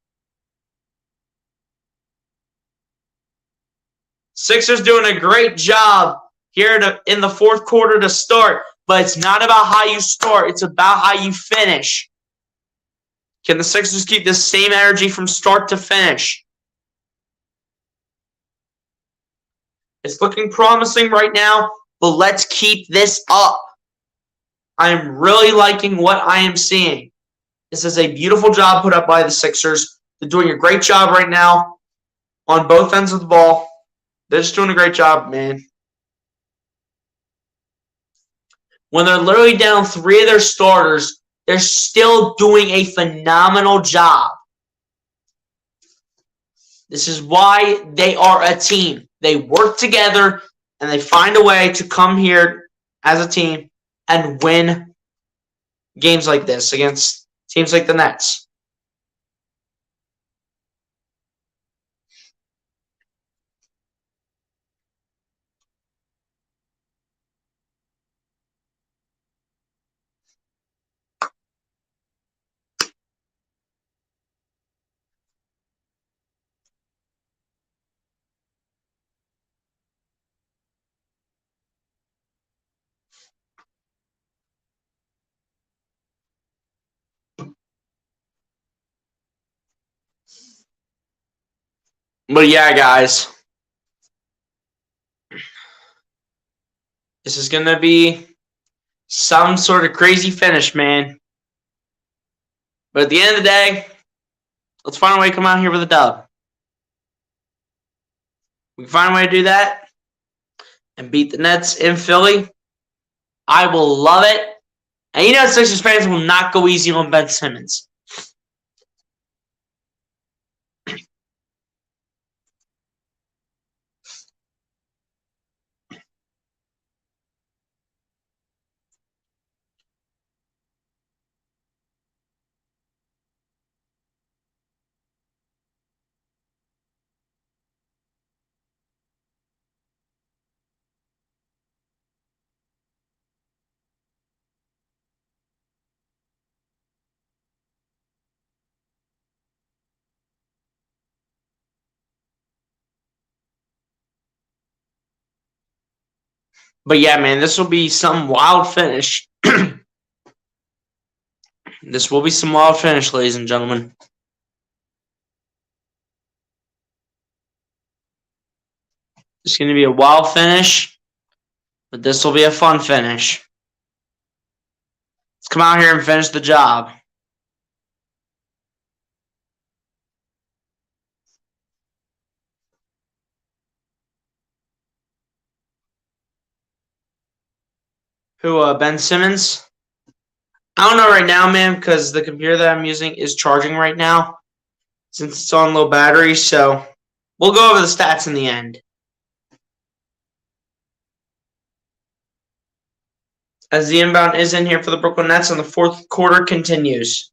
Sixers doing a great job here in the fourth quarter to start, but it's not about how you start. It's about how you finish. Can the Sixers keep this same energy from start to finish? It's looking promising right now, but let's keep this up. I am really liking what I am seeing. This is a beautiful job put up by the Sixers. They're doing a great job right now on both ends of the ball. They're just doing a great job, man. When they're literally down 3 of their starters, they're still doing a phenomenal job. This is why they are a team. They work together, and they find a way to come here as a team and win games like this against teams like the Nets. But yeah, guys, this is going to be some sort of crazy finish, man. But at the end of the day, let's find a way to come out here with a dub. We can find a way to do that and beat the Nets in Philly. I will love it. And you know, Sixers fans will not go easy on Ben Simmons. But yeah, man, this will be some wild finish. This will be some wild finish, ladies and gentlemen. It's going to be a wild finish, but this will be a fun finish. Let's come out here and finish the job. Who, Ben Simmons? I don't know right now, man, because the computer that I'm using is charging right now since it's on low battery, so we'll go over the stats in the end. As the inbound is in here for the Brooklyn Nets, and the fourth quarter continues.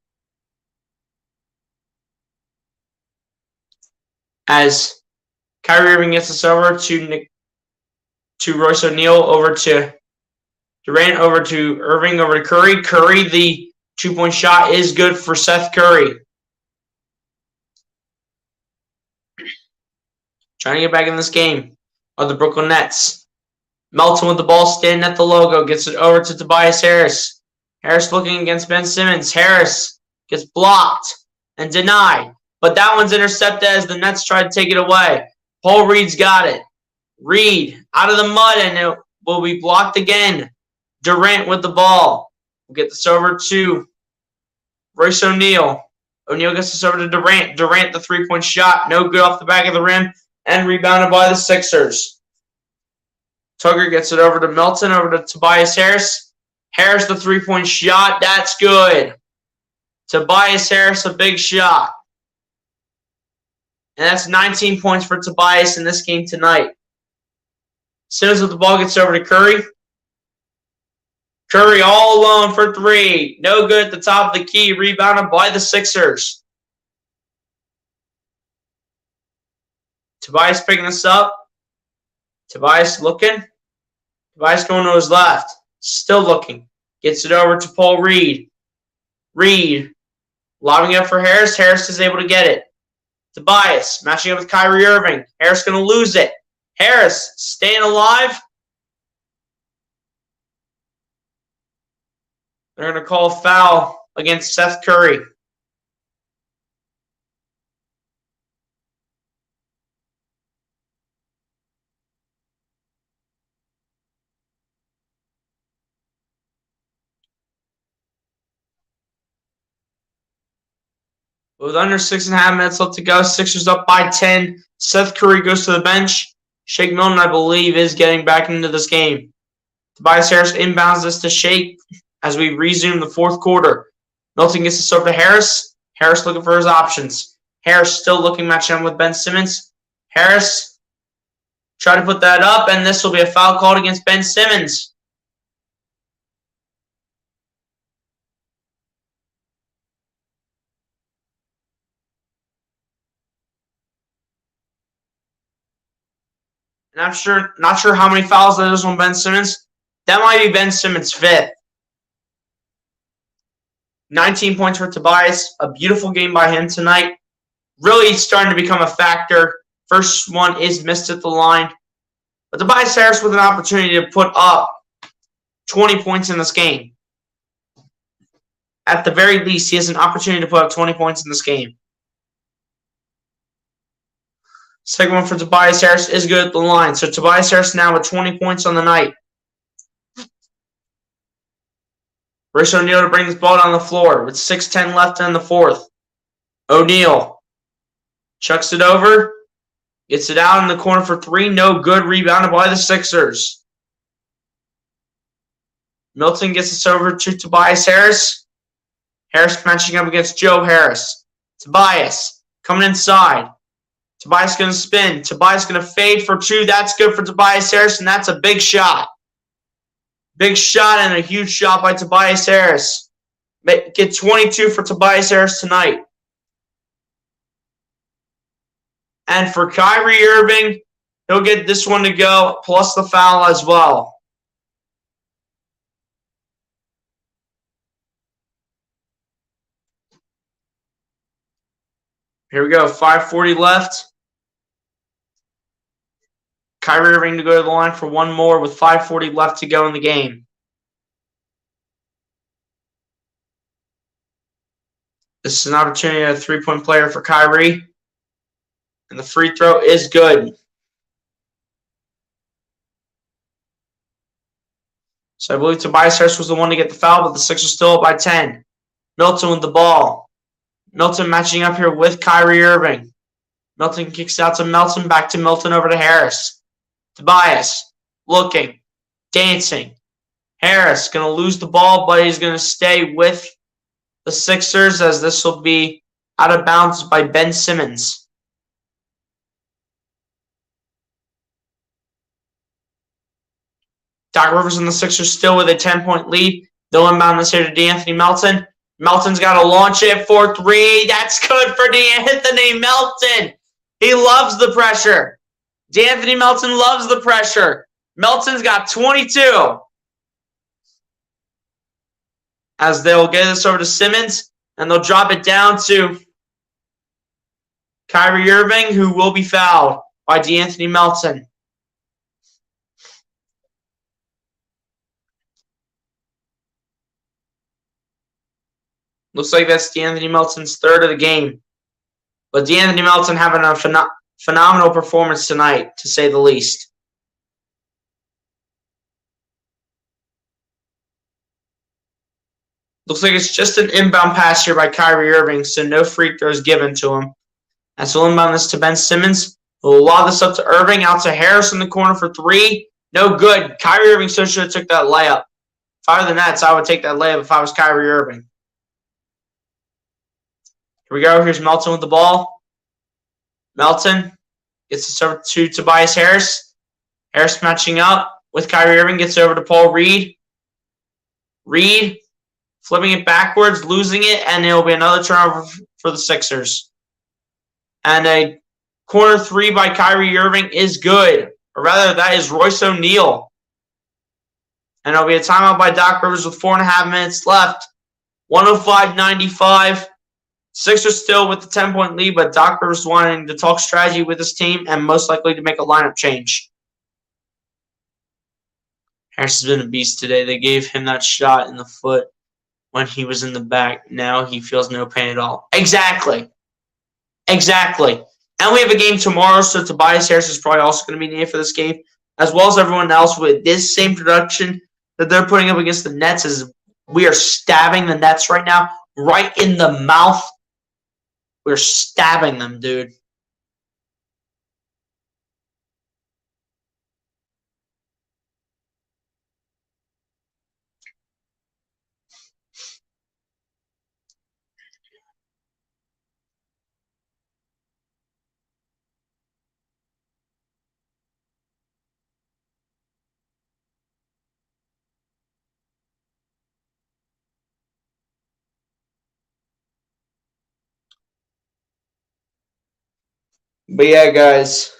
As Kyrie Irving gets us over to Royce O'Neal, over to Durant, over to Irving, over to Curry. Curry, the two-point shot is good for Seth Curry. Trying to get back in this game are the Brooklyn Nets. Melton with the ball, standing at the logo, gets it over to Tobias Harris. Harris looking against Ben Simmons. Harris gets blocked and denied. But that one's intercepted as the Nets try to take it away. Paul Reed's got it. Reed out of the mud, and it will be blocked again. Durant with the ball. We'll get this over to Royce O'Neal. O'Neal gets this over to Durant. Durant, the three-point shot. No good off the back of the rim. And rebounded by the Sixers. Tugger gets it over to Melton, over to Tobias Harris. Harris, the three-point shot. That's good. Tobias Harris, a big shot. And that's 19 points for Tobias in this game tonight. Simmons with the ball gets over to Curry. Curry all alone for three. No good at the top of the key. Rebounded by the Sixers. Tobias picking this up. Tobias looking. Tobias going to his left. Still looking. Gets it over to Paul Reed. Reed lobbing it up for Harris. Harris is able to get it. Tobias matching up with Kyrie Irving. Harris going to lose it. Harris staying alive. They're going to call a foul against Seth Curry. With under 6.5 minutes left to go, Sixers up by 10. Seth Curry goes to the bench. Shake Milton, I believe, is getting back into this game. Tobias Harris inbounds this to Shake as we resume the fourth quarter. Milton gets this over to Harris. Harris looking for his options. Harris still looking matching up with Ben Simmons. Harris try to put that up, and this will be a foul called against Ben Simmons. And I'm not sure how many fouls that is on Ben Simmons. That might be Ben Simmons' fifth. 19 points for Tobias. A beautiful game by him tonight. Really starting to become a factor. First one is missed at the line. But Tobias Harris with an opportunity to put up 20 points in this game. At the very least, he has an opportunity to put up 20 points in this game. Second one for Tobias Harris is good at the line. So Tobias Harris now with 20 points on the night. Royce O'Neal to bring this ball down the floor with 6:10 left in the fourth. O'Neal chucks it over. Gets it out in the corner for three. No good. Rebounded by the Sixers. Milton gets this over to Tobias Harris. Harris matching up against Joe Harris. Tobias coming inside. Tobias going to spin. Tobias going to fade for two. That's good for Tobias Harris, and that's a big shot. Big shot and a huge shot by Tobias Harris. Get 22 for Tobias Harris tonight. And for Kyrie Irving, he'll get this one to go, plus the foul as well. Here we go, 5:40 left. Kyrie Irving to go to the line for one more with 5:40 left to go in the game. This is an opportunity at a three-point player for Kyrie. And the free throw is good. So I believe Tobias Harris was the one to get the foul, but the Sixers still up by 10. Milton with the ball. Milton matching up here with Kyrie Irving. Milton kicks out to Melton, back to Milton, over to Harris. Tobias looking, dancing. Harris going to lose the ball, but he's going to stay with the Sixers as this will be out of bounds by Ben Simmons. Doc Rivers and the Sixers still with a 10-point lead. They'll inbound this here to DeAnthony Melton. Melton's got to launch it for three. That's good for DeAnthony Melton. He loves the pressure. DeAnthony Melton loves the pressure. Melton's got 22. As they'll get this over to Simmons, and they'll drop it down to Kyrie Irving, who will be fouled by DeAnthony Melton. Looks like that's DeAnthony Melton's third of the game. But DeAnthony Melton having a phenomenal performance tonight, to say the least. Looks like it's just an inbound pass here by Kyrie Irving, so no free throws given to him. And so we'll inbound this to Ben Simmons. We'll lob this up to Irving, out to Harris in the corner for three. No good. Kyrie Irving so should have took that layup. If I were the Nets, I would take that layup if I was Kyrie Irving. Here we go. Here's Melton with the ball. Melton gets this over to Tobias Harris. Harris matching up with Kyrie Irving. Gets over to Paul Reed. Reed flipping it backwards, losing it, and it'll be another turnover for the Sixers. And a corner three by Kyrie Irving is good. Or rather, that is Royce O'Neal. And it'll be a timeout by Doc Rivers with 4.5 minutes left. 105-95. Sixers still with the 10-point lead, but Doc Rivers wanting to talk strategy with his team and most likely to make a lineup change. Harris has been a beast today. They gave him that shot in the foot when he was in the back. Now he feels no pain at all. Exactly. And we have a game tomorrow, so Tobias Harris is probably also going to be needed for this game, as well as everyone else with this same production that they're putting up against the Nets. As we are stabbing the Nets right now, right in the mouth. We're stabbing them, dude. But yeah, guys,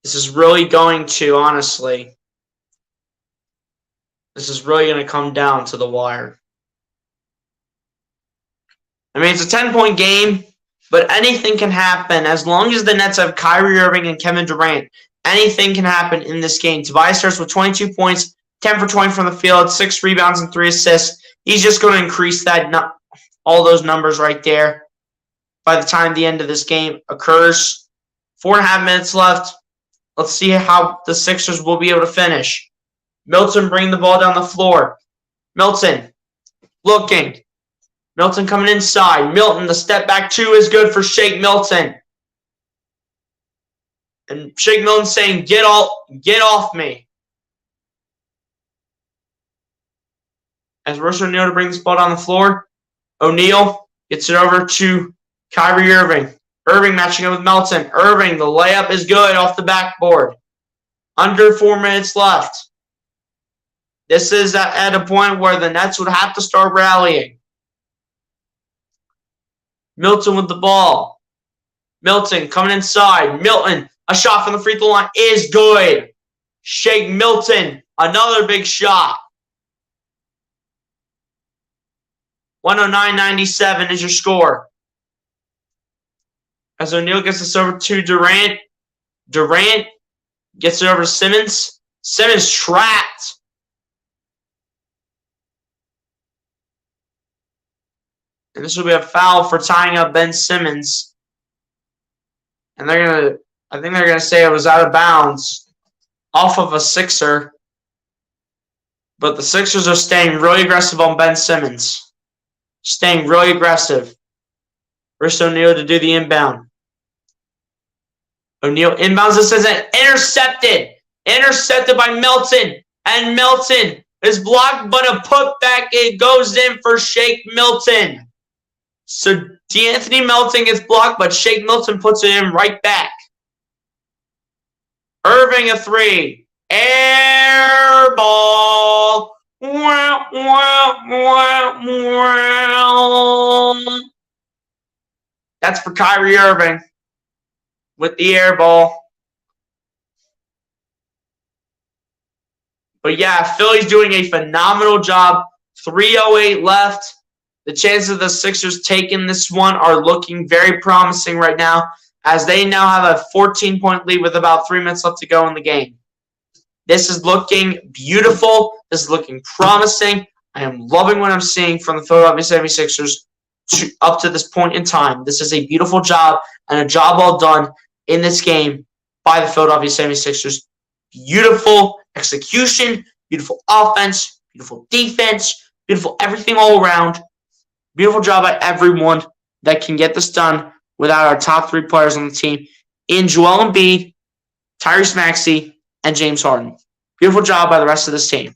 this is really going to, honestly, this is really going to come down to the wire. I mean, it's a 10-point game, but anything can happen. As long as the Nets have Kyrie Irving and Kevin Durant, anything can happen in this game. Tobias Harris with 22 points, 10 for 20 from the field, 6 rebounds and 3 assists. He's just going to increase that, all those numbers right there by the time the end of this game occurs. 4.5 minutes left. Let's see how the Sixers will be able to finish. Milton bringing the ball down the floor. Milton looking. Milton coming inside. Milton, the step back two is good for Shake Milton. And Shake Milton saying, get off me. As Royce O'Neal to bring this ball down the floor. O'Neal gets it over to Kyrie Irving. Irving matching up with Melton. Irving, the layup is good off the backboard. Under 4 minutes left. This is at a point where the Nets would have to start rallying. Milton with the ball. Milton coming inside. Milton, a shot from the free throw line is good. Shake Milton, another big shot. 109-97 is your score. As O'Neal gets this over to Durant. Durant gets it over to Simmons. Simmons trapped. And this will be a foul for tying up Ben Simmons. And I think they're gonna say it was out of bounds off of a Sixer. But the Sixers are staying really aggressive on Ben Simmons. Staying really aggressive. Royce O'Neal to do the inbound. O'Neal inbounds. This isn't intercepted. Intercepted by Melton. And Melton is blocked, but a putback. It goes in for Shake Milton. So D'Anthony Melton gets blocked, but Shake Milton puts it in right back. Irving a three. Air ball. That's for Kyrie Irving with the air ball. But yeah, Philly's doing a phenomenal job. 3:08 left. The chances of the Sixers taking this one are looking very promising right now, as they now have a 14-point lead with about 3 minutes left to go in the game. This is looking beautiful. This is looking promising. I am loving what I'm seeing from the Philadelphia 76ers up to this point in time. This is a beautiful job and a job well done in this game by the Philadelphia 76ers. Beautiful execution, beautiful offense, beautiful defense, beautiful everything all around. Beautiful job by everyone that can get this done without our top three players on the team in Joel Embiid, Tyrese Maxey, and James Harden. Beautiful job by the rest of this team.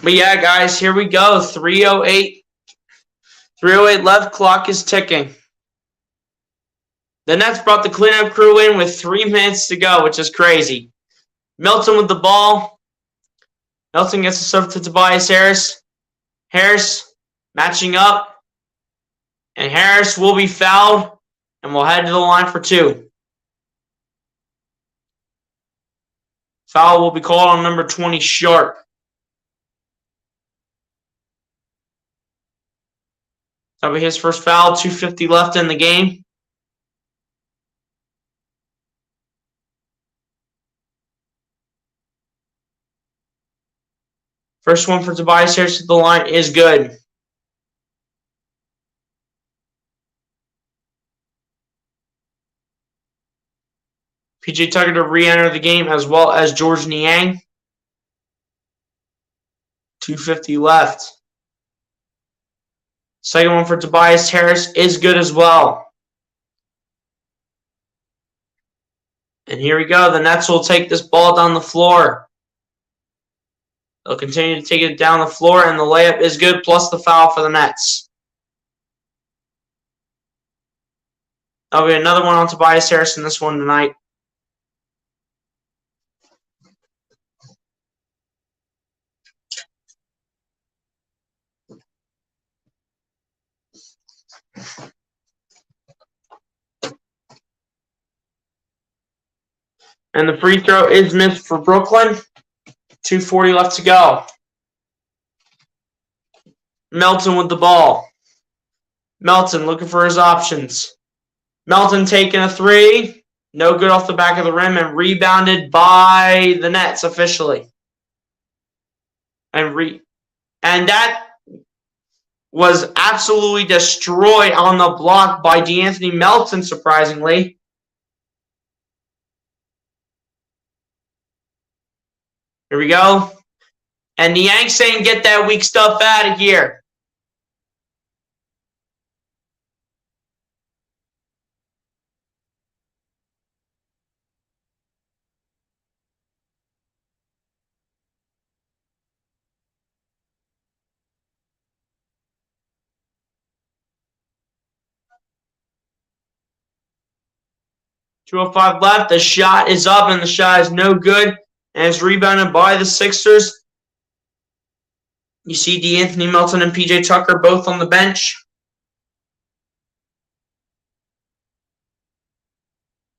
But yeah, guys, here we go. 3:08. 3:08 left. Clock is ticking. The Nets brought the cleanup crew in with 3 minutes to go, which is crazy. Milton with the ball. Milton gets the serve to Tobias Harris. Harris matching up. And Harris will be fouled. And we'll head to the line for two. Foul will be called on number 20, Sharp. That'll be his first foul. 2:50 left in the game. First one for Tobias Harris at the line is good. PJ Tucker to re-enter the game, as well as Georges Niang. 2:50 left. Second one for Tobias Harris is good as well. And here we go. The Nets will take this ball down the floor. They'll continue to take it down the floor, and the layup is good, plus the foul for the Nets. There'll be another one on Tobias Harris in this one tonight. And the free throw is missed for Brooklyn. 2:40 left to go. Melton with the ball. Melton looking for his options. Melton taking a three. No good off the back of the rim and rebounded by the Nets officially. And that was absolutely destroyed on the block by DeAnthony Melton, surprisingly. Here we go. And Niang saying, get that weak stuff out of here. .205 left. The shot is up, and the shot is no good. And it's rebounded by the Sixers. You see DeAnthony Melton and PJ Tucker both on the bench.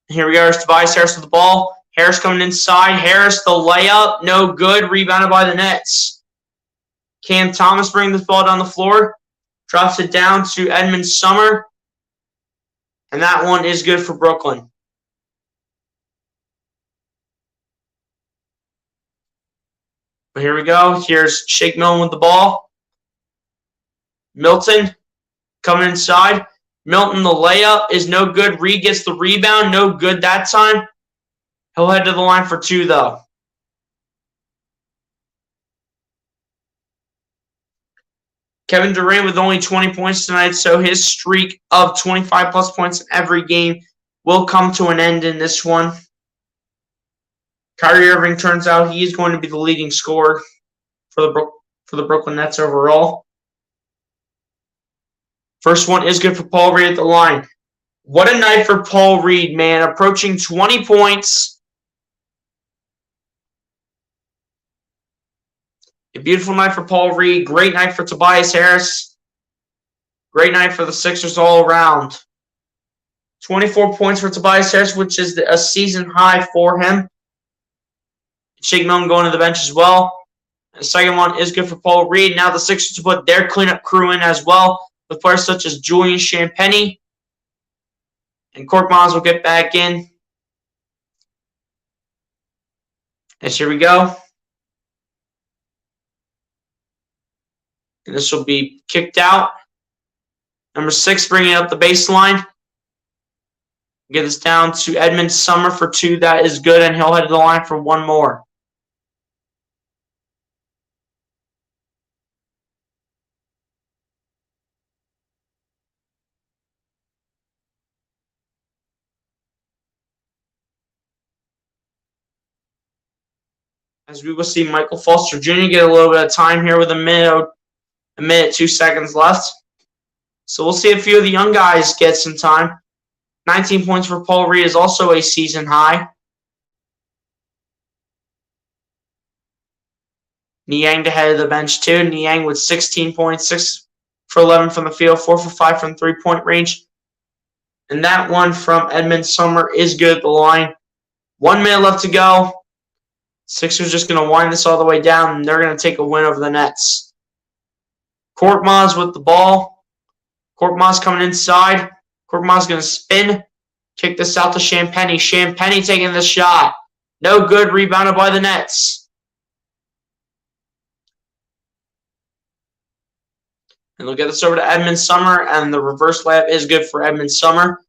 Here we are, Tobias Harris with the ball. Harris coming inside. Harris, the layup, no good. Rebounded by the Nets. Cam Thomas bringing this ball down the floor. Drops it down to Edmond Summer. And that one is good for Brooklyn. But here we go. Here's Shake Milton with the ball. Milton coming inside. Milton, the layup is no good. Reed gets the rebound. No good that time. He'll head to the line for two, though. Kevin Durant with only 20 points tonight, so his streak of 25-plus points in every game will come to an end in this one. Kyrie Irving turns out he is going to be the leading scorer for the Brooklyn Nets overall. First one is good for Paul Reed at the line. What a night for Paul Reed, man. Approaching 20 points. A beautiful night for Paul Reed. Great night for Tobias Harris. Great night for the Sixers all around. 24 points for Tobias Harris, which is a season high for him. Shake Milton going to the bench as well. The second one is good for Paul Reed. Now the Sixers to put their cleanup crew in as well, with players such as Julian Champagnie. And Korkmaz will get back in. And here we go. And this will be kicked out. Number 6 bringing up the baseline. Get this down to Edmond Summer for 2. That is good, and he'll head to the line for one more. As we will see Michael Foster Jr. get a little bit of time here with a minute, 2 seconds left. So we'll see a few of the young guys get some time. 19 points for Paul Reed is also a season high. Niang to head of the bench too. Niang with 16 points, 6 for 11 from the field, 4 for 5 from three-point range. And that one from Edmond Summer is good at the line. 1 minute left to go. Sixers just going to wind this all the way down, and they're going to take a win over the Nets. Korkmaz with the ball. Korkmaz coming inside. Korkmaz going to spin. Kick this out to Champagnie. Champagnie taking the shot. No good. Rebounded by the Nets. And they'll get this over to Edmond Summer, and the reverse layup is good for Edmond Summer.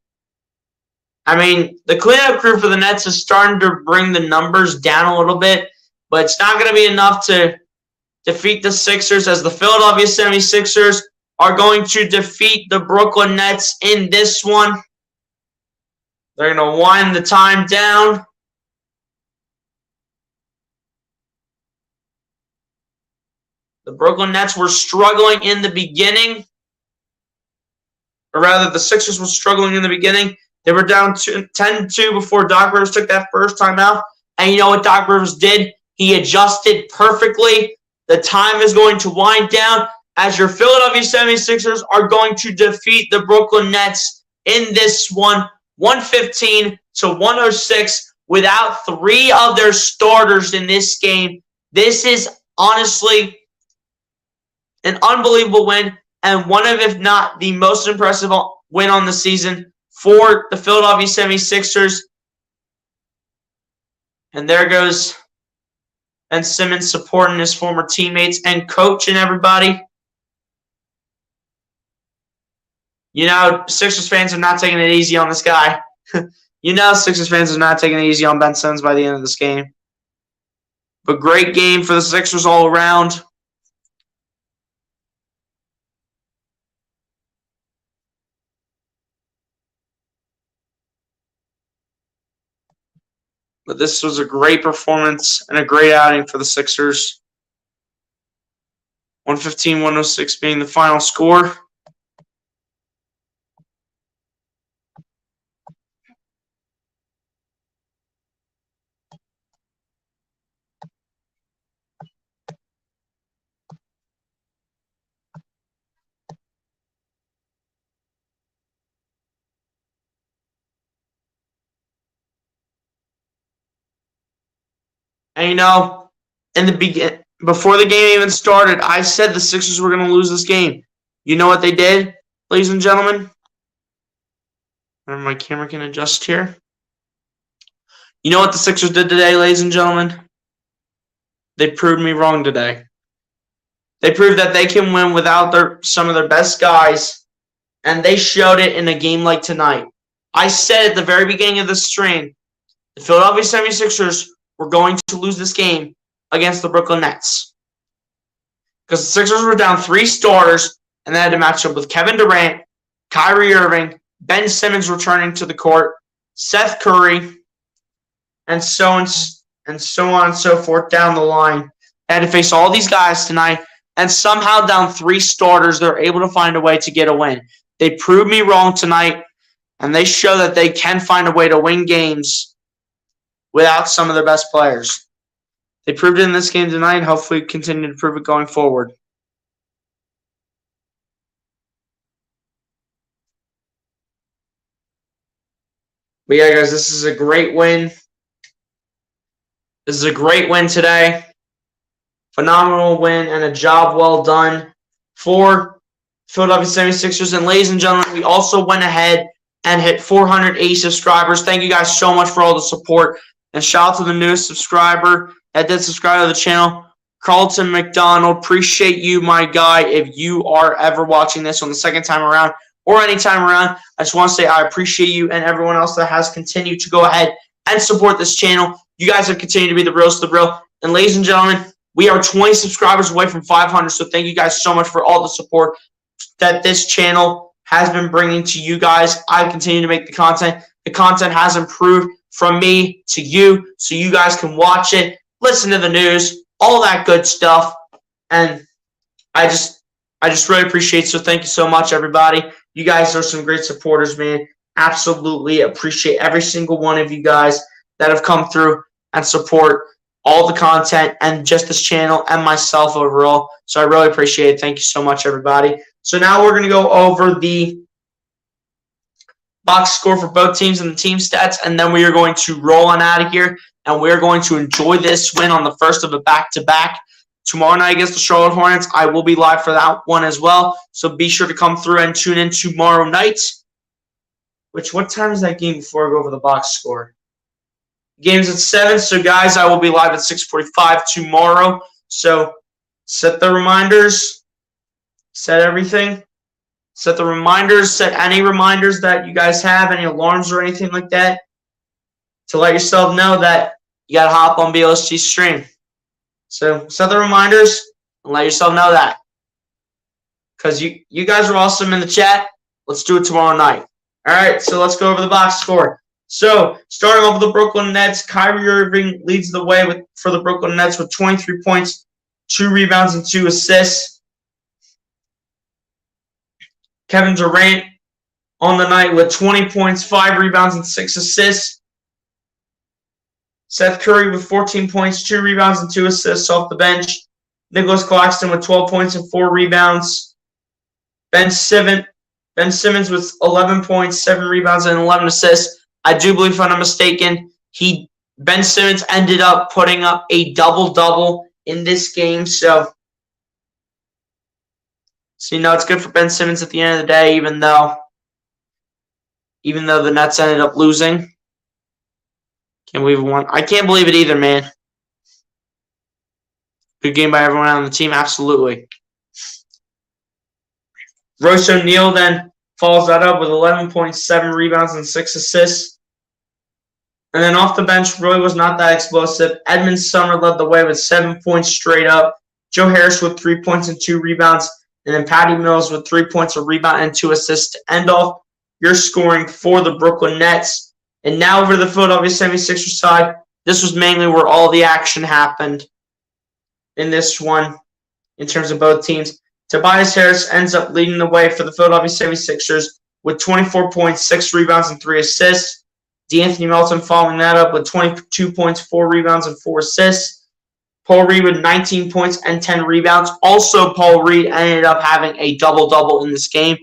I mean, the cleanup crew for the Nets is starting to bring the numbers down a little bit, but it's not going to be enough to defeat the Sixers, as the Philadelphia 76ers are going to defeat the Brooklyn Nets in this one. They're going to wind the time down. The Brooklyn Nets were struggling in the beginning. Or rather, the Sixers were struggling in the beginning. They were down 10-2 before Doc Rivers took that first timeout. And you know what Doc Rivers did? He adjusted perfectly. The time is going to wind down as your Philadelphia 76ers are going to defeat the Brooklyn Nets in this one, 115-106, without 3 of their starters in this game. This is honestly an unbelievable win and one of, if not, the most impressive win on the season for the Philadelphia 76ers. And there goes Ben Simmons supporting his former teammates and coach and everybody. You know, Sixers fans are not taking it easy on this guy. You know, Sixers fans are not taking it easy on Ben Simmons by the end of this game. But great game for the Sixers all around. But this was a great performance and a great outing for the Sixers. 115-106 being the final score. And you know, before the game even started, I said the Sixers were going to lose this game. You know what they did, ladies and gentlemen? My camera can adjust here. You know what the Sixers did today, ladies and gentlemen? They proved me wrong today. They proved that they can win without some of their best guys, and they showed it in a game like tonight. I said at the very beginning of the stream, the Philadelphia 76ers were going to lose this game against the Brooklyn Nets. Because the Sixers were down 3 starters, and they had to match up with Kevin Durant, Kyrie Irving, Ben Simmons returning to the court, Seth Curry, and so on and so forth down the line. They had to face all these guys tonight, and somehow down 3 starters, they're able to find a way to get a win. They proved me wrong tonight, and they show that they can find a way to win games without some of their best players. They proved it in this game tonight, and hopefully continue to prove it going forward. But yeah, guys, this is a great win. This is a great win today. Phenomenal win and a job well done for Philadelphia 76ers. And ladies and gentlemen, we also went ahead and hit 480 subscribers. Thank you guys so much for all the support. And shout out to the newest subscriber that did subscribe to the channel, Carlton McDonald. Appreciate you, my guy. If you are ever watching this on the second time around or any time around, I just want to say I appreciate you and everyone else that has continued to go ahead and support this channel. You guys have continued to be the realest of the real. And ladies and gentlemen, we are 20 subscribers away from 500. So thank you guys so much for all the support that this channel has been bringing to you guys. I continue to make the content. The content has improved from me to you, so you guys can watch it, listen to the news, all that good stuff. And I just really appreciate it. So thank you so much, everybody. You guys are some great supporters, man. Absolutely appreciate every single one of you guys that have come through and support all the content and just this channel and myself overall. So I really appreciate it. Thank you so much, everybody. So now we're going to go over the box score for both teams and the team stats, and then we are going to roll on out of here, and we're going to enjoy this win on the first of a back-to-back. Tomorrow night against the Charlotte Hornets, I will be live for that one as well, so be sure to come through and tune in tomorrow night. What time is that game before I go over the box score? The game's at 7, so guys, I will be live at 6:45 tomorrow, so set the reminders, set everything. Set the reminders, set any reminders that you guys have, any alarms or anything like that, to let yourself know that you got to hop on BLSG stream. So set the reminders and let yourself know that. Because you guys are awesome in the chat. Let's do it tomorrow night. All right, so let's go over the box score. So starting off with the Brooklyn Nets, Kyrie Irving leads the way for the Brooklyn Nets with 23 points, 2 rebounds and 2 assists. Kevin Durant on the night with 20 points, 5 rebounds, and 6 assists. Seth Curry with 14 points, 2 rebounds, and 2 assists off the bench. Nicholas Claxton with 12 points and 4 rebounds. Ben Simmons with 11 points, 7 rebounds, and 11 assists. I do believe, if I'm not mistaken, Ben Simmons ended up putting up a double-double in this game. So it's good for Ben Simmons at the end of the day, even though the Nets ended up losing. Can't believe it won. I can't believe it either, man. Good game by everyone on the team, absolutely. Royce O'Neal then follows that up with 11 points, 7 rebounds, and 6 assists. And then off the bench, really was not that explosive. Edmund Sumner led the way with 7 points straight up. Joe Harris with 3 points and 2 rebounds. And then Patty Mills with 3 points, a rebound, and 2 assists to end off your scoring for the Brooklyn Nets. And now over to the Philadelphia 76ers side, this was mainly where all the action happened in this one in terms of both teams. Tobias Harris ends up leading the way for the Philadelphia 76ers with 24 points, 6 rebounds, and 3 assists. DeAnthony Melton following that up with 22 points, 4 rebounds, and 4 assists. Paul Reed with 19 points and 10 rebounds. Also, Paul Reed ended up having a double-double in this game.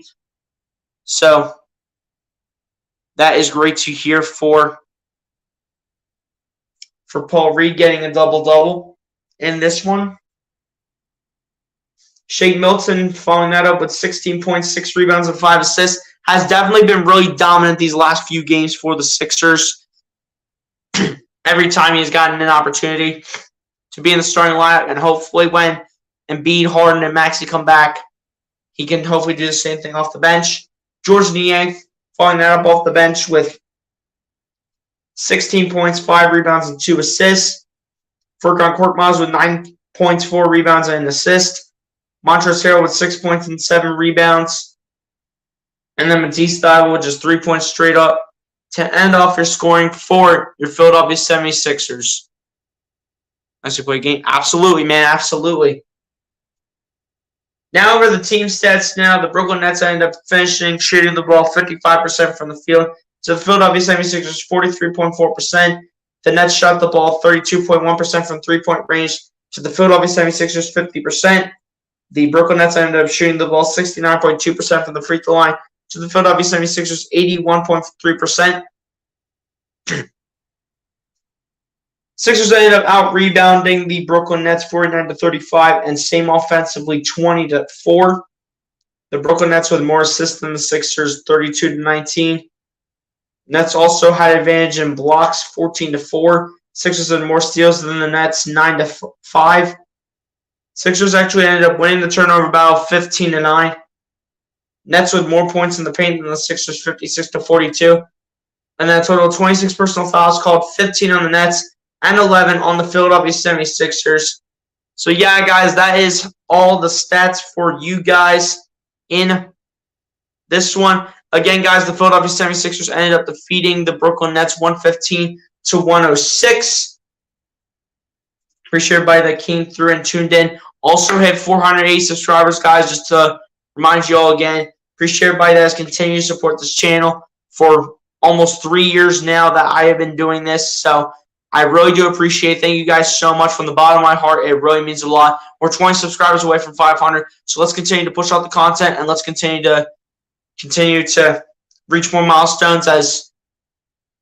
So that is great to hear for Paul Reed getting a double-double in this one. Shake Milton following that up with 16 points, 6 rebounds, and 5 assists. Has definitely been really dominant these last few games for the Sixers. Every time he's gotten an opportunity to be in the starting lineup, and hopefully when Embiid, Harden, and Maxey come back, he can hopefully do the same thing off the bench. George Niang following that up off the bench with 16 points, 5 rebounds, and 2 assists. Furkan Korkmaz with 9 points, 4 rebounds, and an assist. Montrezl Harrell with 6 points and 7 rebounds. And then Matisse Thybulle with just 3 points straight up to end off your scoring for your Philadelphia 76ers. Nicely played game. Absolutely, man. Absolutely. Now over the team stats now. The Brooklyn Nets ended up finishing shooting the ball 55% from the field. So the Philadelphia 76ers 43.4%. The Nets shot the ball 32.1% from three-point range. To the Philadelphia 76ers 50%. The Brooklyn Nets ended up shooting the ball 69.2% from the free throw line. To the Philadelphia 76ers 81.3%. Sixers ended up out-rebounding the Brooklyn Nets 49-35 and same offensively 20-4. The Brooklyn Nets with more assists than the Sixers 32-19. Nets also had advantage in blocks 14-4. Sixers had more steals than the Nets 9-5. Sixers actually ended up winning the turnover battle 15-9. Nets with more points in the paint than the Sixers 56-42. And then a total of 26 personal fouls called, 15 on the Nets and 11 on the Philadelphia 76ers. So yeah, guys, that is all the stats for you guys in this one. Again, guys, the Philadelphia 76ers ended up defeating the Brooklyn Nets 115-106. Appreciate everybody that came through and tuned in. Also hit 480 subscribers, guys, just to remind you all again. Appreciate everybody that has continued to support this channel for almost 3 years now that I have been doing this. So I really do appreciate it. Thank you guys so much from the bottom of my heart. It really means a lot. We're 20 subscribers away from 500. So let's continue to push out the content and let's continue to reach more milestones as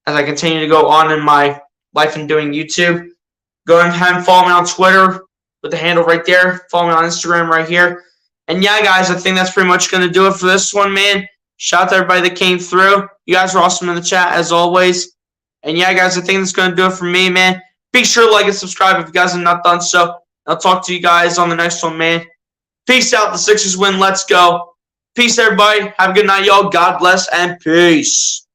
I continue to go on in my life and doing YouTube. Go ahead and follow me on Twitter with the handle right there. Follow me on Instagram right here. And yeah, guys, I think that's pretty much going to do it for this one, man. Shout out to everybody that came through. You guys are awesome in the chat, as always. And yeah, guys, I think that's going to do it for me, man. Be sure to like and subscribe if you guys have not done so. I'll talk to you guys on the next one, man. Peace out. The Sixers win. Let's go. Peace, everybody. Have a good night, y'all. God bless and peace.